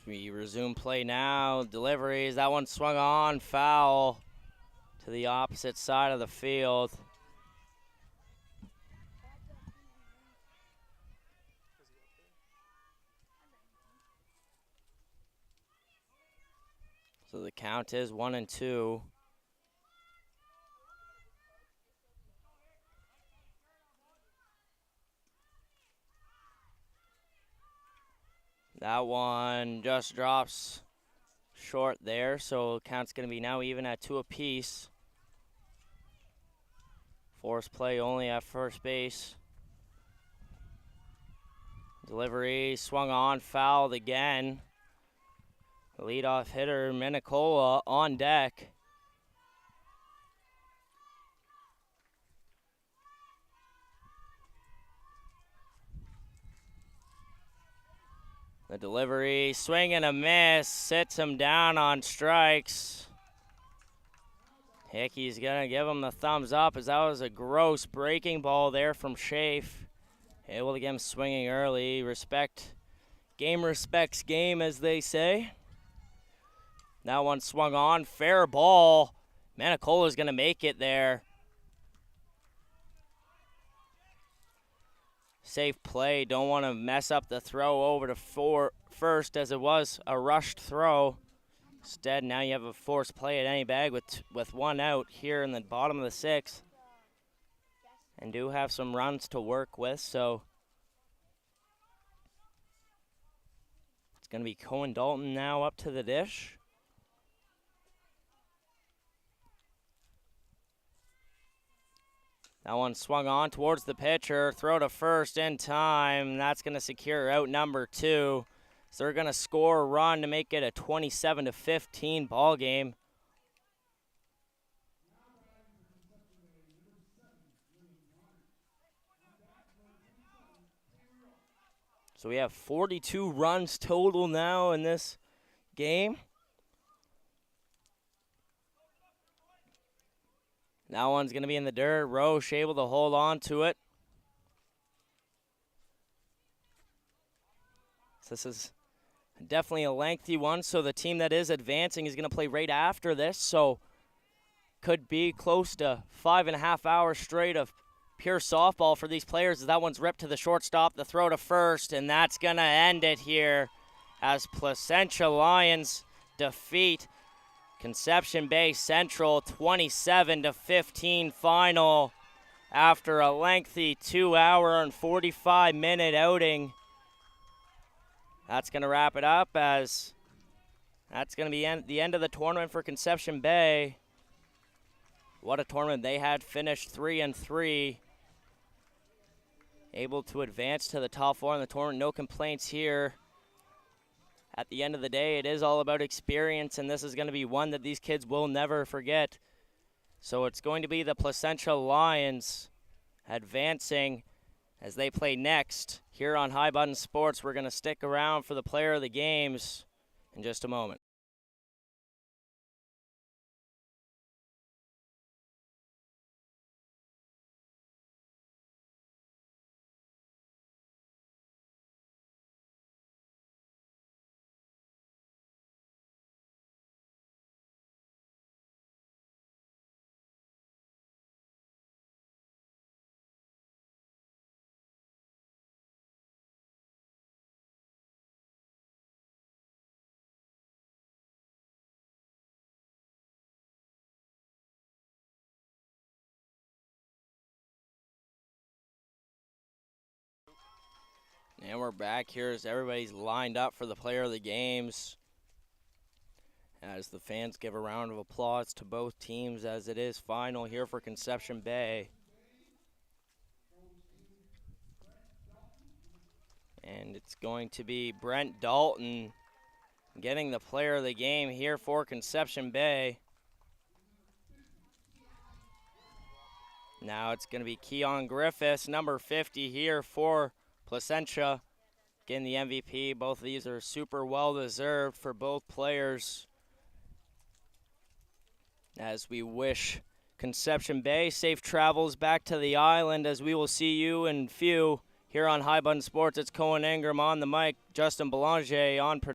We resume play now. Deliveries. That one swung on. Foul to the opposite side of the field. So the count is 1-2. That one just drops short there, so count's going to be now even at 2 apiece. Force play only at first base. Delivery swung on, fouled again. The leadoff hitter, Minicola, on deck. The delivery, swing and a miss, sits him down on strikes. Hickey's going to give him the thumbs up as that was a gross breaking ball there from Schaaf. Able to get him swinging early. Game respects game, as they say. That one swung on, fair ball. Manicola's going to make it there. Safe play, don't want to mess up the throw over to first as it was a rushed throw. Instead, now you have a forced play at any bag with one out here in the bottom of the 6th. And do have some runs to work with, so it's going to be Cohen Dalton now up to the dish. That one swung on towards the pitcher. Throw to first in time. That's going to secure out number 2. So they're going to score a run to make it a 27-15 ball game. So we have 42 runs total now in this game. That one's going to be in the dirt. Roche able to hold on to it. So this is definitely a lengthy one, so the team that is advancing is going to play right after this, so could be close to 5.5 hours straight of pure softball for these players as that one's ripped to the shortstop, the throw to first, and that's going to end it here as Placentia Lions defeat Conception Bay Central 27-15 final after a lengthy 2-hour and 45-minute outing. That's going to wrap it up as that's going to be the end of the tournament for Conception Bay. What a tournament they had, finished 3-3. Able to advance to the top 4 in the tournament, no complaints here. At the end of the day, it is all about experience, and this is going to be one that these kids will never forget. So it's going to be the Placentia Lions advancing as they play next here on High Button Sports. We're going to stick around for the player of the games in just a moment. And we're back here as everybody's lined up for the player of the games. As the fans give a round of applause to both teams as it is final here for Conception Bay. And it's going to be Brent Dalton getting the player of the game here for Conception Bay. Now it's going to be Keon Griffiths, number 50 here for Placentia, getting the MVP. Both of these are super well-deserved for both players. As we wish Conception Bay safe travels back to the island, as we will see you in few here on High Button Sports. It's Cohen Ingram on the mic, Justin Belanger on production.